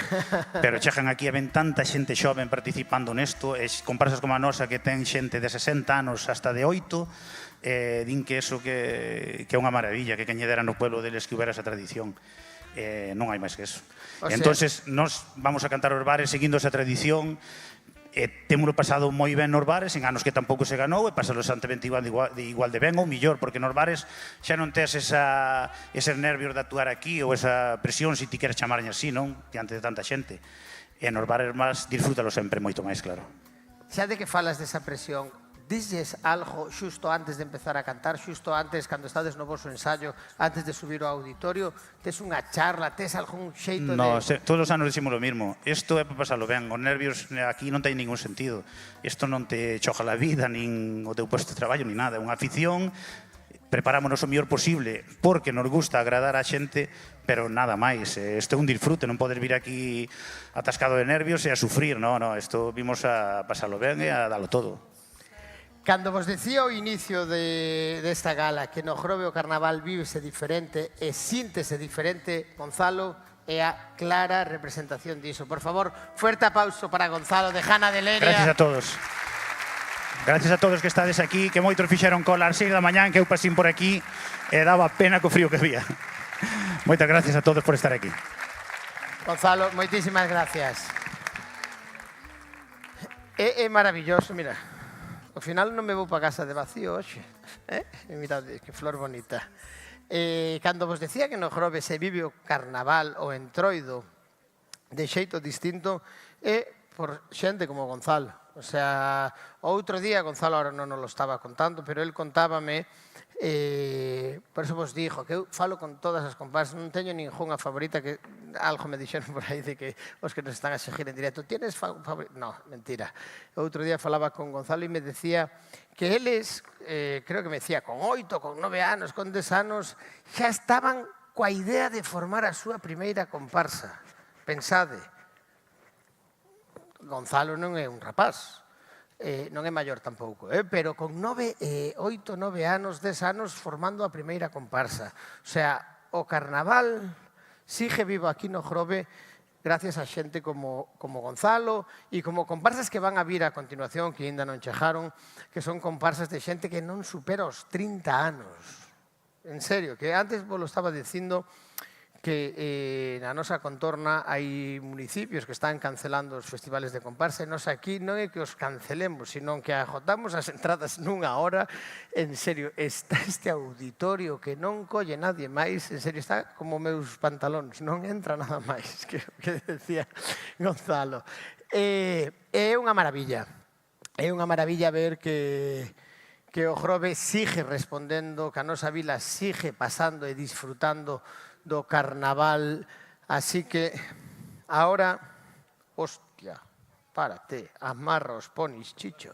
pero chegan aquí e ven tanta xente xoven participando nesto, e comparsas como a nosa que ten xente de 60 anos hasta de 8, din que eso que é unha maravilla, que lle dera no pueblo deles que houbera esa tradición. Non hai máis que eso. Entonces, nos vamos a cantar os bares seguindo esa tradición. Témolo pasado moi ben nos bares, en anos que tampouco se ganou, e pasalo santemente igual de ben ou millor, porque nos bares xa non tes eses nervios de actuar aquí ou esa presión, se ti queres chamarlle así, non? Diante de tanta xente. E nos bares máis, disfrútalo sempre moito máis, claro. Xa de que falas desa presión, dixes algo xusto antes de empezar a cantar, xusto antes, cando estades no vosso ensayo, antes de subir ao auditorio, tes unha charla, tes algún xeito de... No, todos os anos dicimos o mismo. Isto é para pasarlo ben. Os nervios aquí non ten ningún sentido. Isto non te choja a vida, nin o teu posto de traballo, nin nada. É unha afición, preparámonos o mellor posible, porque nos gusta agradar a xente, pero nada máis. Isto é un disfrute, non podes vir aquí atascado de nervios e a sufrir, no, isto vimos a pasarlo ben e a dalo todo. Cando vos decía ao inicio desta gala que no Grove o Carnaval vívese diferente e síntese diferente, Gonzalo é a clara representación diso. Por favor, fuerte aplauso para Gonzalo de Jana de Leria. Gracias a todos. Gracias a todos que estades aquí, que moitos fixeron cola ás 6 da mañá, que eu pasín por aquí e daba pena co frío que había. Moitas gracias a todos por estar aquí. Gonzalo, moitísimas gracias. É maravilloso, mira. Ao final non me vou para casa de vacío hoxe. Mirade, que flor bonita. Cando vos decía que no Grove se vive o Carnaval o Entroido de xeito distinto, é por xente como Gonzalo. O sea, outro día, Gonzalo ahora non nos lo estaba contando, pero él contábame, por eso vos dixo, que eu falo con todas as comparsas, non teño ningunha favorita, que algo me dixeron por aí de que os que nos están a seguir en directo, tienes favorita? No, mentira. Outro día falaba con Gonzalo e me decía que eles, creo que me decía, con 8, con 9 anos, con 10 anos, xa estaban coa idea de formar a súa primeira comparsa. Pensade, Gonzalo non é un rapaz, non é maior tampouco, pero con 8, 9 anos, 10 anos formando a primeira comparsa. O sea, o carnaval sigue vivo aquí no Grove gracias a xente como Gonzalo e como comparsas que van a vir a continuación, que ainda non chegaron, que son comparsas de xente que non supera os 30 anos. En serio, que antes vos lo estaba dicindo que na nosa contorna hai municipios que están cancelando os festivales de comparsa e nos aquí non é que os cancelemos, sino que agotamos as entradas nunha hora. En serio, está este auditorio que non colle nadie máis, en serio, está como meus pantalóns, non entra nada máis, que decía Gonzalo. É unha maravilla ver que o Grove sigue respondendo, que a nosa vila sigue pasando e disfrutando do carnaval, así que ahora, hostia, párate, amarra os ponis, Chicho.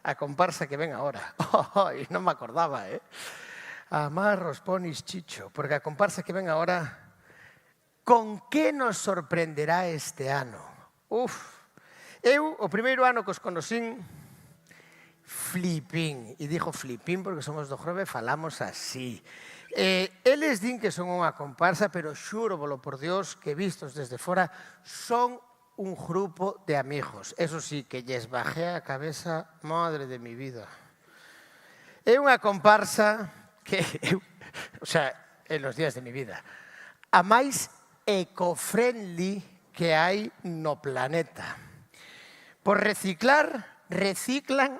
A comparsa que ven ahora. Non me acordaba, Amarra os ponis, Chicho, porque a comparsa que ven ahora, con que nos sorprenderá este ano? Eu, o primeiro ano que os conocín, flipín, e digo flipín porque somos do Grove, falamos así. Eles din que son unha comparsa, pero xuro volo por Dios que vistos desde fora son un grupo de amigos. Eso sí, que lles bajé a cabeza, madre de mi vida. É unha comparsa que, en los días de mi vida, a máis eco-friendly que hai no planeta. Por reciclar, reciclan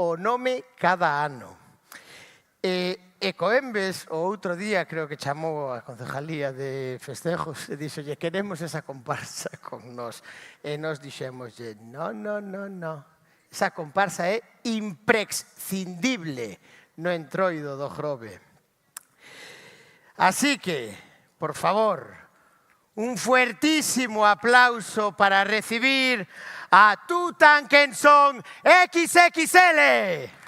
o nome cada ano. Ecoembes, o outro día, creo que chamou a Concejalía de Festejos e dixolle, queremos esa comparsa con nós. E nós dixémoslle, no. Esa comparsa é imprescindible no entroido do Grove. Así que, por favor, un fuertísimo aplauso para recibir a Tutankenson XXL.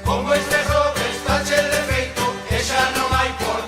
Como este Grove está che de feito, e xa non hai por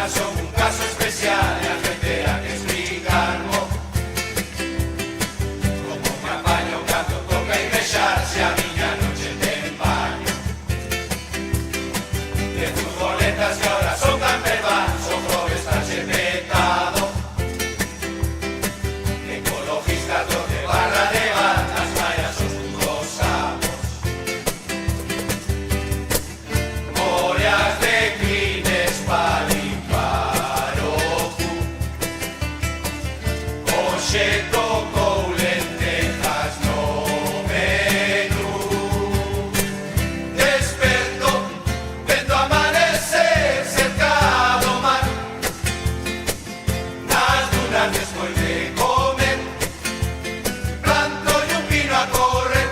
son un caso especial e a gente a que explicarmo como me apaño cando toca invexarse a miña noche ten baño de furgonetas que ahora son campervans o joves tan petado ecologistas los de barra de bandas vayas os rosamos morias de crines pa limpar o cu hoxe tocou lentejas no menú desperto vendo amanecer cerca do mar nas dunas despois de comer planto e un vino a correr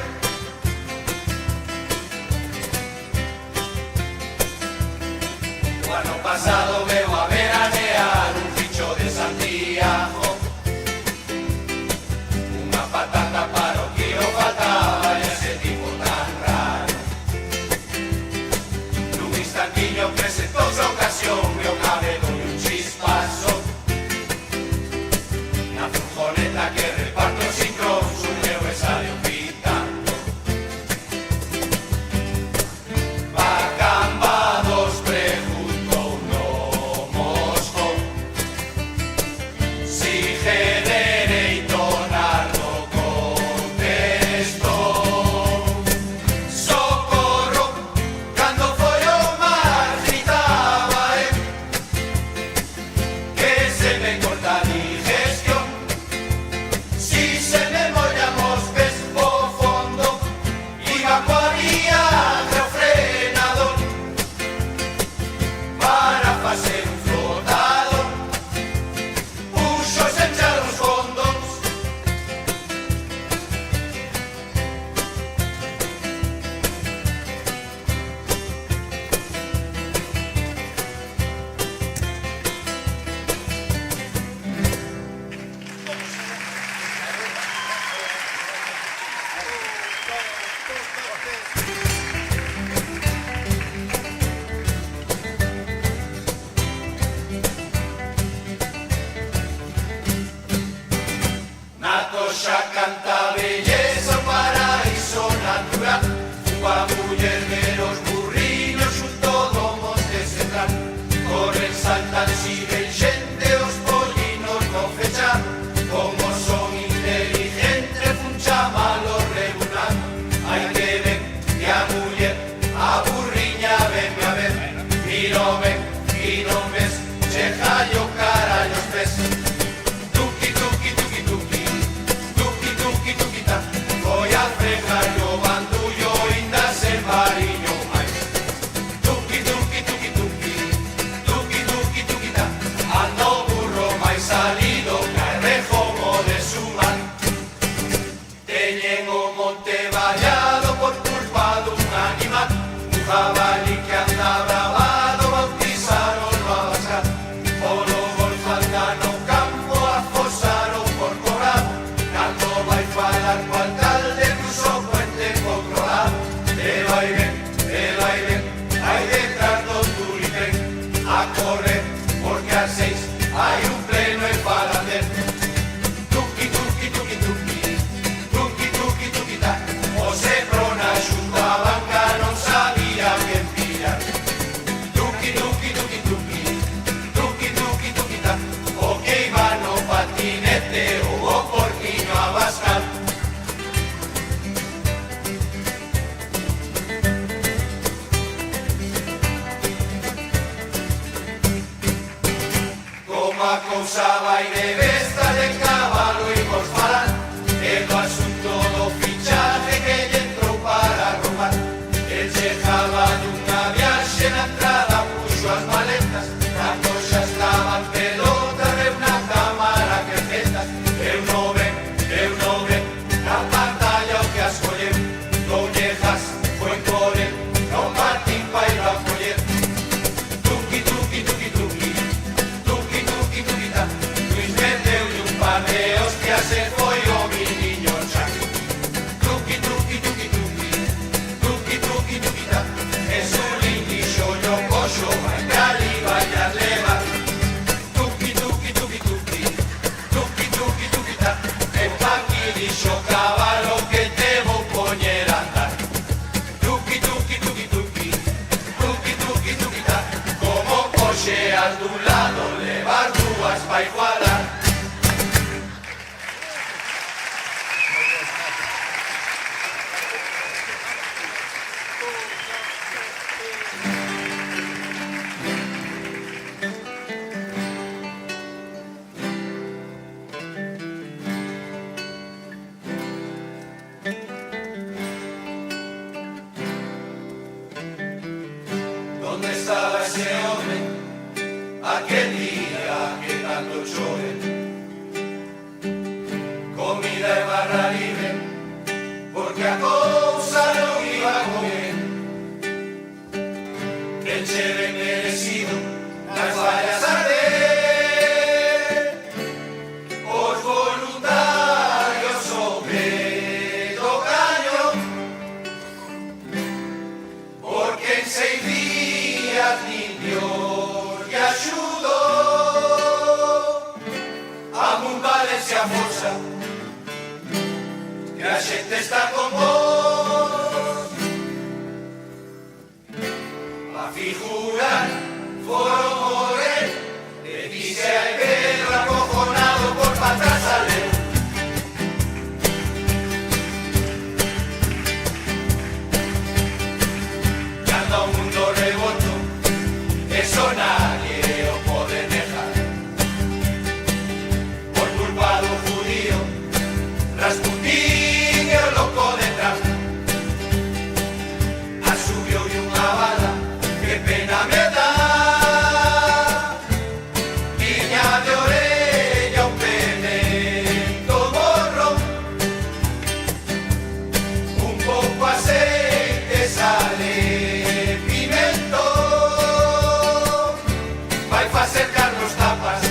o ano pasado veo a veranear un ficho de Santiago unha patata para o que o faltaba e ese tipo tan raro nun instantiño presentouse a ocasión e o cabelo e un chispazo na furgoneta que reparto sin crón surgeu e salió pitando Bacambados preguntou no mosco si genereito nardo contestou socorro cando foi o mar gritaba que se me corta a digestión si se me mollan os pés o fondo iba coa viaje ao frenador para facer un flotador puxo se echar os fondos na coxa canta belleza o paraíso natural unha muller ver os burriños xunto do monte central corren, saltan, siguen xente os pollinos no fechar como son inteligente fun chamalo regular hai que ver que a muller a burriña venme a ver y non ves cheja yo carallo os pés tuki tuki tuki tuki tuki tuki tuki ta voy a fregar yo bandullo inda se mariño máis tuki tuki tuki tuki tuki tuki tuki ta ando burro máis salido carrejo mo de su mar teñen o monte vallado por culpa dun animal un jabalí que anda bravado bautizaron no abascal polo golfanda no campo afosaron por corado cando vai falar co alcalde cruzo o puente controlado e vai ben vai detrás do tulipén a correr porque a 6 hai un pleno en Falander tuki tuki tuki tuki tuki tuki tuki ta dixo cabalo que te vou poñer a andar. Tuki, tuki, tuki, tuki, tuki, tuki, tuki, ta. Como coxeas dun lado, levas dúas pa igualar. ¿Dónde estaba ese hombre aquel día que tanto chove? Comida e barra libre, porque a cousa non iba con él. Que cheve merecido nas fallas arder. Os voluntarios sobre do caño, porque en 6 días limpios e axudou a mun Valencia Fosa, que a xente está con vos. A figurar foron morrer, e dice a Pedro acojonado por patas a ler. Que anda un mundo revolto, eso nadie o pode negar. Por culpa do judío, Rasputín e o loco detrás. Asubioulle unha bala, que pena me dá. Tiña de orella un pemento morro, un pouco aceite, sale, pimento. Vai facer Carlos tapas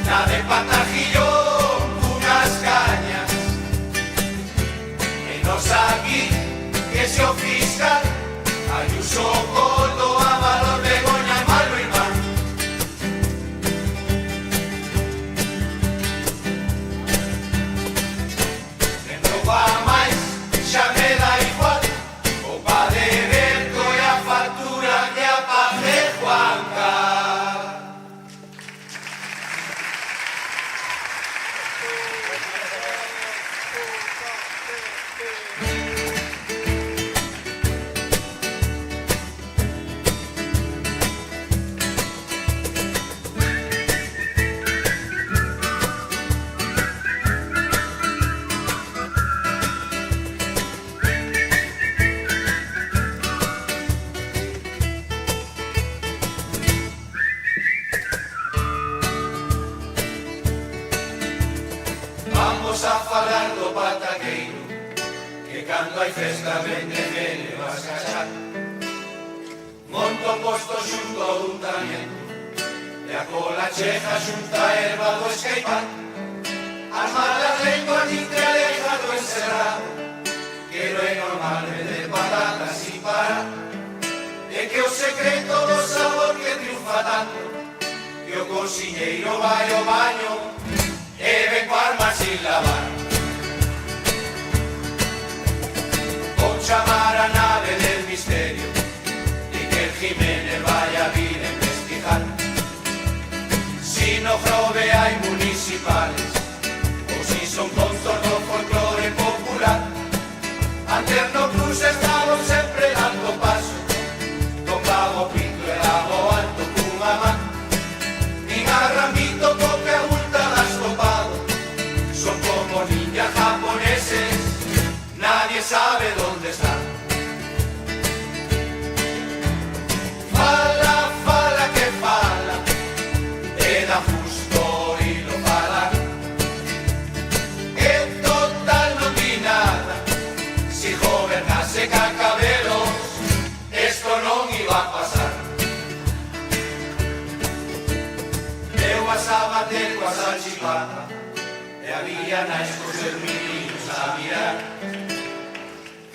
na de Patajillón unhas cañas. E nos aquí que se o fiscal Ayuso Coldo, Ábalos, Begoña e Malo Irmán. En roupa máis xa me dá igual, o padre Berto e a factura que a paz de Juanca. Vamos a falar do pataqueiro, que cando hai festa vende gele vas cachar. Monto posto xunto dun tamiento, e a cola cheja xunta a erva do escaipán. As malas lenguas dinte aleja do encerrado, que non é normal vender patatas sin parar. E que o secreto do sabor que triunfa tanto, que o cociñeiro vai ao baño e ven coarma sin lavar. Vou chamar a nave del misterio e que el Jiménez vaya a vir a investigar si no Grove hai municipales ou si son contos do folclore popular. Antes no Cruz estaban sempre dando paso, tocaba o pito e daba o alto cunha man. Nin a ramito co que abulta das topado, son como ninjas japoneses, nadie sabe dónde están. Fala, fala que fala, e da justo y lo fala. En total non di nada, si gobernase Cacabelos, esto non iba a pasar. Eu as a bater coa salchipapa, e había nais cos seus meninos a mirar.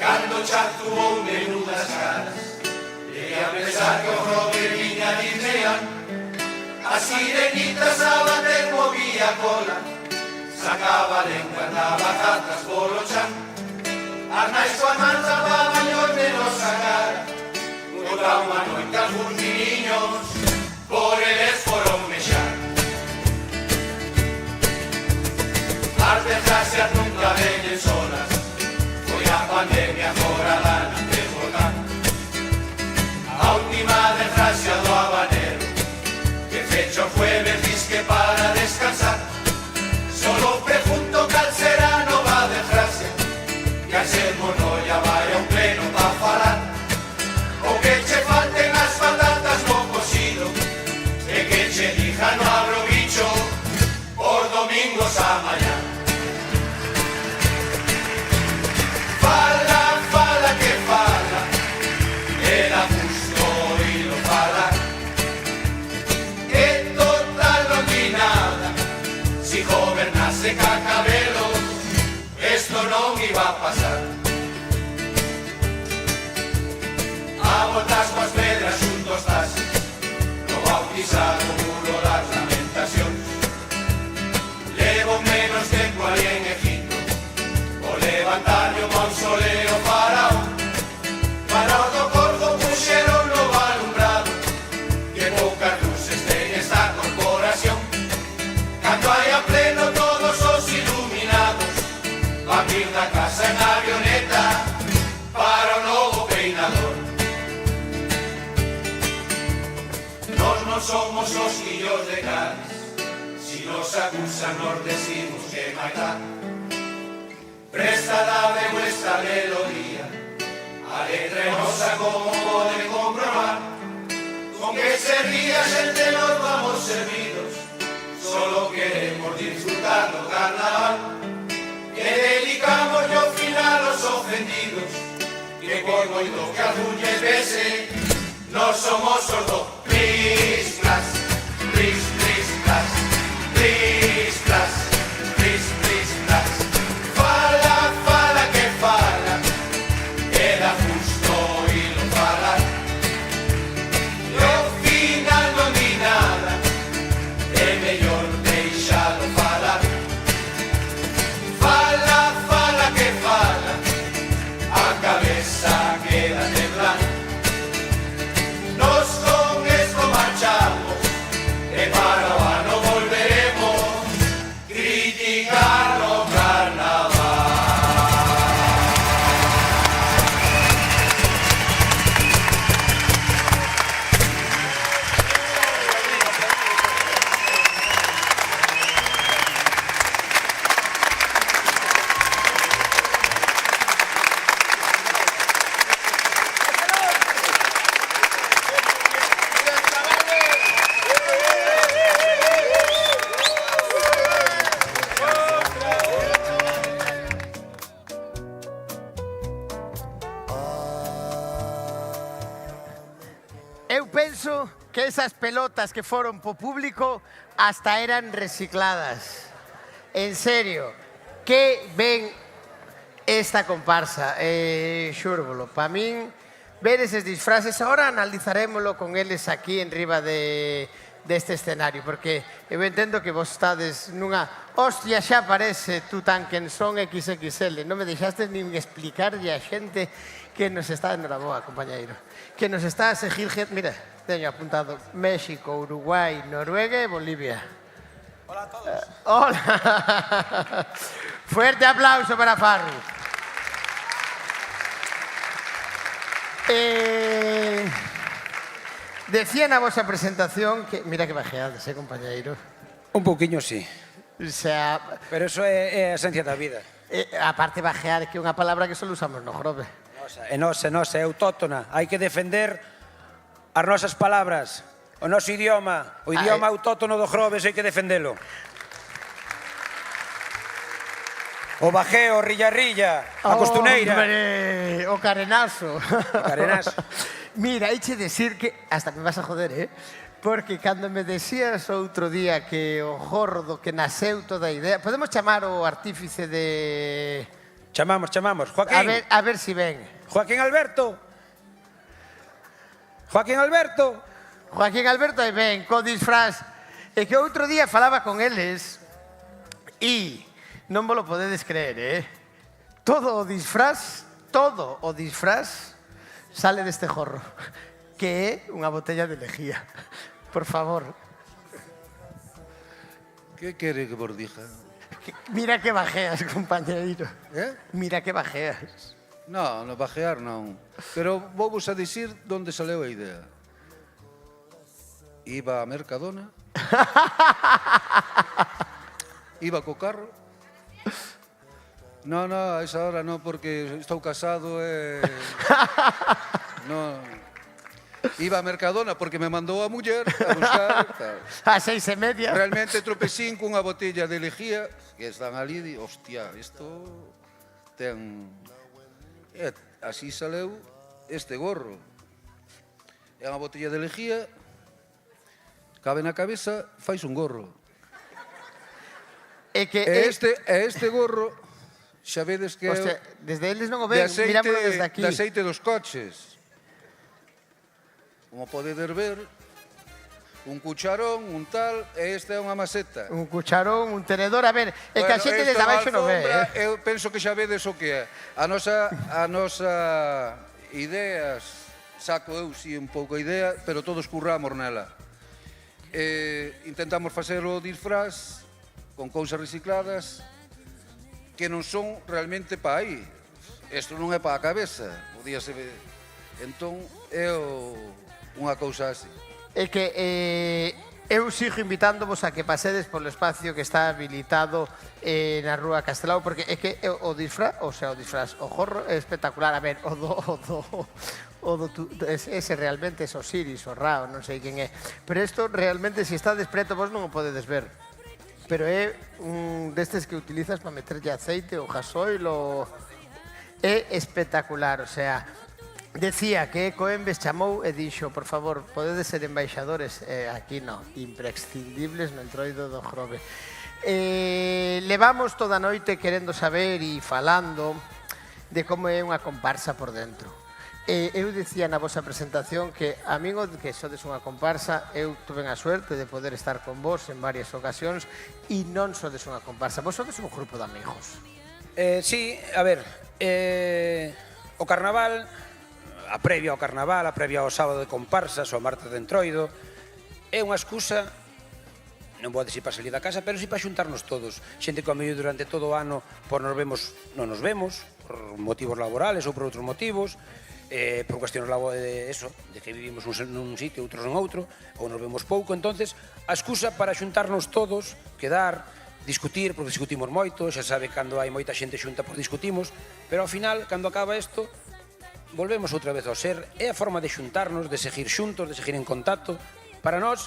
Cando chatuou menudas caras, e a pensar que o Grove viña a Disneyland. As sirenitas a bater movía cola, sacaba lengua, andaba zatas polo chan. As nais coa man salvaban os nenos a cara. Outra unha noite algúns niños por eles foron mexar. As desgracias nunca veñen solas, foi a pandemia fora da nante volcán. A última desgracia do habanero, que fecho o jueves disque para descansar. Solo pregunto cal será nova desgracia, que a ser monolla vai a un pleno pa falar. O que che falten as patatas no cocido, e que che dija no abro bicho por domingos a mañá. Fala, fala que fala, era justo oílo falar. Que total non di nada, si gobernase ca cabelo, esto non iba a pasar. A voltas coas pedras xunto estás, no bautizado muro das lamentacións. Levo menos tempo ali en Egipto, o levantar o mausoleo faraón. Para o do corpo puxeron no alumbrado, que poucas luces ten esta corporación. Cando hai a pleno todos os iluminados, van vir da casa en avioneta para o novo peinador. Nos non somos os fillos de Cádiz, si nos acusan nos decimos que maitá. Presta dame vuestra melodía, a letra é nosa como pode comprobar. Con que servía xente nos vamos servidos, solo queremos disfrutar do carnaval. Que dedicamos ao final os ofendidos, que por moito que algún lles bese, nos somos os do plis, plas, plis, plis, plas, plis, plas, plis, plis, plas. Fala, fala que fala, era justo oílo falar. E ao final non di nada, é mellor deixalo falar. Fala, fala que fala, a cabeza queda temblando. Nos con esto marchamos, e para o ano volveremos criticar o carnaval. Eu penso que esas pelotas que foron po público hasta eran recicladas. En serio, que ben esta comparsa, xúrbolo. Pa min, ver eses disfraces, ahora analizarémoslo con eles aquí en riba deste escenario, porque eu entendo que vos estades nunha hostia, xa parece Tutankenson XXL, non me deixaste nin explicarlle a xente que nos está, enhoraboa, compañeiro, que nos está a seguir gente, mira, teño apuntado México, Uruguai, Noruega e Bolivia. Hola a todos. Hola. Fuerte aplauso para Farru. Decía na vosa presentación que, mira que bajeades, compañeiro. Un pouquiño, sí. O sea, pero eso é a esencia da vida. Aparte bajear, que é unha palabra que só usamos no Grove. É nosa, é autóctona. Hai que defender as nosas palabras, o noso idioma, o idioma autóctono do Groves hai que defendelo. O bajeo, rilla, a costuneira. Hombre, o carenazo. O carenazo. Mira, eiche decir que, hasta me vas a joder, porque cando me decías outro día que o gordo que naceu toda a idea, podemos chamar o artífice de... Chamamos, Joaquín. A ver si ven. Joaquín Alberto. Joaquín Alberto, aí ven, co disfraz. E que outro día falaba con eles e non vos lo podedes creer, todo o disfraz sale deste jorro, que é unha botella de lejía. Por favor. Que quere que vos diga? Mira que bajeas, compañeiro. Mira que bajeas. Non, no bajear non. Pero vou vos a dicir onde saleu a idea. Iba a Mercadona. Iba co carro. Non, a esa hora non, porque estou casado e... Non. Iba a Mercadona porque me mandou a muller a buscar... A 6:30. Realmente tropecín cunha botella de lejía que están ali e hostia, isto ten... E así saleu este gorro. É unha botella de lejía, cabe na cabeza, fais un gorro. E este gorro, xa vedes que é... Desde eles non o ven, mirámoslo desde aquí. De aceite dos coches. Como podedes ver, un cucharón, un tal, e esta é unha maceta. Un cucharón, un tenedor, a ver, é que a xente desde abaixo non ve, Eu penso que xa vedes o que é. A nosa ideas, saco eu si un pouco a idea, pero todos curramos nela. Intentamos facer o disfraz con cousas recicladas que non son realmente pa aí. Isto non é pa a cabeza, podíase ver. Entón, é unha cousa así. É que eu sigo invitándovos a que pasedes polo espacio que está habilitado na Rúa Castelao, porque é que o disfraz, o gorro é espectacular. A ver, ese realmente é Osiris, o Ra, non sei quen é. Pero isto realmente, se está despreto, vos non o podedes ver. Pero é un destes que utilizas para meterlle aceite ou gasoil, é espectacular, o sea... Decía que Coembes chamou e dixo, por favor, podedes ser embaixadores, aquí non, imprescindibles no entroido do Grove. Levamos toda a noite querendo saber e falando de como é unha comparsa por dentro. Eu dicía na vosa presentación que a min o que sodes unha comparsa, eu tuve a suerte de poder estar con vos en varias ocasións e non sodes unha comparsa, vos sodes un grupo de amigos. Sí, a ver, o carnaval... a previa ao carnaval, a previa ao sábado de comparsas, ao martes de entroido, é unha excusa, non vou dicir para salir da casa, pero sí para xuntarnos todos. Xente que ao medio durante todo o ano non nos vemos, por motivos laborales ou por outros motivos, por cuestións de que vivimos nun sitio, outros en outro, ou nos vemos pouco, entonces a excusa para xuntarnos todos, quedar, discutir, porque discutimos moito, xa sabe cando hai moita xente xunta, pois discutimos, pero ao final, cando acaba isto, volvemos outra vez ao ser, é a forma de xuntarnos, de seguir xuntos, de seguir en contacto. Para nós,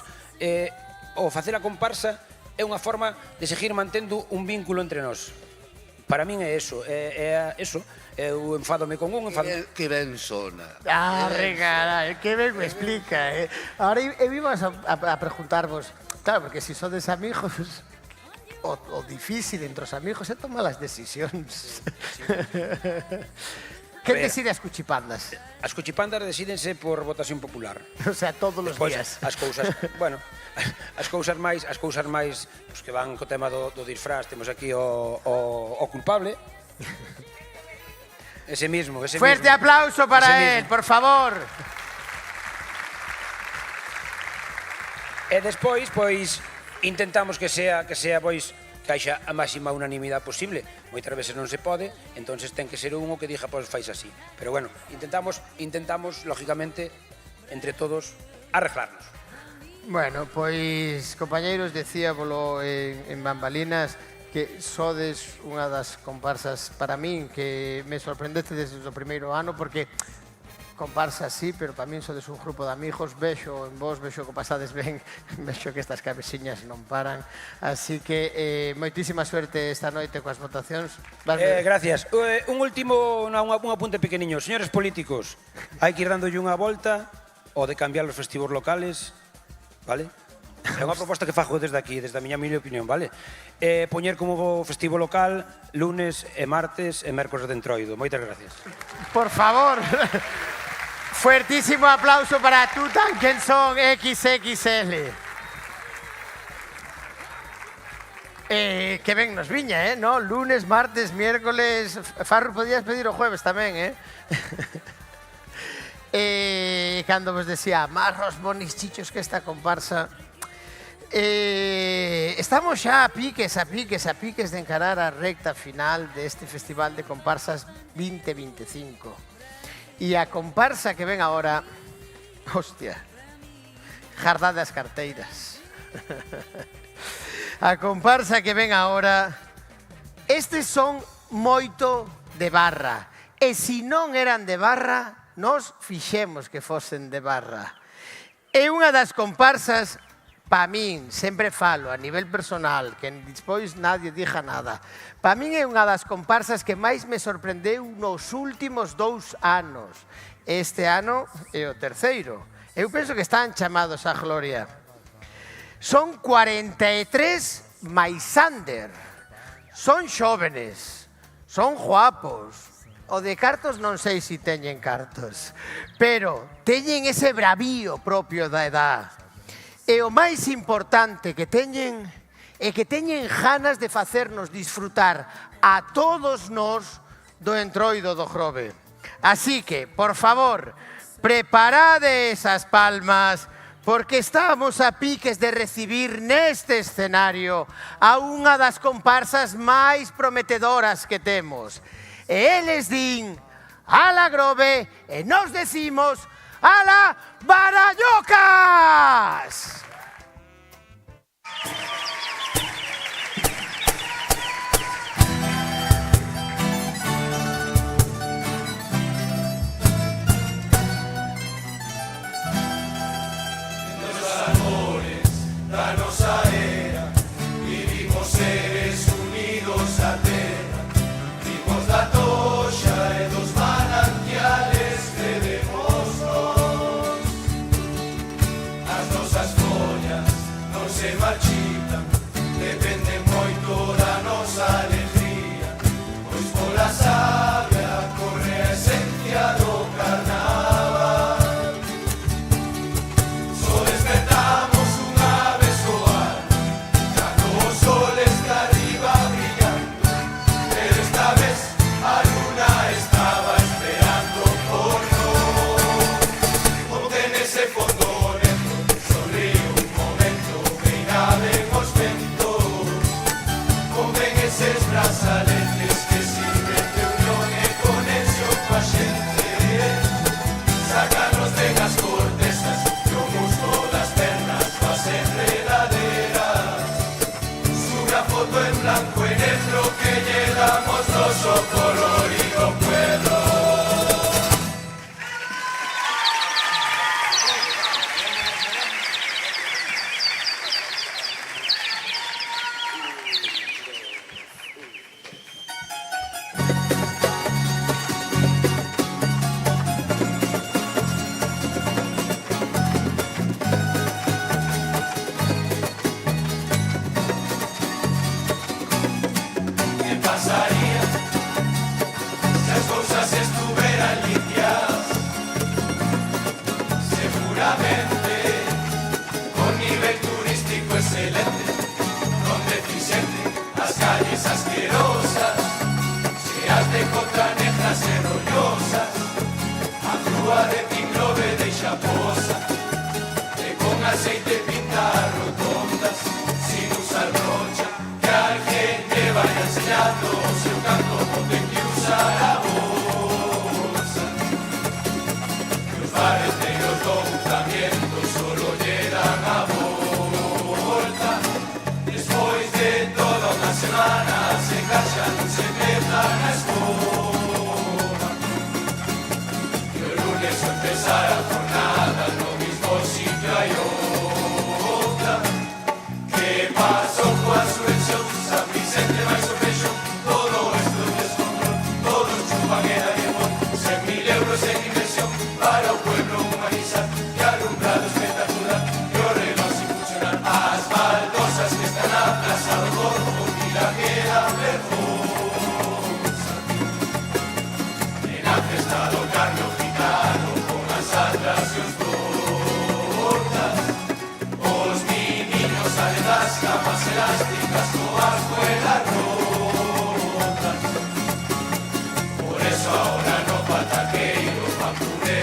o facer a comparsa é unha forma de seguir mantendo un vínculo entre nós. Para min é eso, eu enfádome con un, Que ben sona. Regada, que ben me explica, Ahora eu iba a preguntarvos, claro, porque se sodes amigos, o difícil entre os amigos é tomar as decisións. Quen decide as cuchipandas? As cuchipandas decídense por votación popular. O sea, todos os días. As cousas, bueno, as cousas máis que van co tema do disfraz, temos aquí o culpable. Ese mismo. Fuerte aplauso para él, por favor. E despois, pois, intentamos que sea, pois, que haxa a máxima unanimidade posible. Moitas veces non se pode, entonces ten que ser un que diga, pois fais así. Pero bueno, intentamos, lógicamente, entre todos, arreglarnos. Bueno, pois, compañeiros, decíavolo en bambalinas, que sodes unha das comparsas para min que me sorprendeste desde o primeiro ano, porque comparsa sí, pero para min sodes un grupo de amigos, vexo en vos, vexo que pasades ben, vexo que estas cabeciñas non paran, así que moitísima suerte esta noite coas votacións. Gracias. Un último, un apunte pequeniño. Señores políticos, hai que ir dándolle unha volta ao de cambiar os festivos locales, vale? É unha proposta que fago desde aquí, desde a miña opinión, vale? Poñer como festivo local lunes e martes e mércores de entroido. Moitas gracias. Por favor. Fuertísimo aplauso para Tutankenson XXL. Que ben nos viña, no? Lunes, martes, miércoles... Farru, podías pedir o jueves tamén, cando vos decía, marros, bonis, chichos, que esta comparsa... Estamos xa a piques de encarar a recta final deste Festival de Comparsas 2025. E a comparsa que ven agora... Hostia, jardá das carteiras. A comparsa que ven agora, estes son moito de barra. E se non eran de barra, nos fixemos que fosen de barra. É unha das comparsas, pa min, sempre falo a nivel personal, que despois nadie dixa nada, pa min é unha das comparsas que máis me sorprendeu nos últimos 2 anos. Este ano é o terceiro. Eu penso que están chamados á gloria. Son 43 máis under. Son xóvenes, son guapos. O de cartos non sei se teñen cartos, pero teñen ese bravío propio da edad. E o máis importante que teñen é que teñen ganas de facernos disfrutar a todos nós do entroido do Grove. Así que, por favor, preparade esas palmas, porque estamos a piques de recibir neste escenario a unha das comparsas máis prometedoras que temos. E eles din, ala Grove, e nos decimos, ala Barallocas! Da nosa era, vivimos seres unidos a terra, vivimos da toxa e dos manantiales que demos nós. As nosas follas non se marchitan, dependen moito da nosa alegría, pois pola savia corre a esencia do carnaval. Só despertamos brazaletes que sirven de unión e conexión coa xente. Sácanos de as cortezas e o musgo das pernas coas enredaderas. Sube a foto en blanco e negro que lle damos noso colorido pueblo.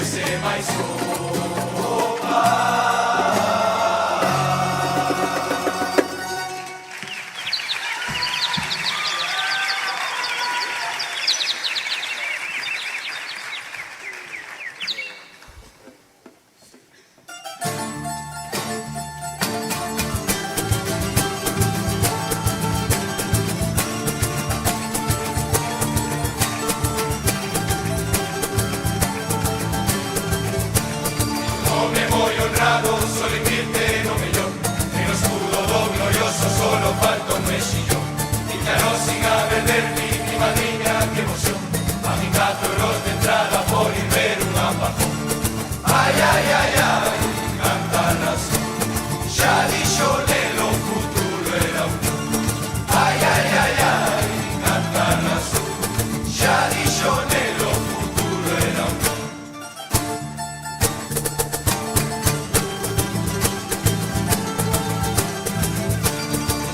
ese máis sopa. Home moi honrado, só dicirte no mellor, que no escudo do glorioso solo falta un mexillón. Díxanos sin haber ver ni madriña, que emoción, a mi 4 euros de entrada por ir ver un apagón. Ai, ai, ai, ai, cantanas, xa dixo nelo futuro era un. Ai, ai, ai, ai, cantanas, xa dixo nelo futuro era un.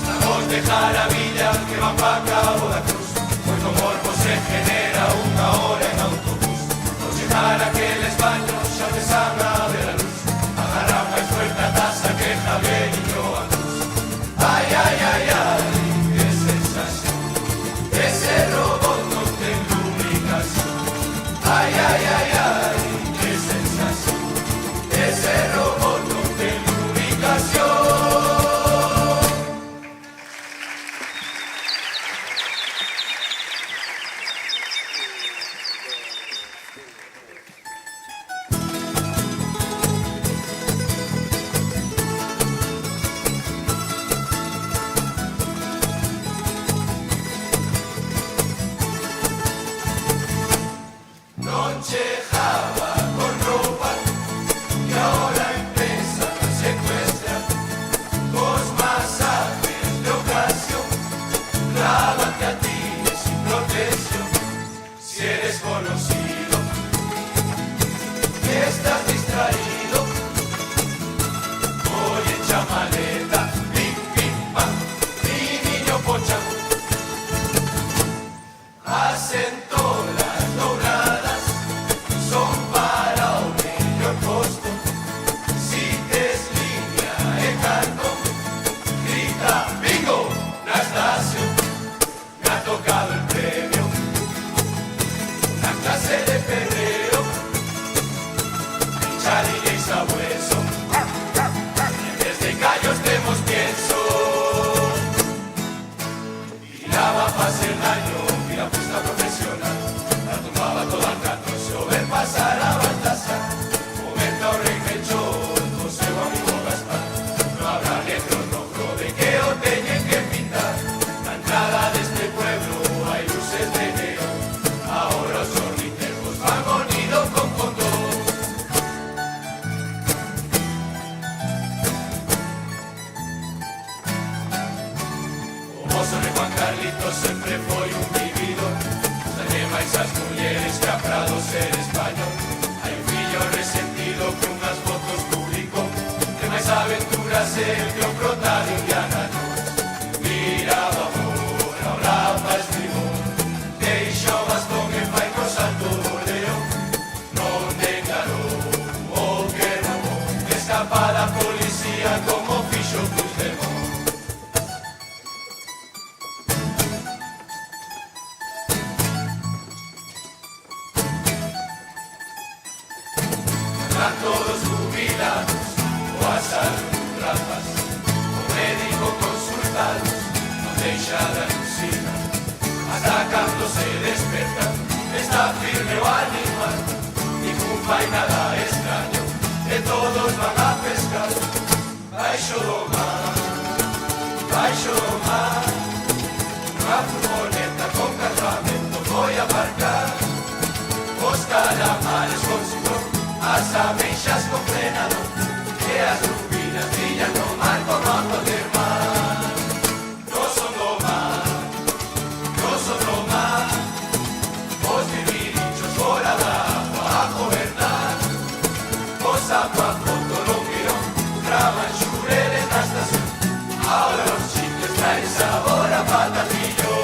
Vamos dejar a villa que van pa Cabo da Cruz, moito morbo se genera unha hora en autobús. Vamos llegar a aqueles baños xa pesan a ver a luz, agarra máis fuerte a taza que Javier y yo a cruz. Ai, ai, ai, ai, que sensación, ese robot non ten lubricación. Ai, ai, ai, ai, que sensación, ese robot non ten lubricación. Non chegaba con roupa que ahora empresa secuestra, cos masajes de ocasión, clávate a ti sin protección. Si eres conocido, que estás distraído, oye chamaleta, pim, pim, pam, mi niño pocha. Acentolas dobradas son para o mellor posto. Si tes línea e cartón, grita bingo na estación. Me ha tocado el premio, una clase de perreo, pinchadilla y sabueso. En vez de callos demos pienso, y la va a pasar daño. La puesta profesional, la tumbaba toda el canto, llover pasar a Baltasar, momento requecho, José o amigo Gaspar, no habrá letros rojo de que o teñen que pintar, la entrada de este pueblo hay luces de neón, ahora os ornitorrincos van unidos con condón. O mozo de Juan Carlitos sempre foi un esas mulleres que a Prado ser español. Hai un fillo resentido que unhas fotos publicou, que máis aventuras el que o prota de Indiana Jones. Miraba fora o rapaz primo, deixa o bastón e fai co salto do león. Non declarou o que robou, escapa da policía como fixo Puigdemont. Están todos jubilados o a salud rapas, o médico consultados, non deixa de alucinar. Hasta cando se despertan, está firme o animal, ningún fai nada extraño, e todos van a pescar. Baixo do mar, unha furgoneta con cargamento foi aparcar. Os calamares con cinturón, as ameixas con frenador, e as turbinas brillan no mar como a poder mar. No son do mar, os vivirichos fora da agua a gobernar. Os sapo a foto no mirón, traban xureles na estación, ahora os chicles traen sabor a patacillo.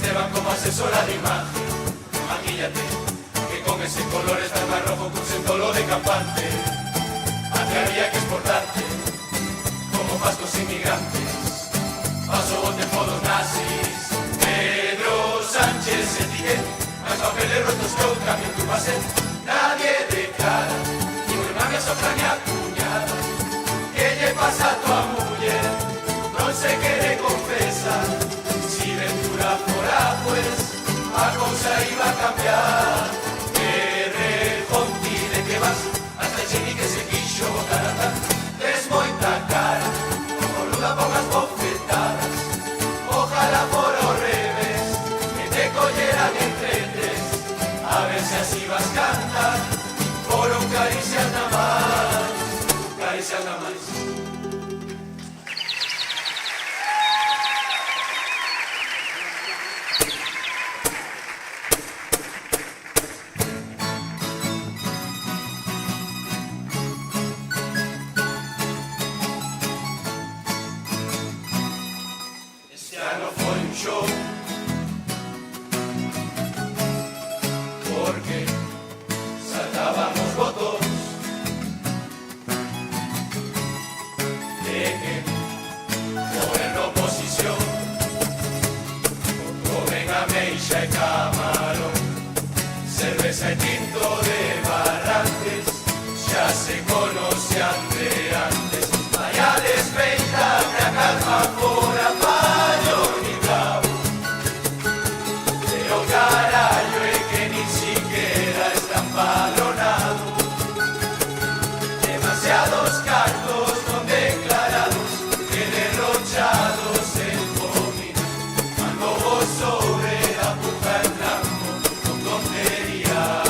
Esteban como asesora de imagen. Maquíllate, que con ese color estás más rojo que un sentolo de campante. Antes había que exportarte, como vascos inmigrantes. Paso bote fodos nazis. Pedro Sánchez etiquet, más papeles rotos que un camión tu pase. Nadie declara, ni mi mami sopra ni a cuñada. ¿Qué le pasa a tu mujer? No se quiere confesar. Si Ventura fuera pues, la cosa iba a cambiar. Conti de que vas, hasta el chini que se quiso botar a andar. Es moita cara, como luda pongas bofetadas. Ojalá por al revés, que te colleran entre tres. A ver si así vas a cantar, por un caricias nada más. Caricias nada más. Porque saltábamos votos de que en oposición comen ameixa y camarón, cerveza y tinto de Barrantes, ya se conocían de antes. Vaya despeita, la calma por apaño ni bravo, pero carallo es que ni siquiera está empadronado. Demasiados cargos no declarados que derrochados en comida. Mando vos sobre la puta en blanco con tonterías,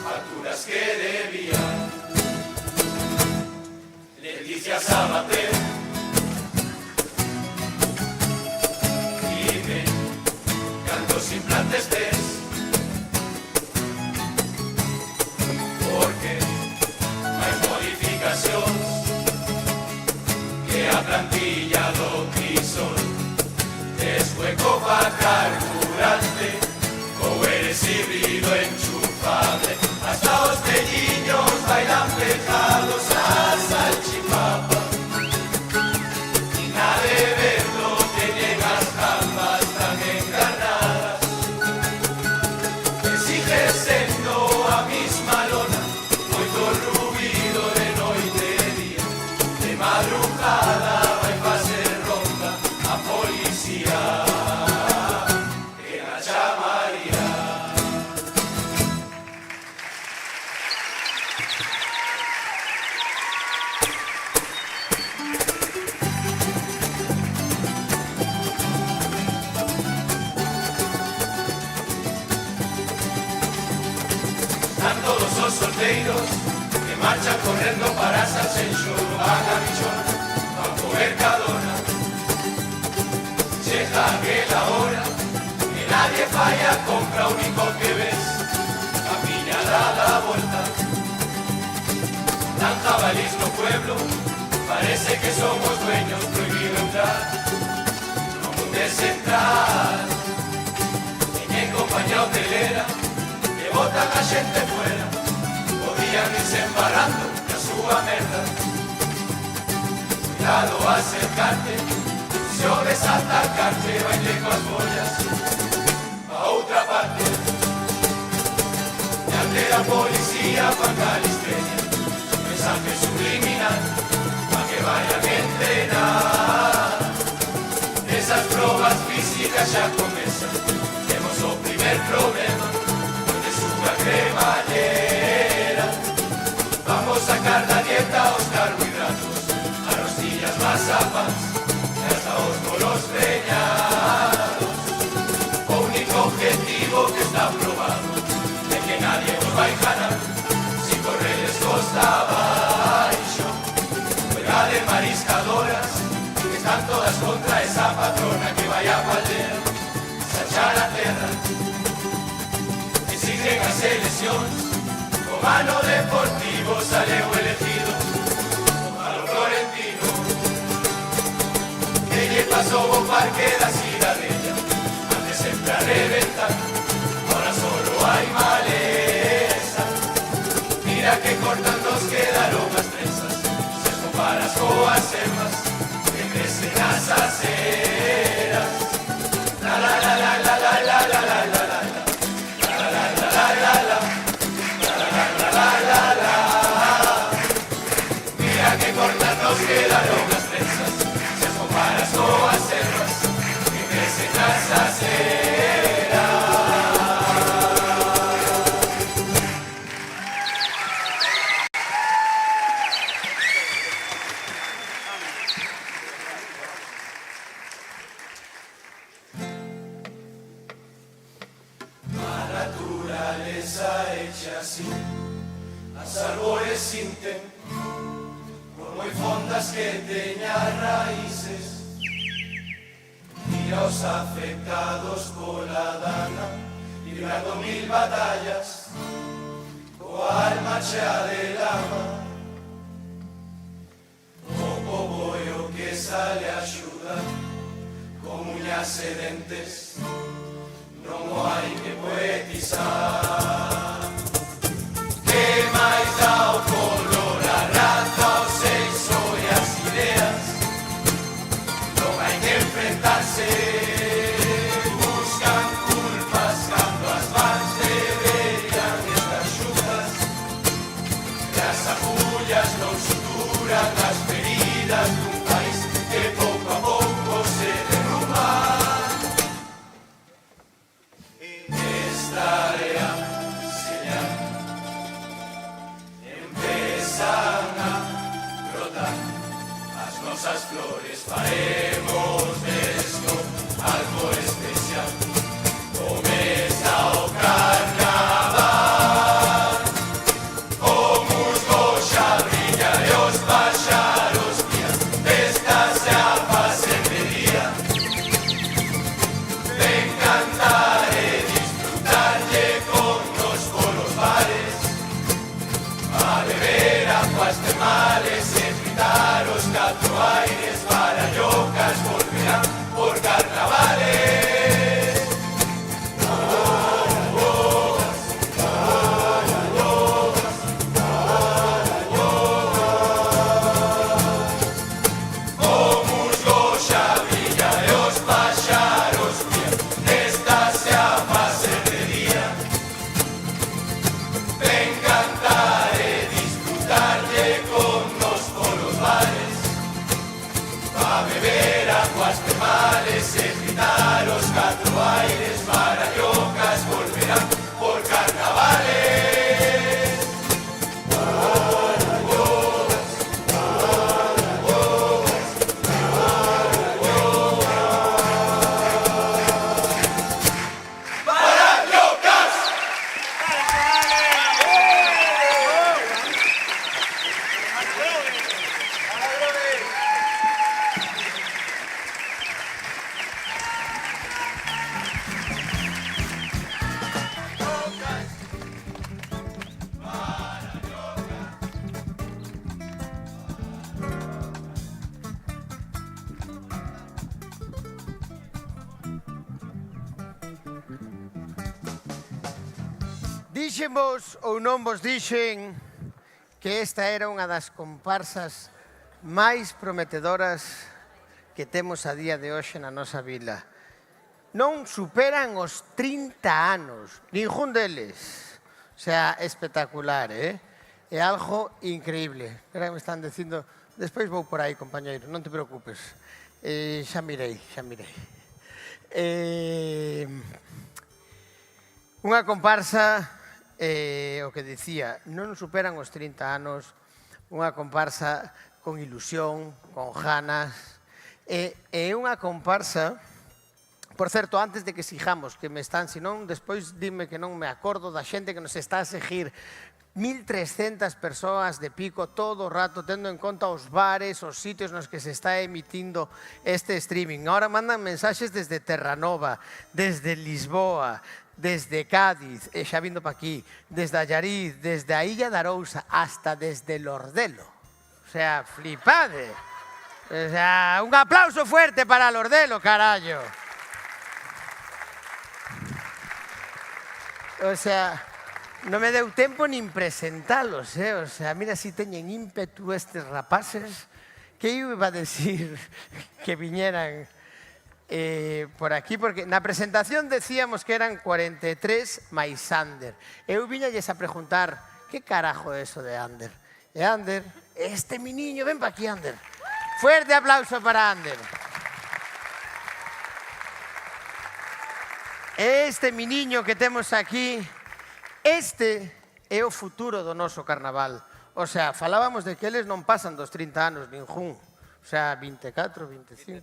facturas que debían. Leticia Sabater, dime cuántos implantes ves, porque hay modificación que a plantilla do crisol es hueco pa' carburante o eres híbrido enchufable. Hasta los pelliños bailan pegados a salchipapa y nada de verlo te llegas jamás tan encarnadas. Exige siendo a misma lona, moito ruido de noite e día, de madrugada vai facer ronda a policía que la chamaría. Están todos os solteiros que marchan correndo para Sanxenxo, van a Bichón, van por Mercadona. Llega aquella hora que nadie falla, compra único que ves, a piña da la vuelta. Dan jabalís no pueblo, parece que somos dueños, prohibido entrar, no puedes entrar. En compañía hotelera, que botan a xente fuera, podían irse embarrando na súa merda. Cuidado a acercarte, se o ves atacarte, baile coas bollas a outra parte. E ante a policía fan calistenia, mensaje subliminal, pa' que vayan a entrenar. Esas probas físicas xa comezan, temos o primer problema, onde suba cremallera. Vamos a sacar da dieta os carbohidratos, a rostillas, mazapans, e hasta os bolos preñados. O único objetivo que está probado é que nadie os vai ganar, si correles costa abaixo. Juega de mariscadoras, que están todas contra esa patrona que vai a aldea, sachar a terra. Que siguen as eleccións, o ano deportivo saleu elegido a lo Florentino, que lle pasou o parque da Cidadella, a esa será. A naturaleza hecha así, as arbores sinten por moi fondas que teñan raíces. Y aos afectados pola dana, librando 1000 batallas, coa alma chea de lama. O pobo é o que sale a axudar, con uñas e dentes, non o hai que poetizar. Que máis dá o color, a raza, o sexo e as ideas? Non hai que enfrentarse, buscan culpas cando as mans deberían estar xuntas, e as agullas non suturan as feridas dun país que pouco a pouco se derrumba. Esta é a señal, empezan a brotar as nosas flores, faremos desto algo especial. Comeza o carnaval, o musgo xa brilla e os paxaros pían, esta se a facen de día. Ven cantar e disfrutarlle con nos polos bares, a beber aguas termales e gritar os 4 aires, barallocas volverán por carnavales. O musgo xa brilla e os paxaros pían, esta se a facen de día. Ven cantar e disfrutarlle con nos polos bares, a beber aguas termales e gritar os 4 aires, barallocas volverán por carnavales. ¡Barallocas! Díxenvos ou non vos dixen que esta era unha das comparsas máis prometedoras que temos a día de hoxe na nosa vila. Non superan os 30 anos, ningún deles. O sea, espectacular, é algo increíble. Espera, me están dicindo, despois vou por aí, compañeiro, non te preocupes. Xa mirei, xa mirei. Unha comparsa, o que dicía, non superan os 30 anos, unha comparsa con ilusión, con ganas, é unha comparsa, por certo, antes de que sigamos, que me están, senón, despois dime que non me acordo da xente que nos está a seguir, 1.300 persoas de pico todo o rato, tendo en conta os bares, os sitios nos que se está emitindo este streaming. Ahora mandan mensaxes desde Terranova, desde Lisboa, desde Cádiz, e xa vindo pa aquí, desde Allariz, desde a Illa de Arousa, hasta desde Lordelo. O sea, flipade. O sea, un aplauso fuerte para Lordelo, carallo. O sea, non me deu tempo nin presentalos, O sea, mira si teñen ímpetu estes rapaces, que eu iba a decir que viñeran por aquí, porque na presentación decíamos que eran 43 máis Ander. Eu viñalles a preguntar, que carajo é eso de Ander? E Ander, este mi niño, ven pa aquí, Ander. Fuerte aplauso para Ander. Este miniño que temos aquí, este é o futuro do noso carnaval. O sea, falábamos de que eles non pasan dos 30 anos ningún. O sea, 24, 25,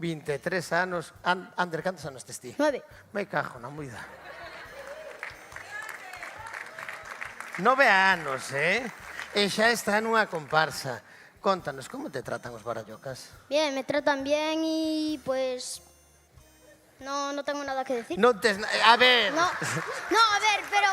23 anos. Ander, cantos anos tes ti? 9. Me cajo na muida. 9 anos, E xa está nunha comparsa. Contanos, como te tratan os barallocas? Bien, me tratan bien y pues... No tengo nada que decir. Non tes... A ver... No, a ver, pero...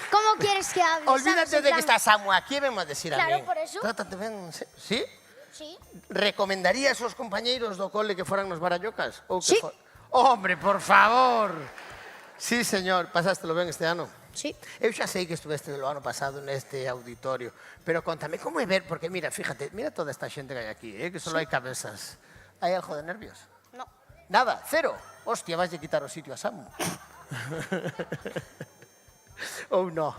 ¿Cómo quieres que hable? Olvídate ¿sabes? de que está Samu aquí, vemos a decir a Claro, min. por eso. Trátate ben, sí? Sí. Recomendarías aos compañeiros do cole que foran nos barallocas? Ou Sí. que Hombre, por favor. Sí, señor. Pasástelo ben este ano? Sí. Eu xa sei que estuveste o ano pasado neste auditorio, pero contame, como é ver? Porque mira, fíjate, mira toda esta xente que hai aquí, que solo hai cabezas. Hai algo de nervios? No. Nada, cero. Hostia, vais a quitar o sitio a Samu. Ou no.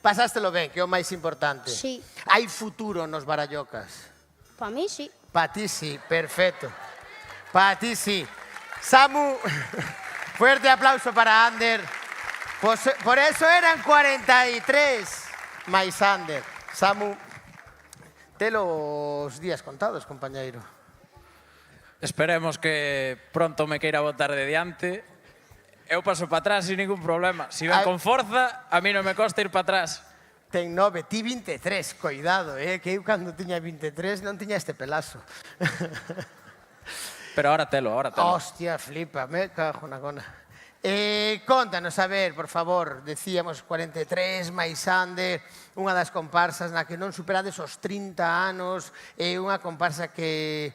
Pasástelo ben, que é o máis importante. Sí. Hai futuro nos barallocas. Para mí sí. Pa ti sí, perfecto. Pa ti sí. Samu, fuerte aplauso para Ander. Por eso eran 43 máis Ander. Samu, te los días contados, compañeiro. Esperemos que pronto me queira botar de diante. Eu paso para atrás sin ningún problema. Si ven con forza, a mí non me costa ir para atrás. Ten 9, ti 23, coidado, que eu cando tiña 23 non tiña este pelazo. Pero ahora telo. Hostia, flipa, me cajo na gona. Contanos, a ver, por favor, decíamos 43, máis Ander, unha das comparsas na que non superades os 30 anos, é unha comparsa que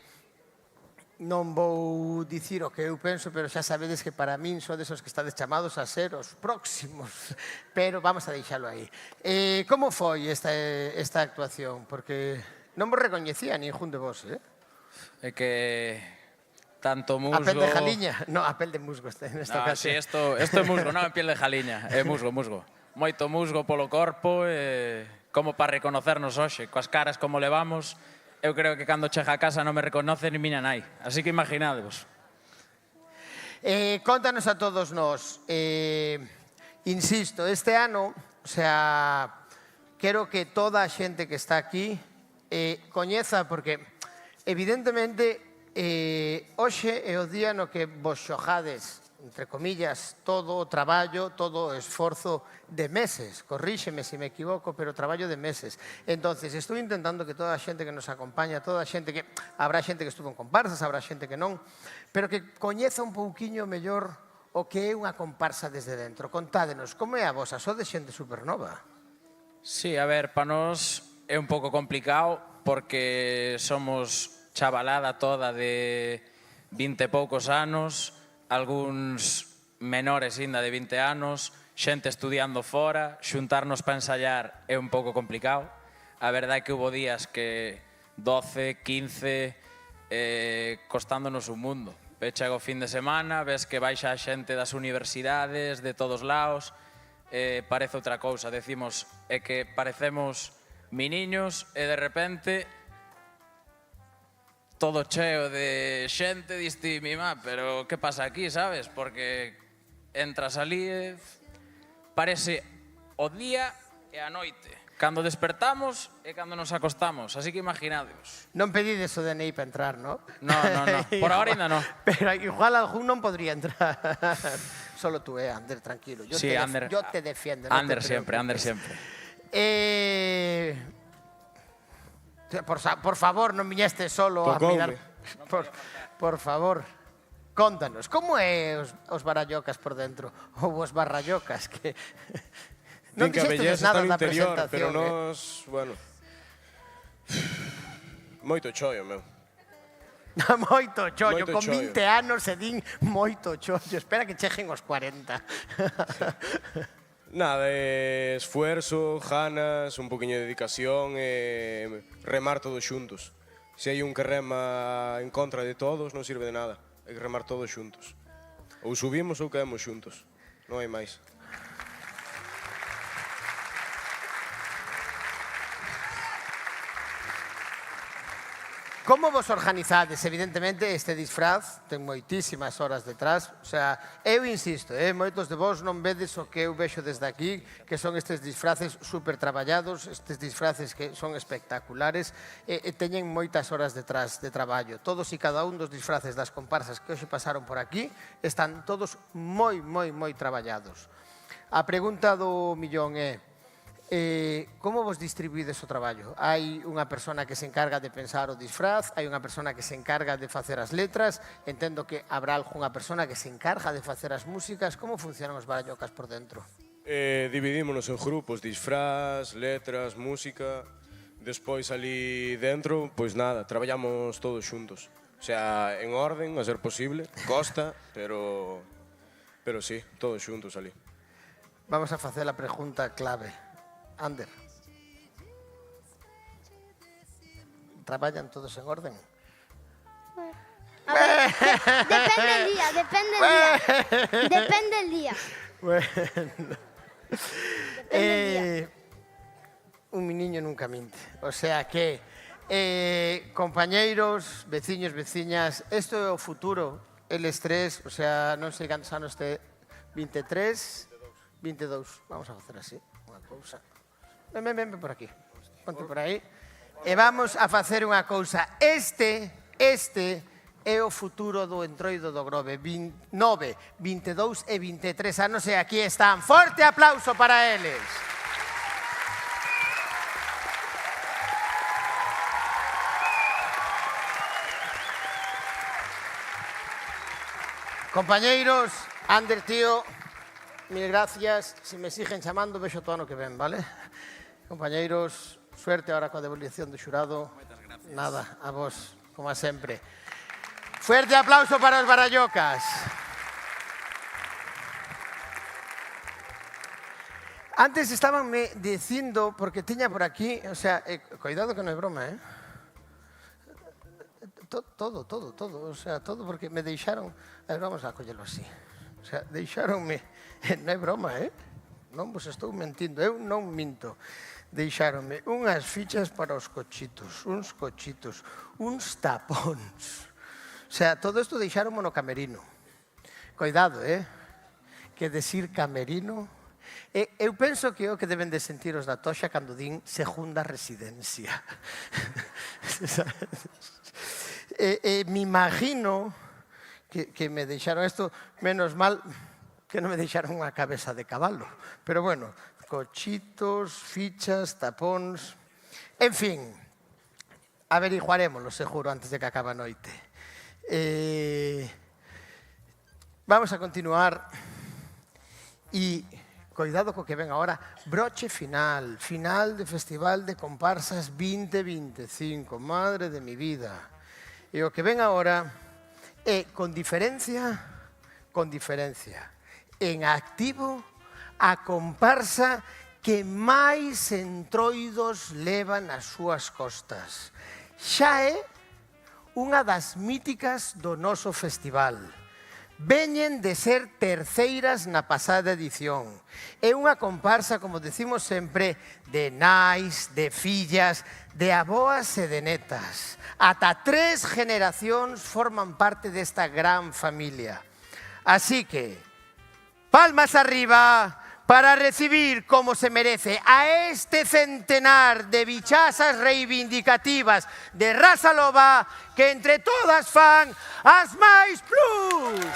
non vou dicir o que eu penso, pero xa sabedes que para min sodes os que estades chamados a ser os próximos, pero vamos a deixalo aí. Como foi esta actuación? Porque non vos recoñecía ningún de vos, É que tanto musgo... A pel de jaliña? No, a pel de musgo nesta ocasión. Sí, isto é musgo, non é piel de jaliña, é musgo. Moito musgo polo corpo, como para reconocernos hoxe, coas caras como levamos, eu creo que cando chega a casa non me reconoce ni miña nai, así que imaginadevos. Contanos a todos nós, insisto, este ano, o sea, quero que toda a xente que está aquí coñeza, porque evidentemente hoxe é o día no que vos xojades, entre comillas, todo o traballo, todo o esforzo de meses. Corríxeme se me equivoco, pero traballo de meses. Entonces, estou intentando que toda a xente que nos acompaña, toda a xente que... Habrá xente que estuvo en comparsas, habrá xente que non, pero que coñeza un pouquiño mellor o que é unha comparsa desde dentro. Contádenos, como é a vosa? Sodes xente supernova? Sí, a ver, para nós é un pouco complicado porque somos chavalada toda de 20 e poucos anos, algúns menores ainda de 20 anos, xente estudiando fora, xuntarnos para ensayar é un pouco complicado. A verdade é que hubo días que 12, 15, costándonos un mundo. Chega o fin de semana, ves que baixa a xente das universidades, de todos lados, parece outra cousa. Decimos, é que parecemos miniños e de repente todo cheo de xente, diste mi má, pero que pasa aquí, sabes? Porque entras ali e parece o día e a noite. Cando despertamos e cando nos acostamos, así que imaginadevos. Non pedides o DNI para entrar, non? No, por ahora ainda non. Pero igual algún non podría entrar. Solo tú, Ander, tranquilo. Yo te defiendo. Ander sempre. Por favor, non viñeste solo a mirar... Por favor, contanos, como é os barallocas por dentro? Ou os barrallocas, que... Non dixestes nada da presentación. Pero nos, bueno... Moito chollo, meu. Moito chollo, con 20 anos se din moito chollo. Espera que cheguen os 40. Nada, esfuerzo, ganas, un poquinho de dedicación e remar todos xuntos. Se hai un que rema en contra de todos, non sirve de nada. Hai que remar todos xuntos. Ou subimos ou caemos xuntos. Non hai máis. Como vos organizades? Evidentemente, este disfraz ten moitísimas horas detrás. O sea, eu insisto, moitos de vos non vedes o que eu vexo desde aquí, que son estes disfraces super traballados, estes disfraces que son espectaculares, e teñen moitas horas detrás de traballo. Todos e cada un dos disfraces das comparsas que hoxe pasaron por aquí están todos moi traballados. A pregunta do millón é: como vos distribuídes o traballo? Hai unha persona que se encarga de pensar o disfraz, hai unha persona que se encarga de facer as letras, entendo que habrá algunha persona que se encarga de facer as músicas. Como funcionan os barallocas por dentro? Dividímonos en grupos, disfraz, letras, música. Despois ali dentro, pois nada, traballamos todos xuntos. O sea, en orden, a ser posible, costa, pero sí, todos xuntos ali. Vamos a facer a pregunta clave. Ander, traballan todos en orden? A ver, depende el día, depende el día. Depende el día. Un niño nunca minte. O sea que, compañeiros, veciños, veciñas, isto é o futuro, eles tres, o sea, non sei cantos anos te... 23? 22. Vamos a facer así, unha cousa. Ven por aquí, ponte por aí. E vamos a facer unha cousa. Este é o futuro do Entroido do Grove. 9, 22 e 23 anos e aquí están. Forte aplauso para eles. Compañeiros, Ander, tío, mil gracias. Si me siguen chamando, vexo todo ano que ven, vale? Compañeiros, suerte ahora coa devolución do xurado. Nada, a vos, como a sempre. Fuerte aplauso para os barallocas. Antes estabanme dicindo, porque tiña por aquí, o sea, cuidado que non é broma, todo, o sea, todo, porque me deixaron, vamos a collelo así, o sea, deixaronme, non é broma, non vos estou mentindo, eu non minto. Deixaronme unhas fichas para os cochitos, uns tapóns. O sea, todo isto deixaronme no camerino. Cuidado, que decir camerino... Eu penso que é o que deben de sentir os da Toxa cando din segunda residencia. Me imagino que me deixaron isto, menos mal que non me deixaron unha cabeza de cabalo. Pero bueno... cochitos, fichas, tapóns... En fin, averiguaremoslo seguro antes de que acabe a noite. Vamos a continuar e, cuidado co que ven agora, broche final, final de Festival de Comparsas 2025, madre de mi vida. E o que ven agora é, con diferencia, en activo, a comparsa que máis entroidos leva nas súas costas. Xa é unha das míticas do noso festival. Veñen de ser terceiras na pasada edición. É unha comparsa, como decimos sempre, de nais, de fillas, de aboas e de netas. Ata 3 generacións forman parte desta gran familia. Así que, palmas arriba para recibir como se merece a este centenar de bichasas reivindicativas de raza loba que entre todas fan as máis plus.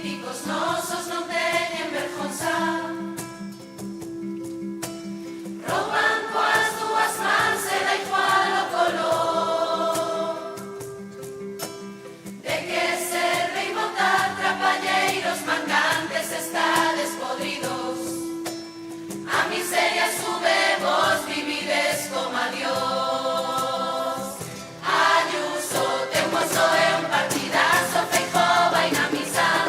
políticos nosos non teñen vergonza. Rouban coas dúas mans e da igual o color. De que serve botar trapalleiros mangantes estades podridos. A miseria sube, vos vivides como a Dios. Ayuso, teu mozo é un partidazo, Feijóo vai na misa.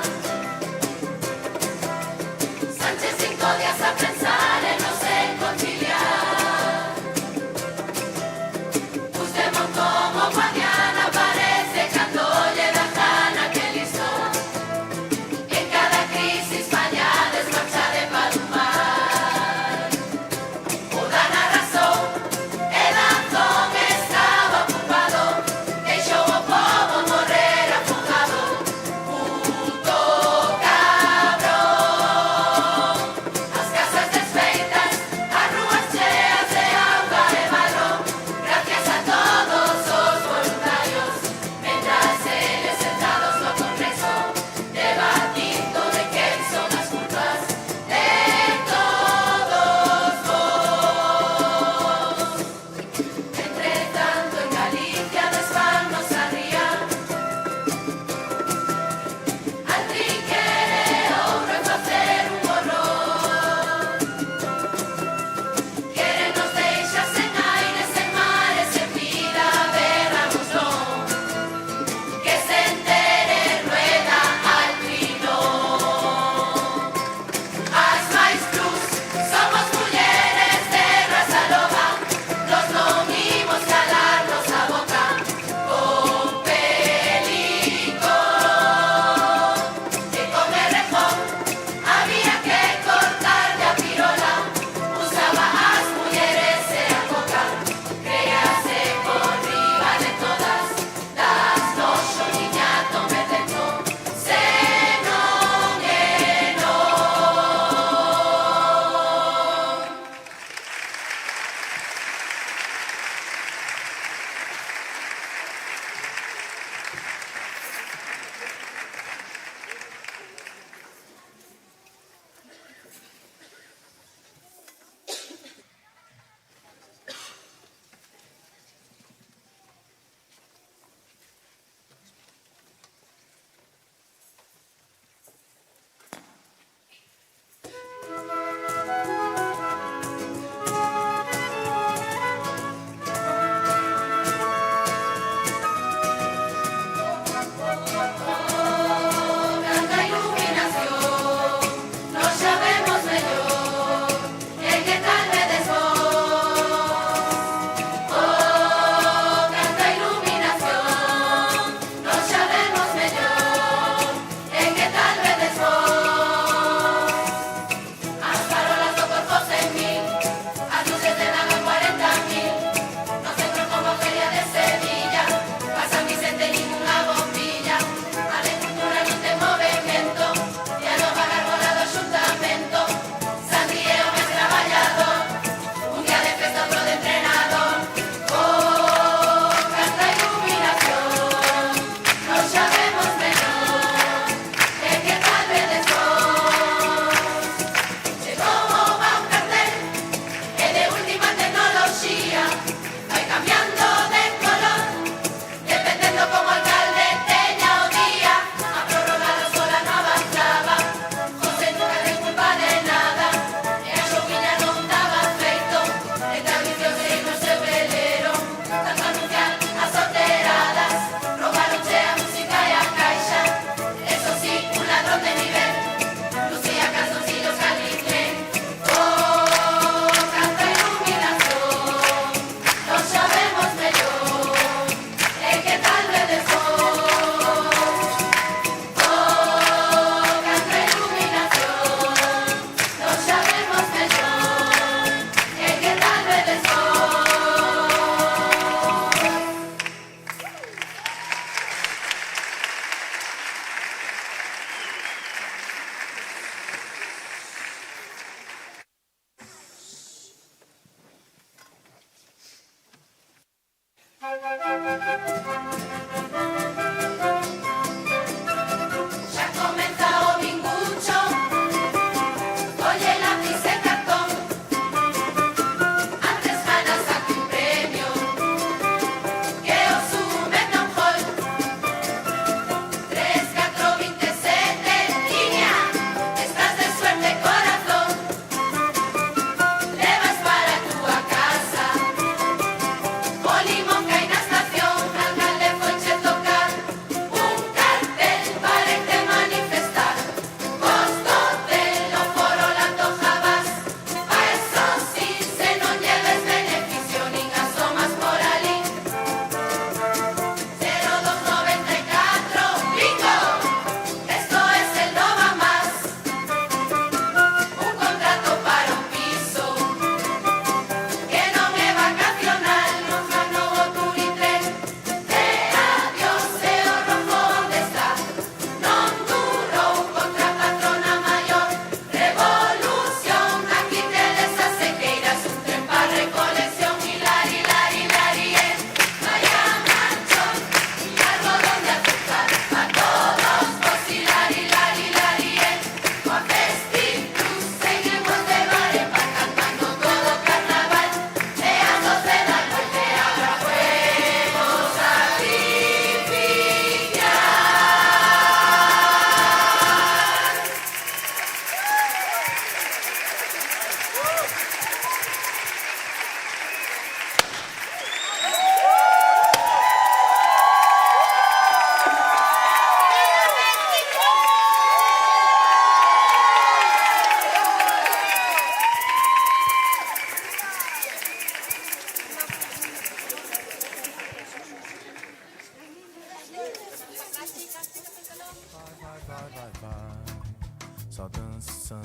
Só dança,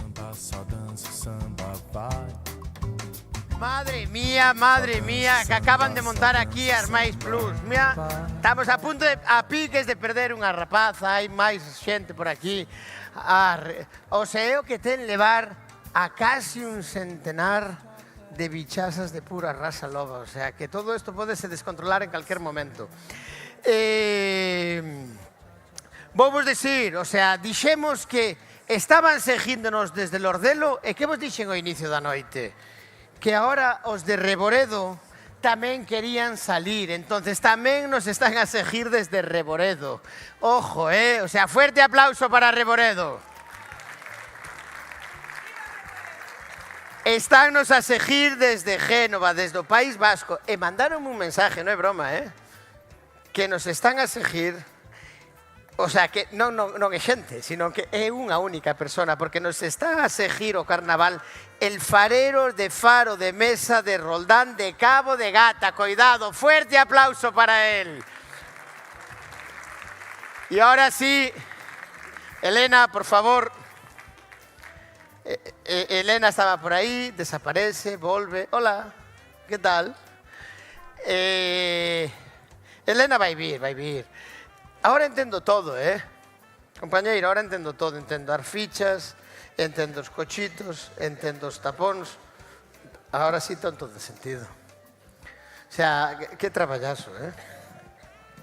samba, vai. Madre mía, que acaban de montar aquí as Máis Plus. Mira, estamos a punto a piques de perder unha rapaza, hai máis xente por aquí. O seo que ten levar a casi un centenar de bichasas de pura raza loba. O sea, que todo isto pode se descontrolar en calquer momento. Vou vos dicir, o sea, dixemos que estaban seguíndonos desde Lordelo e que vos dixen ao inicio da noite? Que ahora os de Reboredo tamén querían salir, entonces tamén nos están a seguir desde Reboredo. Ojo, o sea, fuerte aplauso para Reboredo. Estánnos a seguir desde Génova, desde o País Vasco, e mandaron un mensaje, non é broma, que nos están a seguir. O sea, que non é xente, sino que é unha única persona, porque nos está a seguir o carnaval el farero de Faro de Mesa de Roldán de Cabo de Gata. Cuidado, fuerte aplauso para él. Y ahora sí, Elena, por favor. Elena estaba por ahí, desaparece, volve. Hola, ¿qué tal? Elena vai vir. Ahora entendo todo, compañeiro, ahora entendo todo. Entendo as fichas, entendo os cochitos, entendo os tapóns. Ahora sí ten todo sentido. O sea, que traballazo,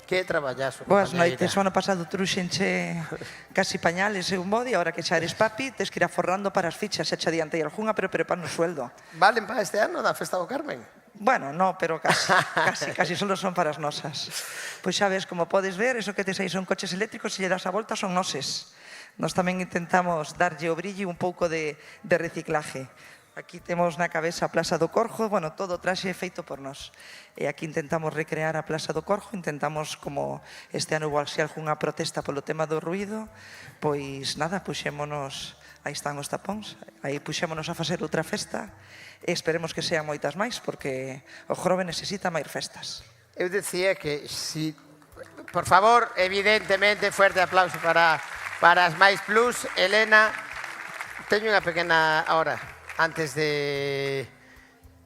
Que traballazo, Boas compañeira. noites, o ano pasado truxenche casi pañales e un body, ahora que xa eres papi, tes que ir aforrando para as fichas, xa che adiantei algunha, pero prepara o sueldo. Valen para este ano da Festa do Carmen? Bueno, no, pero casi solo son para as nosas. Pois xa ves, como podes ver, eso que tes aí son coches eléctricos e lle das a volta son noses. Nos tamén intentamos darlle o brillo un pouco de reciclaje. Aquí temos na cabeza a Plaza do Corjo, bueno, todo o traxe feito por nós. E aquí intentamos recrear a Plaza do Corjo, intentamos, como este ano hubo así algunha protesta polo tema do ruido, pois nada, puxémonos, aí están os tapóns, aí puxémonos a facer outra festa, e esperemos que sean moitas máis, porque o Grove necesita máis festas. Eu decía que si, por favor, evidentemente, fuerte aplauso para as Máis Plus. Elena, teño unha pequena hora antes de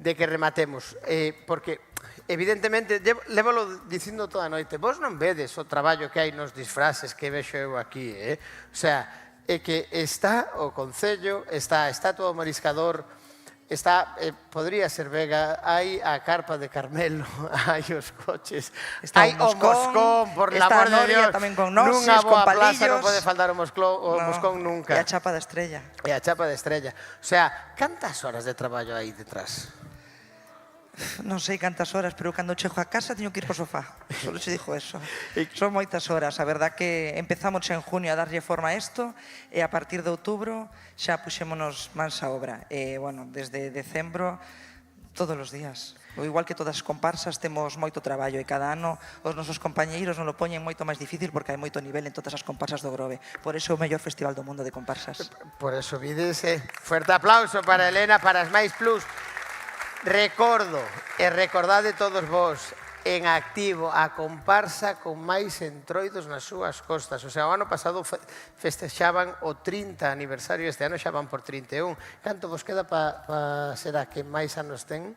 que rematemos, porque evidentemente, lévolo dicindo toda a noite, vos non vedes o traballo que hai nos disfraces que vexo eu aquí, O sea, é que está o Concello, está a Estatua do Mariscador, está, podría ser Vega, hai a carpa de Carmelo, hai os coches, hai o Moscón, por l'amor de Dios, nunha boa plaza non pode faltar o Moscón nunca. E a chapa da estrella. E a chapa da estrella. O sea, cantas horas de traballo aí detrás? Non sei cantas horas, pero cando chego a casa teño que ir ao sofá. Solo se dixo eso. Son moitas horas. A verdad que empezamos en junio a darlle forma a isto e a partir de outubro xa puxémonos mans a obra. E, bueno, desde decembro, todos os días. O igual que todas as comparsas, temos moito traballo e cada ano os nosos compañeiros nos lo poñen moito máis difícil porque hai moito nivel en todas as comparsas do Grove. Por eso é o mellor festival do mundo de comparsas. Por eso, vides, fuerte aplauso para Elena, para as Máis Plus. Recordo, e recordade todos vos, en activo a comparsa con máis entroidos nas súas costas. O sea, o ano pasado festexaban o 30 aniversario, este ano xa van por 31. Canto vos queda para ser a que máis anos ten?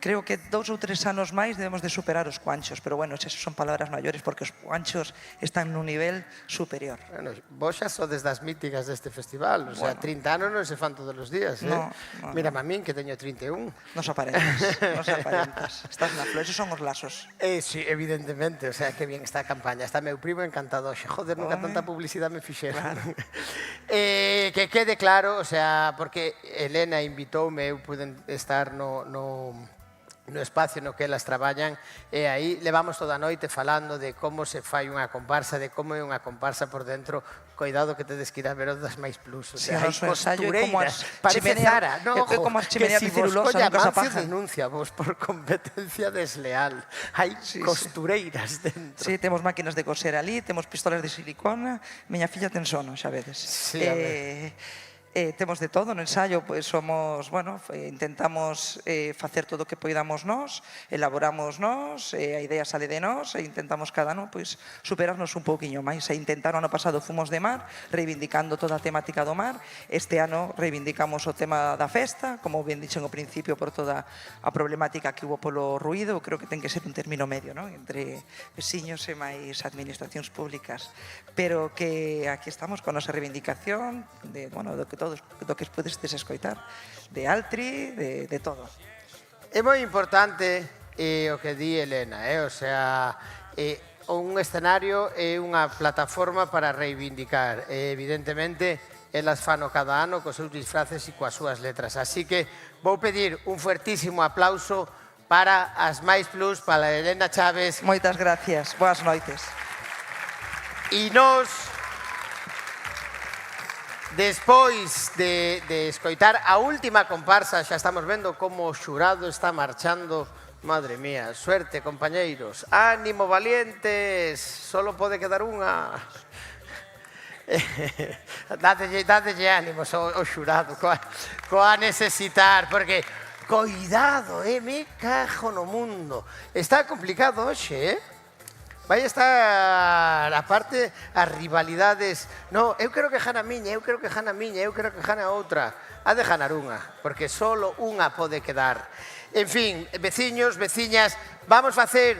Creo que 2 ou 3 anos máis debemos de superar os cuanchos, pero bueno, esas son palabras maiores porque os cuanchos están nun nivel superior. Bueno, vos xa sodes das míticas deste festival, o sea, 30 anos non se fan todos os días, Mírame a min que teño 31. Nos aparentas, estás na flor, esos son os lazos. Sí, evidentemente, o sea, que bien está a campaña, está meu primo encantado, joder, nunca tanta publicidade me fixeron. Que quede claro, o sea, porque Elena invitoume, eu pude estar no espacio no que elas traballan e aí levamos toda a noite falando de como se fai unha comparsa, de como é unha comparsa por dentro. Cuidado que tedes que ir a ver o das Máis Plus, o sea, hai costureiras, parece Zara, como as chimeneas de celulosa, nunca se apagan. Denuncia vos por competencia desleal, hai costureiras dentro. Sí, temos máquinas de coser ali, temos pistolas de silicona, miña filla ten sono, xa vedes. Sí, a ver. Temos de todo no ensaio, intentamos facer todo o que poidamos nós, elaboramos nós, a idea sale de nós e intentamos cada ano superarnos un pouquiño máis. Intentar o ano pasado fomos de mar, reivindicando toda a temática do mar. Este ano reivindicamos o tema da festa, como ben dixen ao principio, por toda a problemática que hubo polo ruído. Creo que ten que ser un término medio, entre veciños e máis administracións públicas. Pero que aquí estamos con a nosa reivindicación do que podestes escoitar, de Altri, de todo. É moi importante o que di Elena, o sea, un escenario é unha plataforma para reivindicar. Evidentemente, elas fano cada ano cos seus disfraces e coas súas letras. Así que vou pedir un fuertísimo aplauso para as Máis Plus, para Elena Chávez. Moitas gracias, boas noites. E nos, despois de escoitar a última comparsa, xa estamos vendo como o xurado está marchando. Madre mía, suerte, compañeiros. Ánimo, valientes, solo pode quedar unha. Dádelle ánimos ao xurado, coa necesitar, porque, coidado, me cajo no mundo. Está complicado hoxe, vai estar, aparte, as rivalidades. No, eu creo que jana miña, eu creo que jana miña, eu creo que jana outra. Ha de janar unha, porque solo unha pode quedar. En fin, veciños, veciñas, vamos facer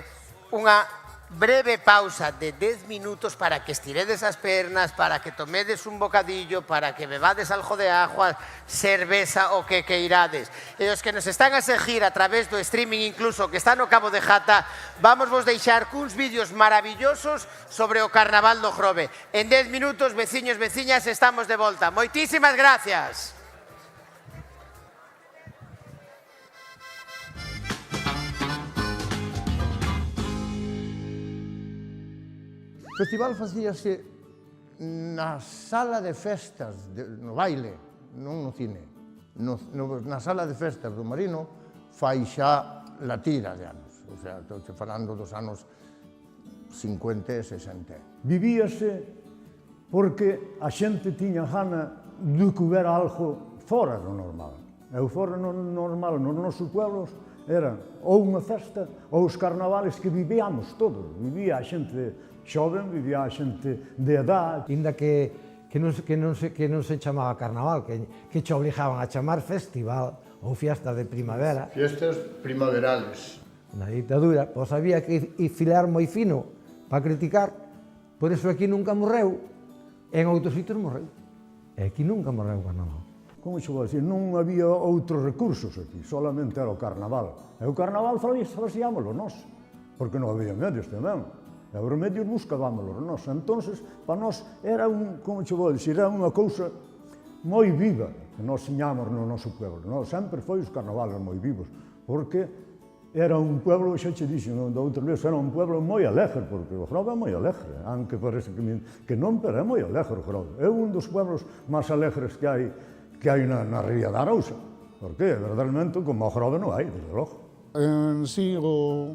unha breve pausa de 10 minutos para que estiredes as pernas, para que tomedes un bocadillo, para que bebades algo de agua, cerveza o que queirades. E os que nos están a seguir a través do streaming, incluso que está no Cabo de Jata, vamos vos deixar cuns vídeos maravillosos sobre o Carnaval do Grove. En 10 minutos, veciños, veciñas, estamos de volta. Moitísimas gracias. O festival facíase na sala de festas, no baile, non no cine. Na sala de festas do Marino fai xa la tira de anos. O sea, estou falando dos anos 50 e 60. Vivíase porque a xente tiña gana de que houbera algo fora do normal. E o fora do normal nos nosos pueblos era ou unha festa ou os carnavales que vivíamos todos. Vivía a xente xoven, vivía a xente de edad. Inda que non se chamaba carnaval, que che obligaban a chamar festival ou fiesta de primavera. Fiestas primaverales. Na ditadura, pois había que filar moi fino para criticar, por eso aquí nunca morreu, en outros sitios morreu. E aquí nunca morreu o carnaval. Como xe vou dicir, non había outros recursos aquí, solamente era o carnaval. E o carnaval facíamoslo nós, porque non había medios tamén. E os medios buscábamos nós. Entonces, para nós era unha cousa moi viva que nós tiñamos no noso pueblo. Sempre foi os carnavales moi vivos, porque era un pueblo, xa che dixo, da outra vez, era un pueblo moi alegre, porque o Grove é moi alegre, aunque parece que non, pero é moi alegre o Grove. É un dos pueblos máis alegres que hai na Ría da Arousa, porque, verdadeiramente, como o Grove non hai, desde logo. En sí,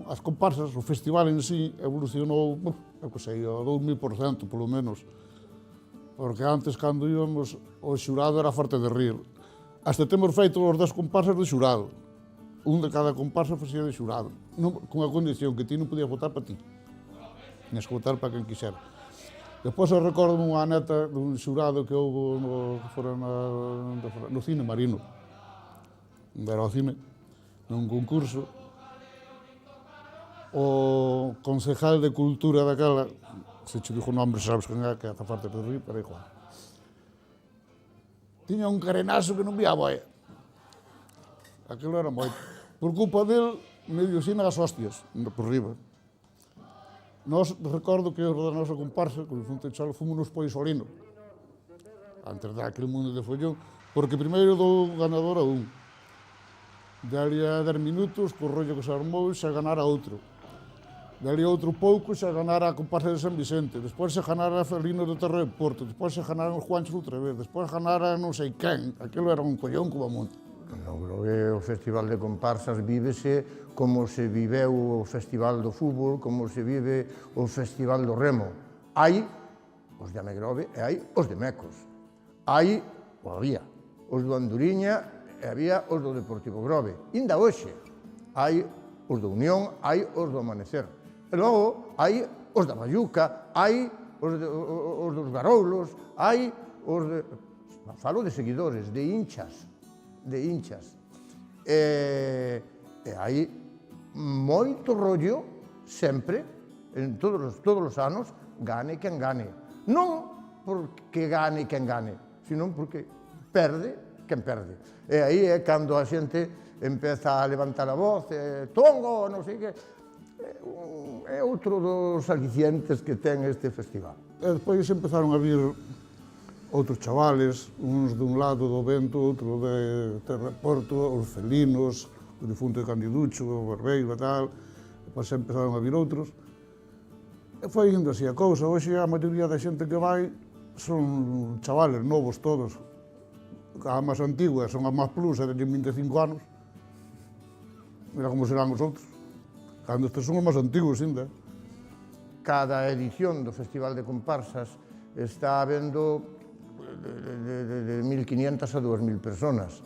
as comparsas, o festival en sí evolucionou, eu que sei, o 2000% polo menos. Porque antes, cando íbamos, o xurado era forte de rir. Hasta temos feito os 10 comparsas de xurado. Un de cada comparsa facía de xurado. Con a condición que ti non podías votar para ti. Nes que votar para quen quixera. Despois eu recordo unha neta dun xurado que houve no cine Marino. Era o cine. Nun concurso, o concejal de cultura daquela, se che dixo o nombre, sabes quen é, que ata parte de rir, pero igual. Tiña un carenazo que non vía a boia. Aquilo era moito. Por culpa del, medio sin as hostias, por riba. Nós, recordo que os da nosa comparsa, con o Fonte Chalo, fomos nos Poisolinos, antes daquele mundo de follón, porque primeiro dou ganador a un. Dali a 10 minutos, co rollo que se armou, xa ganara outro. Dali a outro pouco, xa ganara a comparsa de San Vicente. Despois xa ganara a Felino de Terra de Porto. Despois xa ganara os Juanchos outra vez. Despois ganara non sei quen. Aquilo era un collón como a monte. O Festival de Comparsas vívese como se viveu o Festival do Fútbol, como se vive o Festival do Remo. Hai os de Amegrove e hai os de Mecos. Hai había os do Anduriña e había os do Deportivo Grove. Inda hoxe hai os do Unión, hai os do Amanecer. E logo hai os da Bayuca, hai os dos Garoulos, hai os de... Falo de seguidores, de hinchas. E hai moito rollo, sempre, en todos os anos, gane quen gane. Non porque gane quen gane, sino porque perde quen perde. E aí é cando a xente empeza a levantar a voz, tongo, non sei que... É outro dos alicientes que ten este festival. E despois empezaron a vir outros chavales, uns dun lado do Vento, outro de Terra Porto, os Celinos, o difunto de Candiducho, o Barbeiro e tal, depois empezaron a vir outros. E foi indo así a cousa. Hoxe a maioría da xente que vai son chavales novos todos. A máis antigua son a máis plus, e teñen 25 anos. Mira como serán os outros. Cando estes son os máis antigos, ainda. Cada edición do Festival de Comparsas está habendo de 1.500 a 2.000 personas.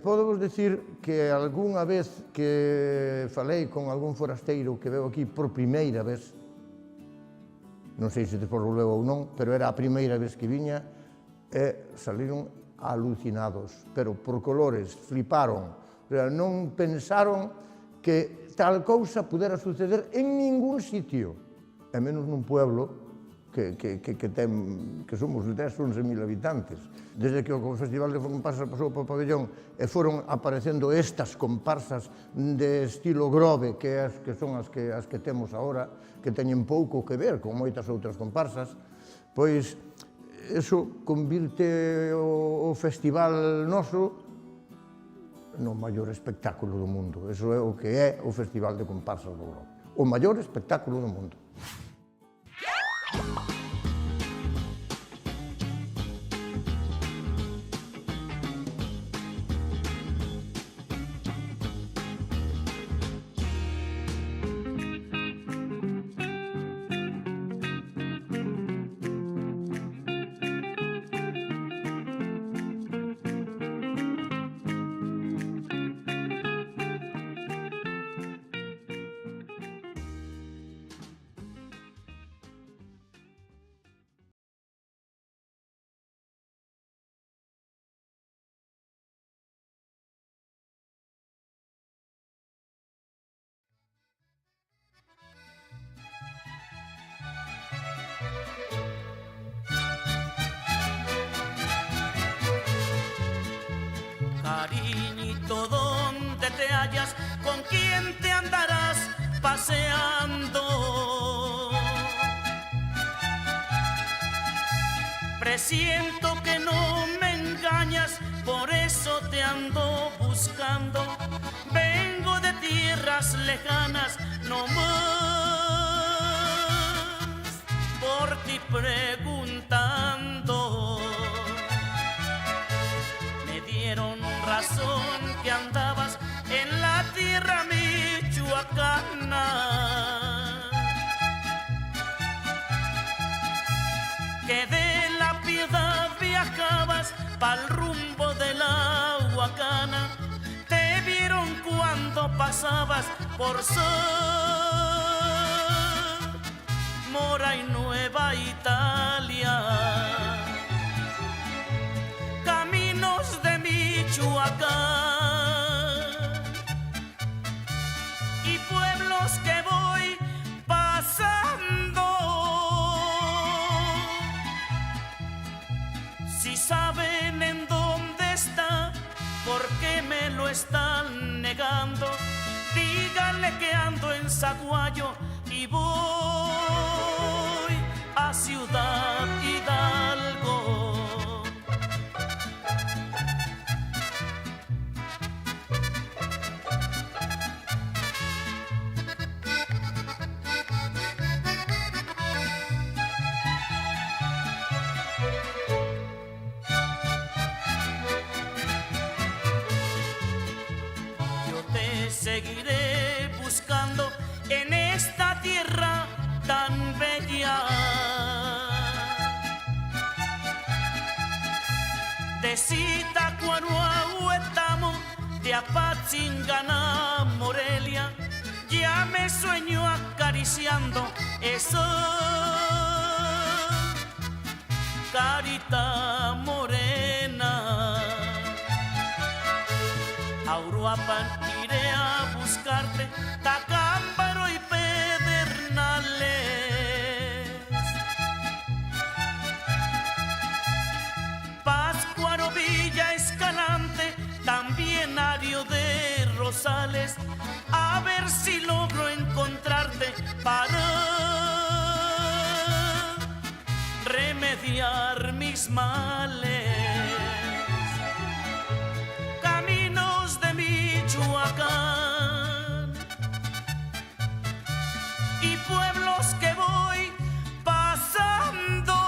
Podo vos dicir que algunha vez que falei con algún forasteiro que veu aquí por primeira vez, non sei se despois volveu ou non, pero era a primeira vez que viña, e saliron alucinados, pero por colores, fliparon, non pensaron que tal cousa pudera suceder en ningún sitio, e menos nun pueblo que somos 10 ou 11.000 habitantes. Desde que o Festival de Comparsas pasou para o pabellón e foron aparecendo estas comparsas de estilo Grove, que son as que temos agora, que teñen pouco que ver con moitas outras comparsas, pois eso convirte o festival noso no maior espectáculo do mundo. Eso é o que é o Festival de Comparsas do Grove. O maior espectáculo do mundo. Cariñito, ¿dónde te hallas? ¿Con quién te andarás paseando? Presiento que no me engañas, por eso te ando buscando. Vengo de tierras lejanas, no más, por ti preguntando. Me dieron razón que andabas en la tierra michoacana, que de La Piedad viajabas pa'l rumbo de la Huacana. Te vieron cuando pasabas por Mora y Nueva Italia, caminos de Michoacán y pueblos que voy pasando. Si saben en dónde está, ¿por qué me lo están negando? Díganle que ando en Zaguayo y voy a Ciudad Hidalgo. Seguiré buscando en esta tierra tan visita cuando estamos de Apatzingana, Morelia. Ya me sueño acariciando esa carita morena. A Uruapan iré a buscarte, Tacámbaro y Pedernales. Pátzcuaro, Villa Escalante, también Ario de Rosales. A ver si logro encontrarte para remediar mis males. Caminos de Michoacán y pueblos que voy pasando.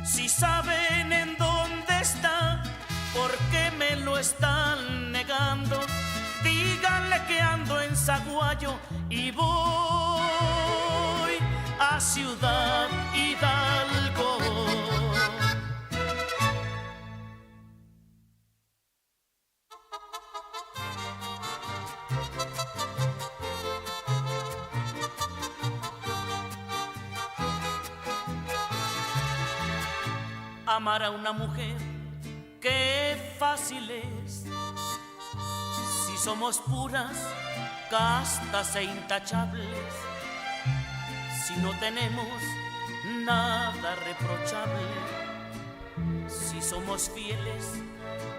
Si saben en dónde está, ¿por qué me lo están negando? Díganle que ando en Zaguayo y voy a Ciudad Hidalgo. Amar a una mujer, qué fácil es. Si somos puras, castas e intachables. Si no tenemos nada reprochable. Si somos fieles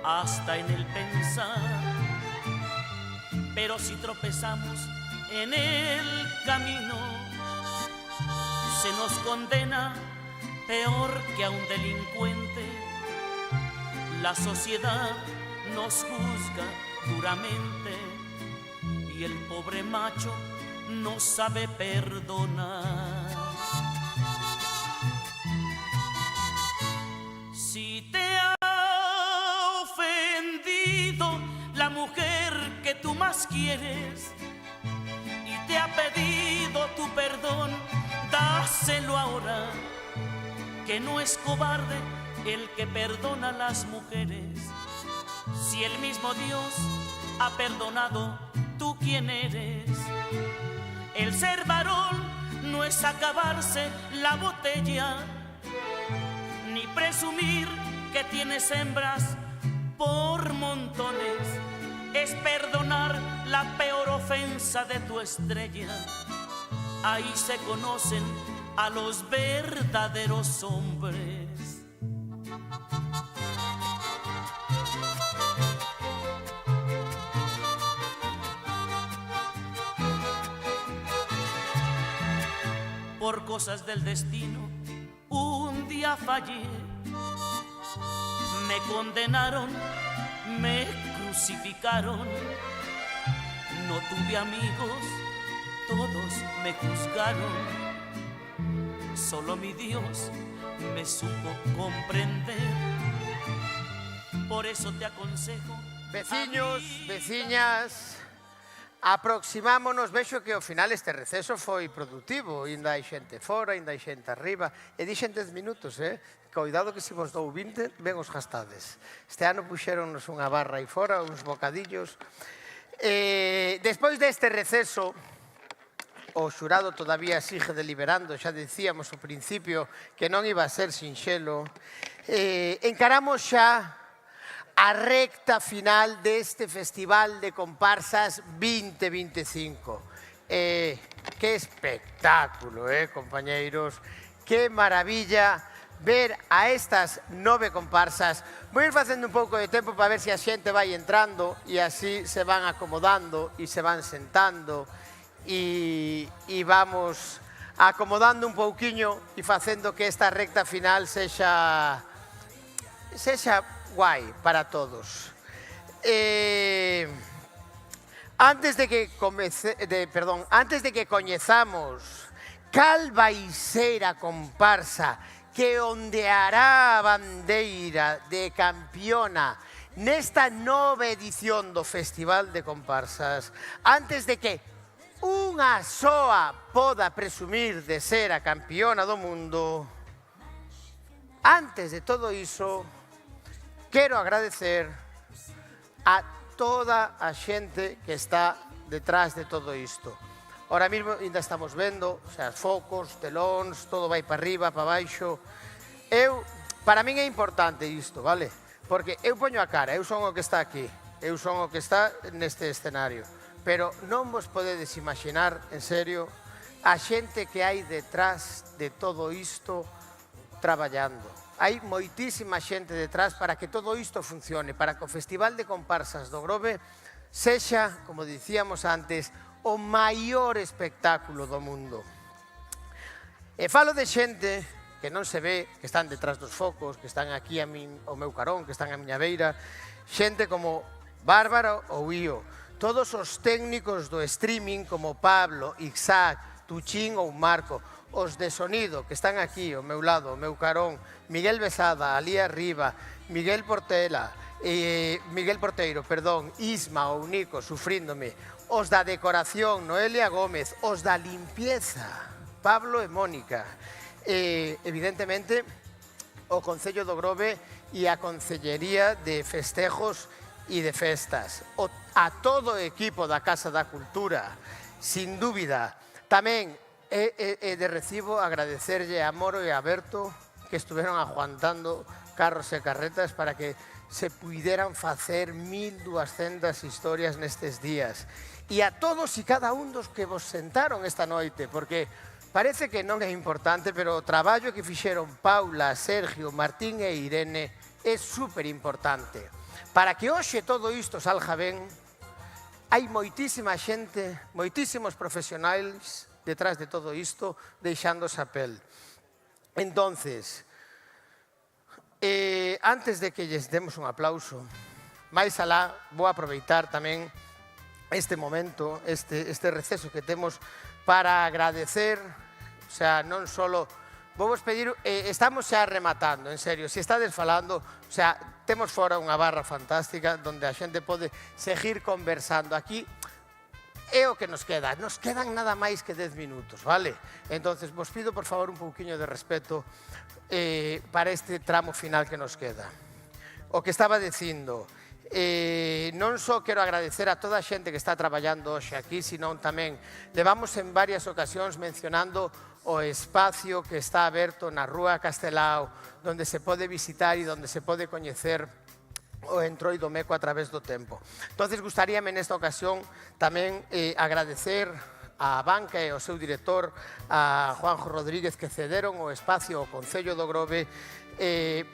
hasta en el pensar. Pero si tropezamos en el camino, se nos condena peor que a un delincuente. La sociedad nos juzga duramente y el pobre macho no sabe perdonar. Si te ha ofendido la mujer que tú más quieres y te ha pedido tu perdón, dáselo ahora, que no es cobarde el que perdona a las mujeres. Si el mismo Dios ha perdonado, ¿tú quién eres? El ser varón no es acabarse la botella, ni presumir que tienes hembras por montones. Es perdonar la peor ofensa de tu estrella. Ahí se conocen a los verdaderos hombres. Por cosas del destino, un día fallé. Me condenaron, me crucificaron. No tuve amigos, todos me juzgaron. Solo mi Dios me supo comprender. Por eso te aconsejo. Veciños, veciñas, aproximámonos. Vexo que ao final este receso foi productivo. Ainda hai xente fora, ainda hai xente arriba. E dixen 10 minutos, Cuidado que se vos dou 20, ben os gastades. Este ano puxéronnos unha barra aí fora, uns bocadillos. Despois deste receso, o xurado todavía sigue deliberando, xa dicíamos ao principio que non iba a ser sinxelo. Encaramos xa a recta final deste Festival de Comparsas 2025. Que espectáculo, compañeiros, que maravilla ver a estas 9 comparsas. Vou ir facendo un pouco de tempo para ver se a xente vai entrando e así se van acomodando e se van sentando e vamos acomodando un pouquiño e facendo que esta recta final sexa guai para todos. Antes de que coñezamos cal vai ser a comparsa que ondeará a bandeira de campiona nesta nova edición do Festival de Comparsas, antes de que unha soa poda presumir de ser a campiona do mundo, Antes de todo iso, quero agradecer a toda a xente que está detrás de todo isto. Ahora mesmo ainda estamos vendo, o sea, focos, telóns, todo vai para arriba, para baixo. Para min é importante isto, vale? Porque eu poño a cara, eu son o que está aquí, eu son o que está neste escenario. Pero non vos podedes imaginar, en serio, a xente que hai detrás de todo isto traballando. Hai moitísima xente detrás para que todo isto funcione, para que o Festival de Comparsas do Grove sexa, como dicíamos antes, o maior espectáculo do mundo. E falo de xente que non se ve, que están detrás dos focos, que están aquí ao meu carón, que están á miña beira, xente como Bárbara ou Ío, todos os técnicos do streaming como Pablo, Ixac, Tuchín ou Marco, os de sonido que están aquí ao meu lado, ao meu carón, Miguel Besada, Alía Riba, Miguel Porteiro, Isma ou Nico, sufríndome, os da decoración, Noelia Gómez, os da limpieza, Pablo e Mónica, evidentemente o Concello do Grove e a Concellería de Festejos e de Festas, a todo o equipo da Casa da Cultura, sin dúbida. Tamén é de recibo agradecerlle a Moro e a Berto que estuveron aguantando carros e carretas para que se puideran facer 1200 historias nestes días. E a todos e cada un dos que vos sentaron esta noite, porque parece que non é importante, pero o traballo que fixeron Paula, Sergio, Martín e Irene é super importante. Para que hoxe todo isto salga ben, hai moitísima xente, moitísimos profesionais detrás de todo isto, deixándose a pel. Entonces, antes de que lles demos un aplauso, máis alá, vou aproveitar tamén este momento, este receso que temos para agradecer, o sea, non solo, vou vos pedir, estamos xa rematando, en serio, se estades falando, o sea, temos fora unha barra fantástica onde a xente pode seguir conversando. Aquí é o que nos queda, nos quedan nada máis que 10 minutos, vale? Entonces, vos pido, por favor, un pouquiño de respeto para este tramo final que nos queda. O que estaba dicindo, non só quero agradecer a toda a xente que está traballando hoxe aquí, senón tamén levamos en varias ocasións mencionando o espacio que está aberto na Rúa Castelao, donde se pode visitar e donde se pode coñecer o Entroido Meco a través do tempo. Entonces, gustaríame nesta ocasión tamén agradecer a banca e ao seu director, a Juanjo Rodríguez, que cederon o espacio ao Concello do Grove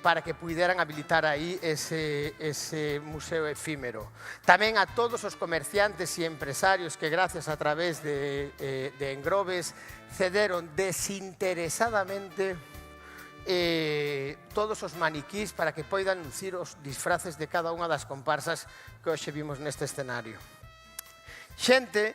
para que puideran habilitar aí ese museo efímero. Tamén a todos os comerciantes e empresarios que gracias a través de Engrobes cederon desinteresadamente todos os maniquís para que poidan lucir os disfraces de cada unha das comparsas que hoxe vimos neste escenario. Xente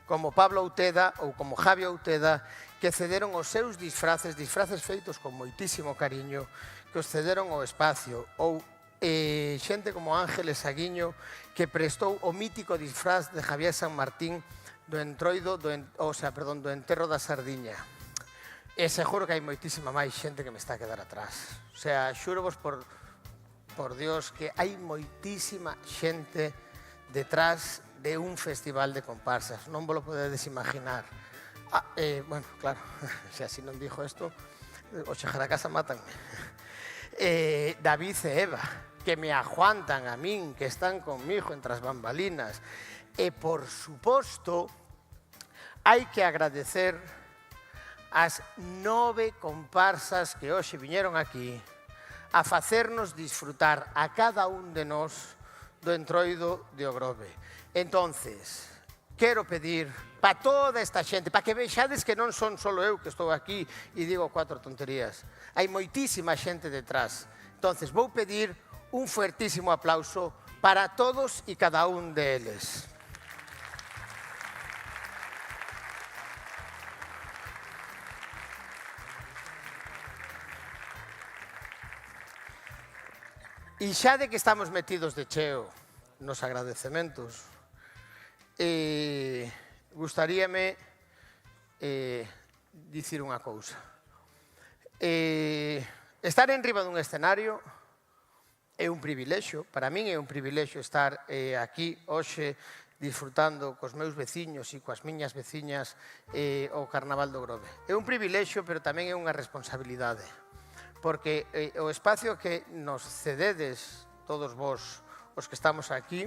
como Pablo Outeda ou como Javi Outeda que cederon os seus disfraces feitos con moitísimo cariño, que os cederon ao espacio, ou xente como Ángeles Aguiño que prestou o mítico disfraz de Javier San Martín do entroido, do enterro da Sardiña. E seguro que hai moitísima máis xente que me está a quedar atrás. O sea, xúrovos por Dios que hai moitísima xente detrás de un festival de comparsas. Non vos lo podedes imaginar. Bueno, claro, se así non dixo isto, o chegar a casa mátanme. David e Eva, que me aguantan a min, que están conmigo entre as bambalinas. E, por suposto, hai que agradecer as 9 comparsas que hoxe viñeron aquí a facernos disfrutar a cada un de nós do Entroido de Grove. Entonces, quero pedir para toda esta xente, para que vexades que non son solo eu que estou aquí e digo 4 tonterías. Hai moitísima xente detrás. Entonces, vou pedir un fuertísimo aplauso para todos e cada un deles. E xa de que estamos metidos de cheo nos agradecementos, gustaríame dicir unha cousa. Estar en riba dun escenario é un privilexio, para min é un privilexio estar aquí hoxe disfrutando cos meus veciños e coas miñas veciñas o Carnaval do Grove. É un privilexio, pero tamén é unha responsabilidade, porque o espacio que nos cededes todos vos, os que estamos aquí,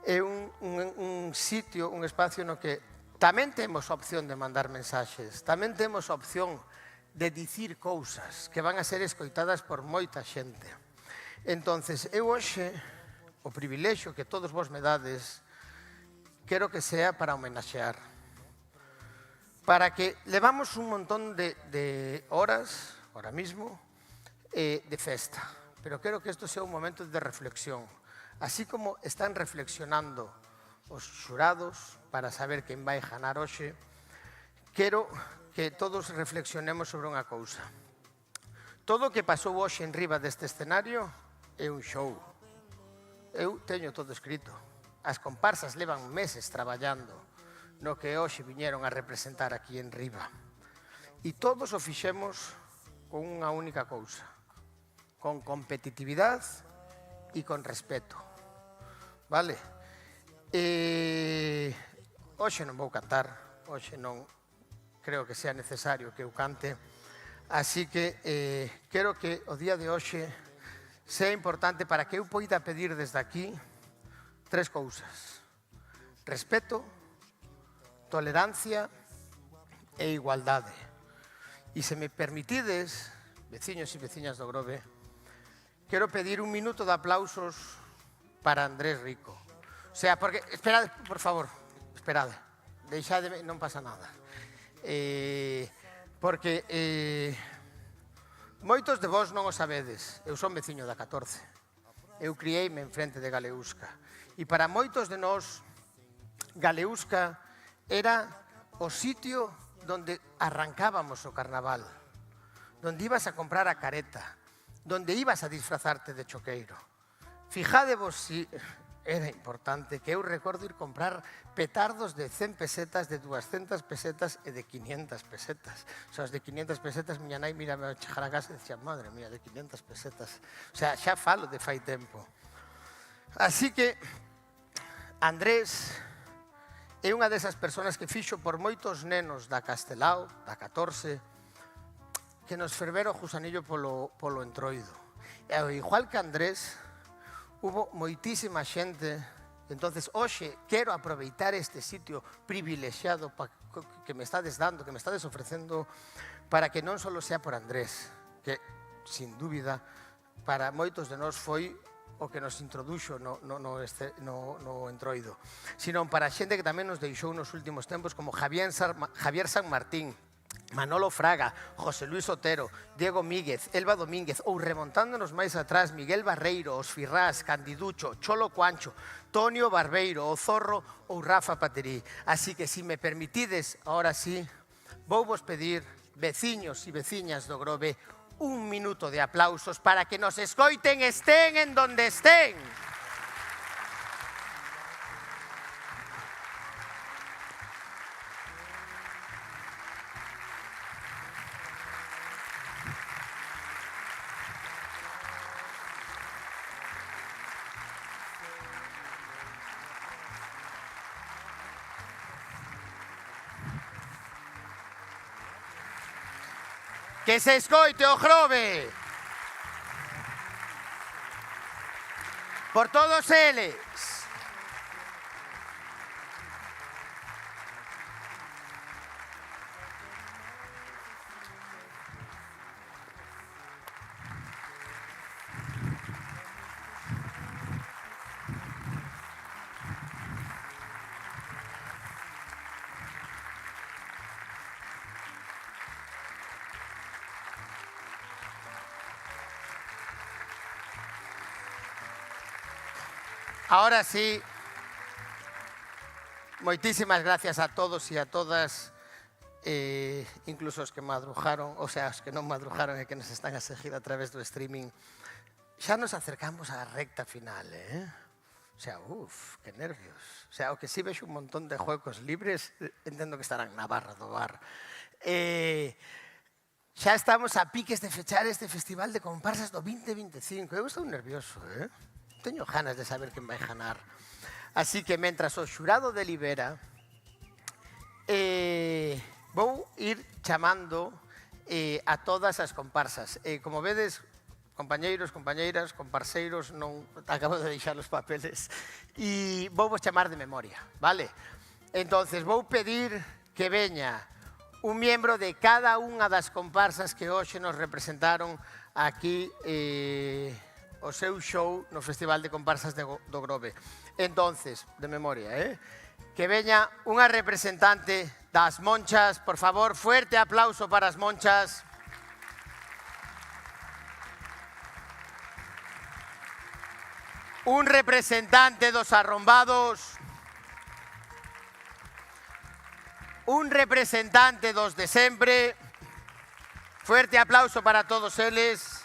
é un sitio, un espacio no que tamén temos a opción de mandar mensaxes, tamén temos a opción de dicir cousas que van a ser escoitadas por moita xente. Entonces, eu hoxe, o privilexio que todos vos me dades, quero que sea para homenaxear, para que levamos un montón de horas, ahora mismo, de festa, pero quero que isto sea un momento de reflexión, así como están reflexionando os xurados para saber quen vai ganar hoxe, quero que todos reflexionemos sobre unha cousa. Todo o que pasou hoxe en riba deste escenario é un show. Eu teño todo escrito. As comparsas levan meses traballando no que hoxe viñeron a representar aquí en riba. E todos o fixemos con unha única cousa, con competitividade e con respeto. Vale? Hoxe non vou cantar, hoxe non creo que sea necesario que eu cante, así que quero que o día de hoxe sea importante para que eu poida pedir desde aquí 3 cousas: respeto, tolerancia e igualdade. E se me permitides, veciños e veciñas do Grove, quero pedir un minuto de aplausos para Andrés Rico. O sea, porque, esperad, por favor, esperad, deixademe, non pasa nada. Porque moitos de vos non o sabedes, eu son veciño da 14, eu criei-me en frente de Galeusca, e para moitos de nós, Galeusca era o sitio donde arrancábamos o carnaval, donde ibas a comprar a careta, donde ibas a disfrazarte de choqueiro. Fijádevos si era importante, que eu recordo ir comprar petardos de 100 pesetas, de 200 pesetas e de 500 pesetas. O sea, os de 500 pesetas, miña nai mírame a chegar a casa e dicía, madre mía, de 500 pesetas. O sea, xa falo de fai tempo. Así que Andrés é unha desas persoas que fixo por moitos nenos da Castelao, da 14, que nos fervera o gusanillo polo entroido. E ao igual que Andrés, hubo moitísima xente. Entonces, hoxe, quero aproveitar este sitio privilexiado que me estades dando, que me estades ofrecendo, para que non só sea por Andrés, que, sin dúbida, para moitos de nós foi o que nos introduxo no entroido, sino para xente que tamén nos deixou nos últimos tempos, como Javier San Martín, Manolo Fraga, José Luis Otero, Diego Míguez, Elba Domínguez, ou remontándonos máis atrás, Miguel Barreiro, Os Firrás, Candiducho, Cholo Cuancho, Tonio Barbeiro, O Zorro ou Rafa Paterí. Así que, si me permitides, ahora sí, vou vos pedir, veciños e veciñas do Grove, un minuto de aplausos para que nos escoiten, estén en donde estén. Que se escoite o Grove. Por todos eles. Ahora sí, moitísimas gracias a todos e a todas, incluso os que madrujaron, o sea, os que non madrujaron e que nos están a seguir a través do streaming. Xa nos acercamos á recta final, O sea, que nervios. O sea, o que si vexo un montón de juegos libres, entendo que estarán na barra do bar. xa estamos a piques de fechar este festival de comparsas do 2025. Eu estou nervioso, teño ganas de saber quen vai ganar. Así que, mentras o xurado delibera, vou ir chamando a todas as comparsas. Como vedes, compañeiros, compañeiras, comparseiros, non acabo de deixar os papeles, e vou vos chamar de memoria, vale? Entonces, vou pedir que veña un miembro de cada unha das comparsas que hoxe nos representaron aquí o seu show no Festival de Comparsas do Grove. Entonces, de memoria, que veña unha representante das Monchas, por favor, fuerte aplauso para as Monchas. Un representante dos Arrombados. Un representante dos de sempre. Fuerte aplauso para todos eles.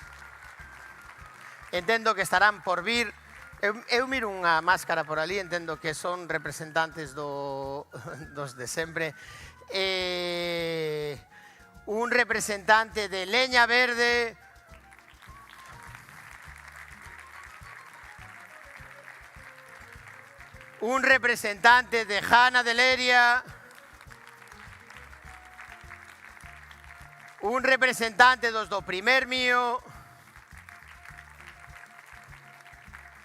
Entendo que estarán por vir. Eu miro unha máscara por ali, entendo que son representantes dos de sempre. Un representante de Leña Verde. Un representante de Jana de Leria. Un representante dos do Primer Mío.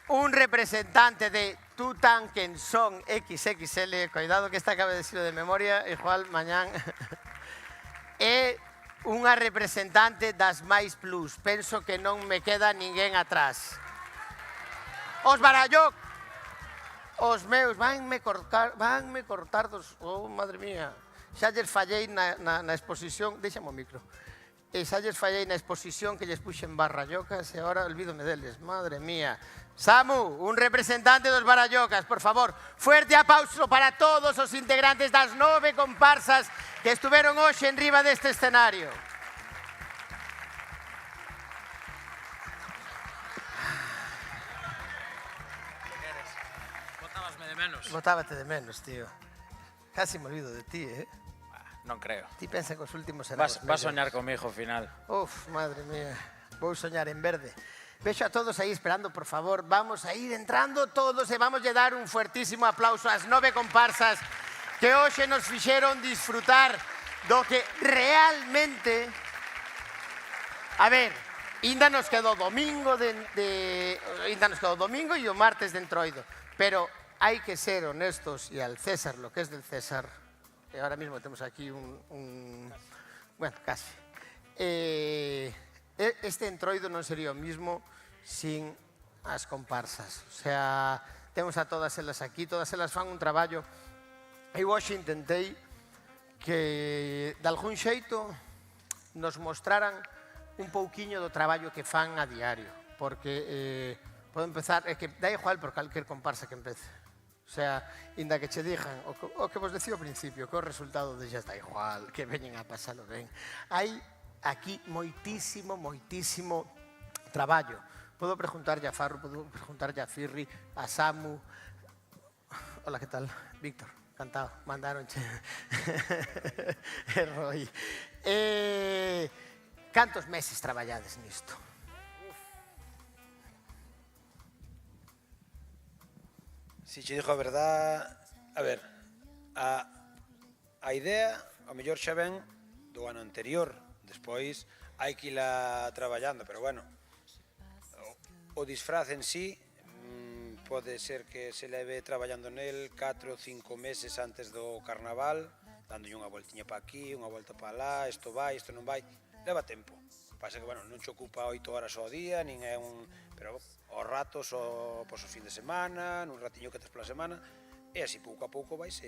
Un representante de Tutankenson XXL. Cuidado que esta acaba de decirlo de memoria, igual mañán. E unha representante das Mais Plus. Penso que non me queda ninguén atrás. Os Baralloc. Os meus vanme cortar dos... Oh, madre mía. Xa lles fallei na exposición, deixame o micro, e xa lles fallei na exposición que lles puxen Barrallocas e agora olvídome deles, madre mía. Samu, un representante dos Barallocas, por favor, fuerte aplauso para todos os integrantes das 9 comparsas que estuveron hoxe en riba deste escenario. Botábasme de menos. Botábate de menos, tío. Casi me olvido de ti, Non creo. Ti pensa que os últimos serán os Vas soñar comigo ao final. Uf, madre mía. Vou soñar en verde. Vexo a todos aí esperando, por favor. Vamos a ir entrando todos e vamos a dar un fuertísimo aplauso ás 9 comparsas que hoxe nos fixeron disfrutar do que realmente... A ver, ainda nos quedou domingo ainda nos quedou domingo e o martes de Entroido. Pero hai que ser honestos e al César lo que es del César. E ahora mismo temos aquí bueno, casi. Este Entroido non sería o mismo sin as comparsas. O sea, temos a todas elas aquí, todas elas fan un traballo. Eu hoxe intentei que, de algún xeito, nos mostraran un pouquiño do traballo que fan a diario. Porque, podo empezar, é que dá igual por calquer comparsa que empece. O sea, inda que che dixan o que vos decía ao principio, que o resultado de xa está igual, que veñen a pasalo ben. Hai aquí moitísimo traballo. Podo preguntarlle a Farru, podo preguntarlle a Firri, a Samu. Hola, que tal? Víctor, encantado. Mandaronche. E Roy. Cantos meses traballades nisto? Si che dixo a verdad, a ver, a idea, ao mellor xa ven do ano anterior, despois hai que ila traballando, pero bueno, o disfraz en sí pode ser que se leve traballando nel 4 ou 5 meses antes do carnaval, dándolle unha voltiña pa aquí, unha volta pa lá, isto vai, isto non vai, leva tempo. Pasa que, bueno, non che ocupa 8 horas ao día, nin é un... Pero os ratos, pois, o fin de semana, nun ratiño que tes pola semana, e así pouco a pouco vais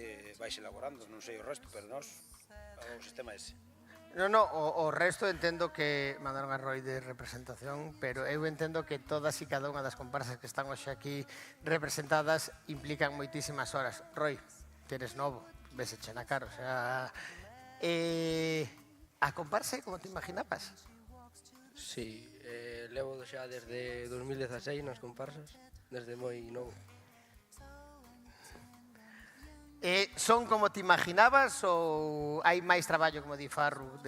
elaborando, non sei o resto, pero nós, o sistema é ese. Non, o resto entendo que mandaron a Roy de representación, pero eu entendo que todas e cada unha das comparsas que están hoxe aquí representadas implican moitísimas horas. Roy, que eres novo, veseche na cara, o sea... A comparsa como te imaginabas? Sí, levo xa desde 2016 nas comparsas, desde moi novo. Son como te imaginabas ou hai máis traballo, como di Farru?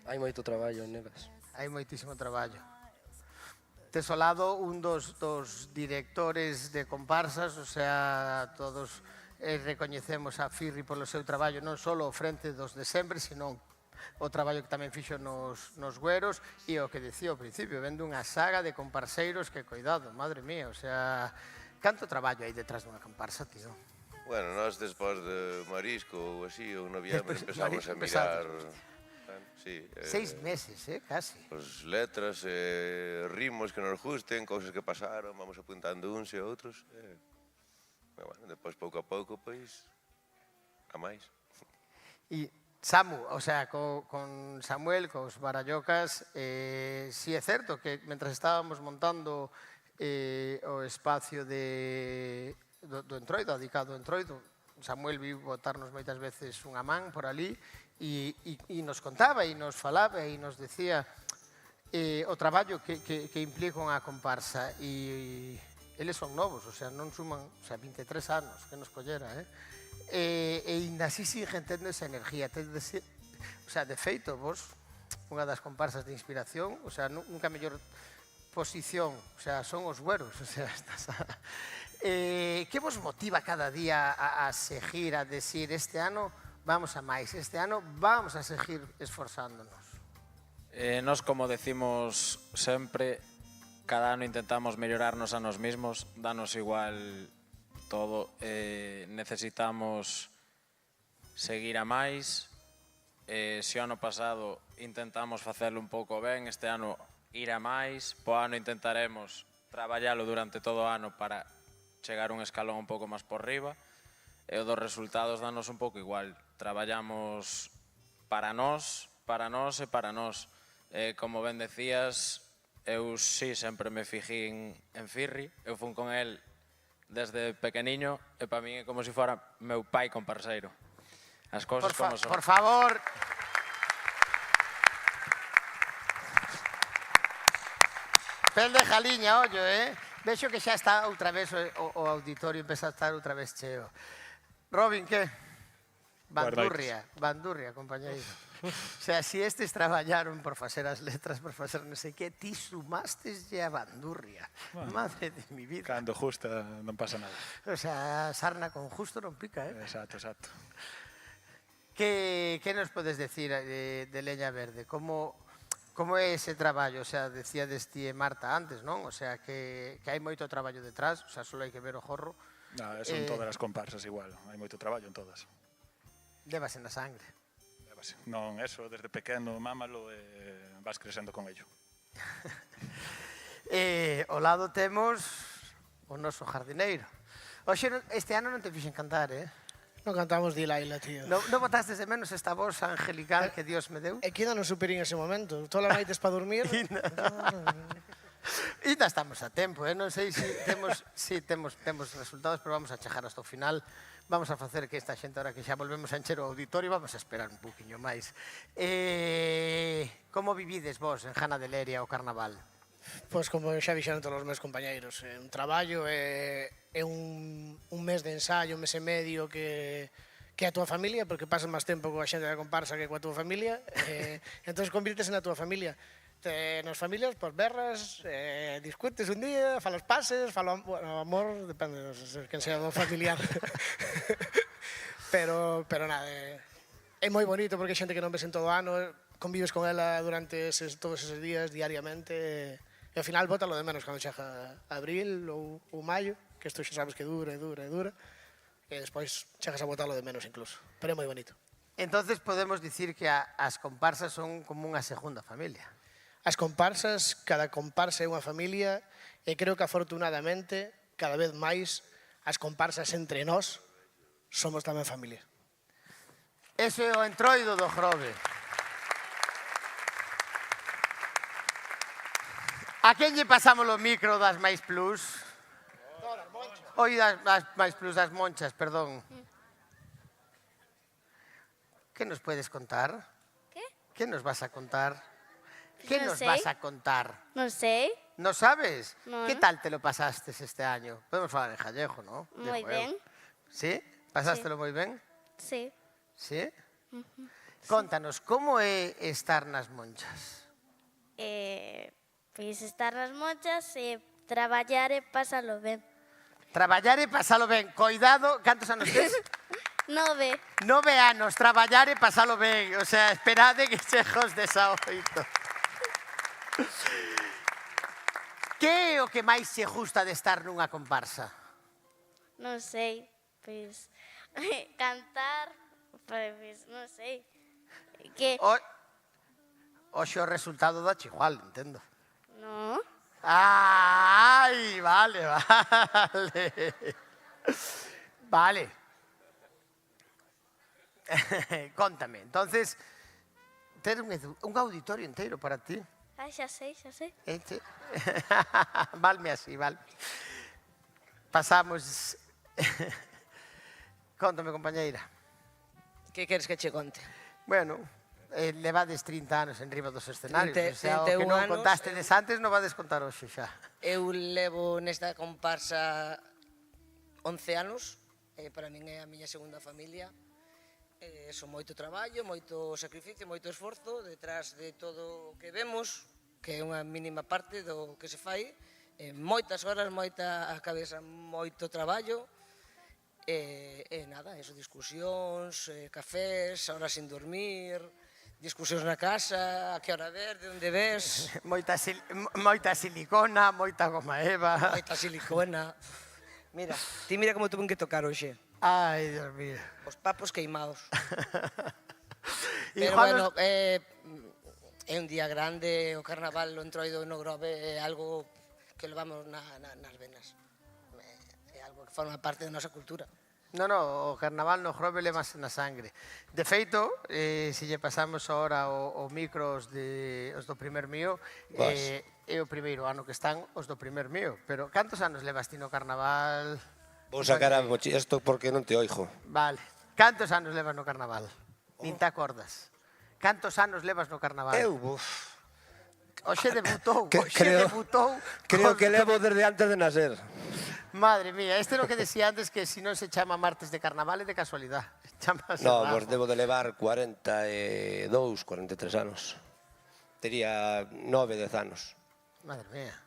Hai moito traballo nelas. Hai moitísimo traballo. Tes ao lado un dos directores de comparsas, o sea, todos recoñecemos a Firri polo seu traballo, non só ao frente dos de sempre, sino o traballo que tamén fixo nos Güeros e o que decía ao principio, vendo unha saga de comparseiros que, cuidado, madre mía, o sea, canto traballo hai detrás dunha comparsa, tío? Bueno, nós despois de Marisco ou así, ou noviembre, empezamos a mirar... Sí, 6 meses, casi. Pues letras, ritmos que nos gusten, cousas que pasaron, vamos apuntando uns e outros. Bueno, depois, pouco a pouco, pois, a máis. E Samu, o sea, con Samuel, cos Barallocas, si é certo que mentras estábamos montando o espacio do Entroido, dedicado ao Entroido, Samuel viu botarnos moitas veces unha man por ali e nos contaba e nos falaba e nos decía o traballo que implica unha comparsa e eles son novos, o sea, non suman 23 anos que nos collera, e ainda así siguen tendo esa energía, o sea, de feito, vos, unha das comparsas de inspiración, o sea, nunca mellor posición, o sea, son os Güeros, o sea, estás que vos motiva cada día a seguir, a decir, este ano vamos a máis, este ano vamos a seguir esforzándonos? Nos, como decimos sempre, cada ano intentamos mellorarnos a nos mismos, danos igual todo, necesitamos seguir a máis. Se o ano pasado intentamos facelo un pouco ben, este ano ir a máis, po ano intentaremos traballalo durante todo o ano para chegar un escalón un pouco máis por riba, e o dos resultados danos un pouco igual. Traballamos para nós e para nós. Como ben decías, eu sí sempre me fixín en Firri, eu fun con el desde pequeniño e para min é como se fora meu pai comparseiro. As cousas como son. Por favor. Pel de Jaliña, ollo, vexo que xa está outra vez o auditorio, empeza a estar outra vez cheo. Robin, que? Bandurria, compañeiro. O sea, si estes traballaron por facer as letras, por facer non sei que, ti sumasteslle a Bandurria. Madre de mi vida. Cando justa non pasa nada. O sea, sarna con justo non pica, Exacto. Que nos podes decir de Leña Verde? Como é ese traballo? O sea, decía deste Marta antes, non? O sea, que hai moito traballo detrás, o sea, só hai que ver o jorro. Son todas as comparsas igual, hai moito traballo en todas. Levas na sangre. Non, eso, desde pequeno, mámalo e vas crecendo con ello. Ao lado temos o noso jardineiro. Oxe, este ano non te fixen cantar, Non cantamos Dilaila, tío. Non botastes de menos esta voz angelical que Dios me deu? É que ainda non superín ese momento. Todas as noites para dormir. Ainda estamos a tempo, non sei se temos resultados, pero vamos a chegar hasta o final. Vamos a facer que esta xente, ahora que xa volvemos a encher o auditorio, vamos a esperar un poquinho máis. Como vivides vos en Jana de Leria o carnaval? Pois como xa dixeron todos os meus compañeiros, un traballo é un mes de ensaio, un mes e medio que a túa familia, porque pasas máis tempo coa xente da comparsa que coa túa familia, entón convírtese na túa familia. Nas familias, pois berras, discutes un día, falas pases, falo amor, depende de quen sea o familiar. Pero nada, é moi bonito porque é xente que non ves en todo o ano, convives con ela durante todos eses días, diariamente, e ao final bótalo de menos cando chega abril ou maio, que isto xa sabes que dura, e despois chegas a botalo de menos incluso, pero é moi bonito. Entonces podemos dicir que as comparsas son como unha segunda familia. As comparsas, cada comparsa é unha familia e creo que afortunadamente, cada vez máis, as comparsas entre nós somos tamén familia. Ese é o Entroido do Grove. A quen lle pasamos o micro das máis plus? Oi, das máis plus, das monchas, perdón. Que nos puedes contar? Que nos vas a contar? Que nos vas a contar? Non sei. Non sabes? Non. Que tal te lo pasaste este año? Podemos falar en gallego, ¿no? Moi ben. ¿Sí? Pasástelo moi ben? Sí. Sí? Contanos, como é estar nas Monchas? Pois estar nas Monchas e traballar e pasalo ben. Traballar e pasalo ben. Coidado, cantos anos tes? 9. 9 anos, traballar e pasalo ben. O sea, esperade que chejos desa 8. Que é o que máis se gusta de estar nunha comparsa? Non sei, pois cantar, pois non sei. Que Oxe o resultado da igual, entendo. No. Ai, vale. Vale. Contame, entonces, ter un auditorio inteiro para ti. Ai, xa sei. Valme así, vale. Pasamos... Contame, compañeira. Que queres que che conte? Bueno, levades 30 anos en riba dos escenarios. 31 O sea, o que non anos, contastedes antes non vades contar hoxe xa. Eu levo nesta comparsa 11 anos, para min é a miña segunda familia. Son moito traballo, moito sacrificio, moito esforzo detrás de todo o que vemos, que é unha mínima parte do que se fai, moitas horas, moita cabeza, moito traballo, e nada, eso, discusións, cafés, horas sin dormir, discusións na casa, a que hora ver, de onde ves. Moita silicona, moita goma eva. Moita silicona. Mira, ti mira como tuve que tocar hoxe. Ai, Dios mío. Os papos queimados. Pero bueno, é un día grande, o carnaval, o entroido no Grove, é algo que levamos nas venas. É algo que forma parte da nosa cultura. No, o carnaval no Grove levase na sangre. De feito, se lle pasamos ahora o micro os do primer mío, é o primeiro ano que están os do primer mío. Pero cantos anos levas ti no carnaval? Vou sacar isto porque non te oigo. Vale. Cantos anos levas no carnaval? Nin te acordas. Cantos anos levas no carnaval? Eu, Oxe debutou. Creo que levo desde antes de nacer. Madre mía, este é o que decía antes, que si non se chama martes de carnaval é de casualidade. No, vos debo de levar 42, 43 anos. Tería 9, 10 anos. Madre mía.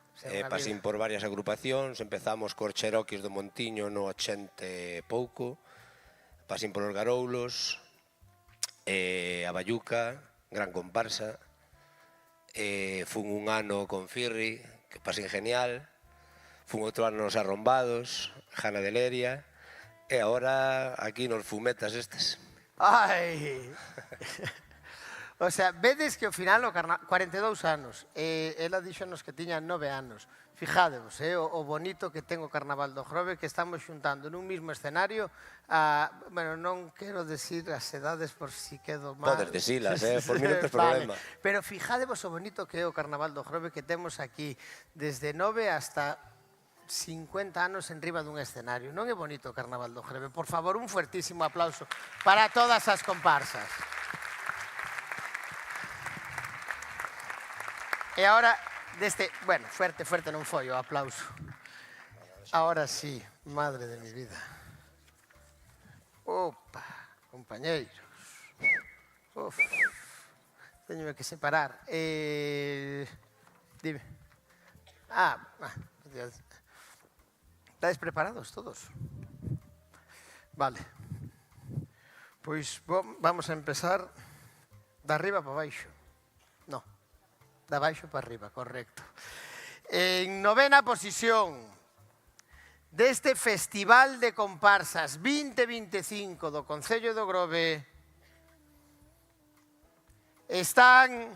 Pasín por varias agrupacións, empezamos cos Cheroquis do Montiño no 80 e pouco, pasín por os Garoulos, a Bayuca, gran comparsa, fun un ano con Firri, que pasín genial, fun outro ano nos Arrombados, Jana de Leria, e agora aquí nos fumetas estes. Ai! O sea, vedes que ao final o 42 anos, ela dixonos que tiña 9 anos. Fijádevos, o bonito que ten o Carnaval do Grove, que estamos xuntando nun mismo escenario, bueno, non quero decir as edades por si quedo mal. Podes decilas, por mí non tes problema. Pero fijádevos o bonito que é o Carnaval do Grove, que temos aquí desde 9 hasta 50 anos en riba dun escenario. Non é bonito o Carnaval do Grove? Por favor, un fuertísimo aplauso para todas as comparsas. E agora, bueno, fuerte non foi o aplauso. Ahora sí, madre de mi vida. Opa, compañeiros. Uf, teño que separar. Dime. ¿Estáis preparados todos? Vale. Pois vamos a empezar de arriba para baixo. No. De baixo para arriba, correcto. En 9ª posición deste Festival de Comparsas 2025 do Concello do Grove están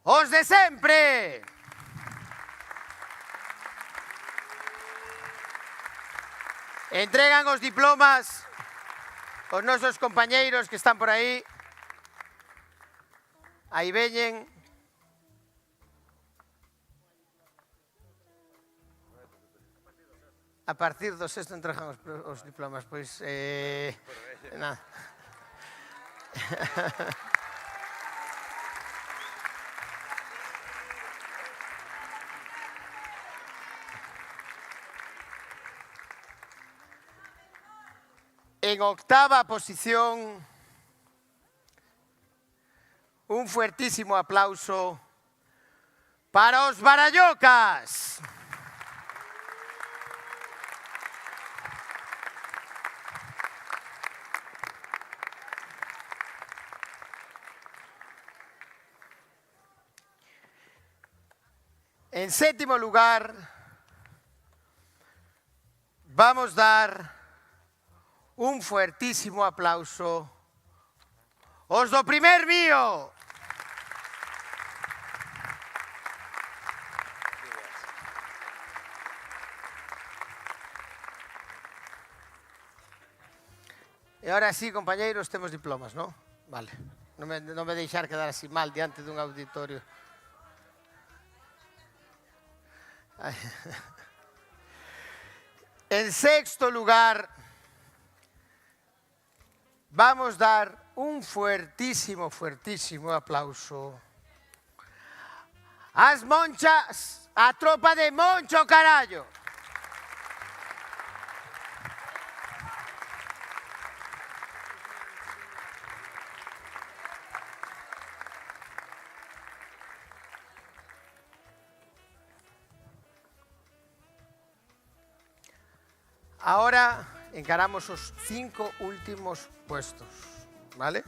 os de sempre. Entregan os diplomas os nosos compañeiros que están por aí. Aí veñen. A partir do sexto entregan os diplomas, pois... nada. En octava posición, un fuertísimo aplauso para os Barallocas. En séptimo lugar, vamos a dar un fuertísimo aplauso aos do Primer Mío. E ahora sí, compañeiros, temos diplomas, ¿no? Vale. Non me deixar quedar así mal diante dun auditorio. En sexto lugar, vamos a dar un fuertísimo, fuertísimo aplauso ás Monchas, a tropa de Moncho, carallo. Ahora encaramos os 5 últimos puestos, ¿vale?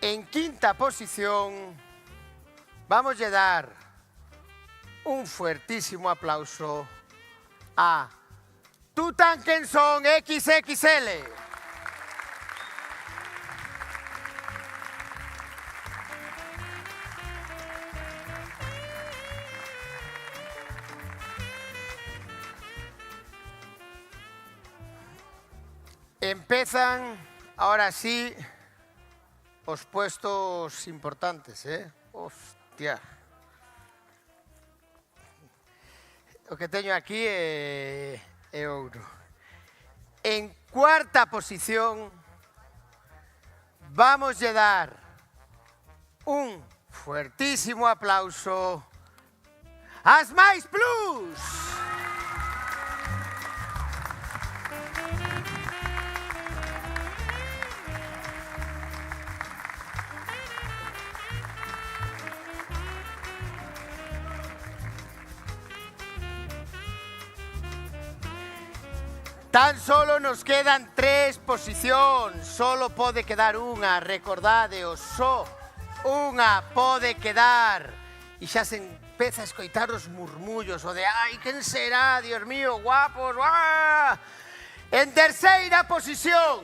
En quinta posición vamos a dar un fuertísimo aplauso a Tutankenson XXL. Empezan, ahora sí, os puestos importantes, Hostia. O que teño aquí é ouro. En cuarta posición, vamos a dar un fuertísimo aplauso ás Mais Plus. Tan solo nos quedan 3 posicións, solo pode quedar unha, recordadeos, só unha pode quedar. E xa se empeza a escoitar os murmullos, o de, ai, quen será, Dios mío, guapos, ¡ah! En terceira posición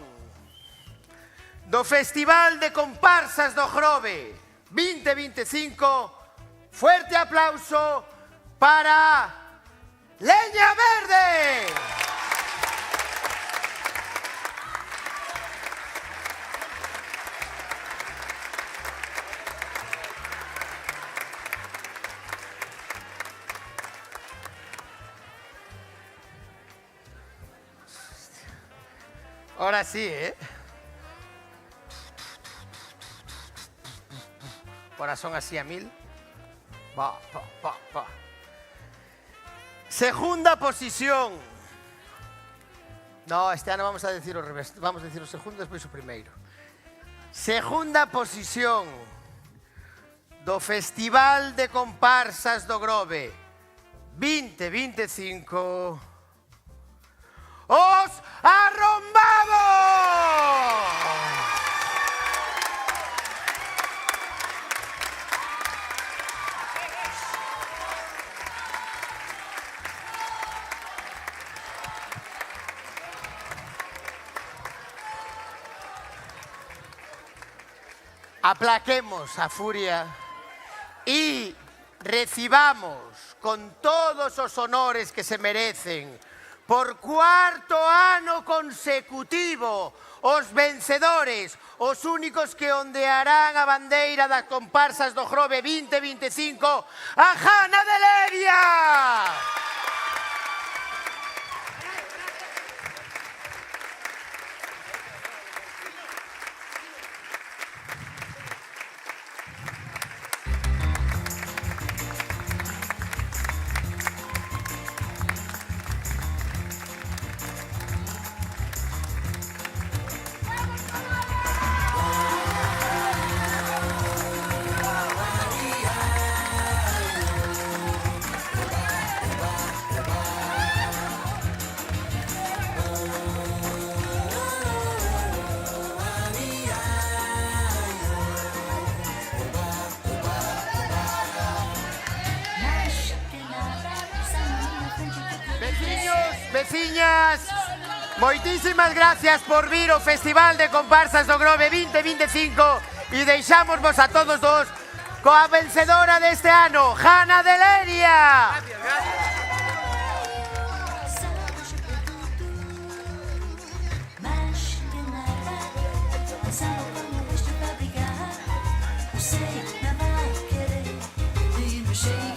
do Festival de Comparsas do Grove 2025, fuerte aplauso para Leña Verde. Ahora sí, Corazón así a 1000. Va. Segunda posición. No, este ano vamos a decir o revés. Vamos a decir o segundo, despois o primeiro. Segunda posición do Festival de Comparsas do Grove 2025. ¡Os Arrombados! Aplaquemos a furia y recibamos con todos os honores que se merecen por cuarto ano consecutivo os vencedores, os únicos que ondearán a bandeira das comparsas do Grove 2025, a Jana de Leria. Veciñas, moitísimas gracias por vir ao Festival de Comparsas do Grove 2025 e deixámosvos a todos dos coa vencedora deste ano, Jana de Leria. Sei, não vai querer, e me chega.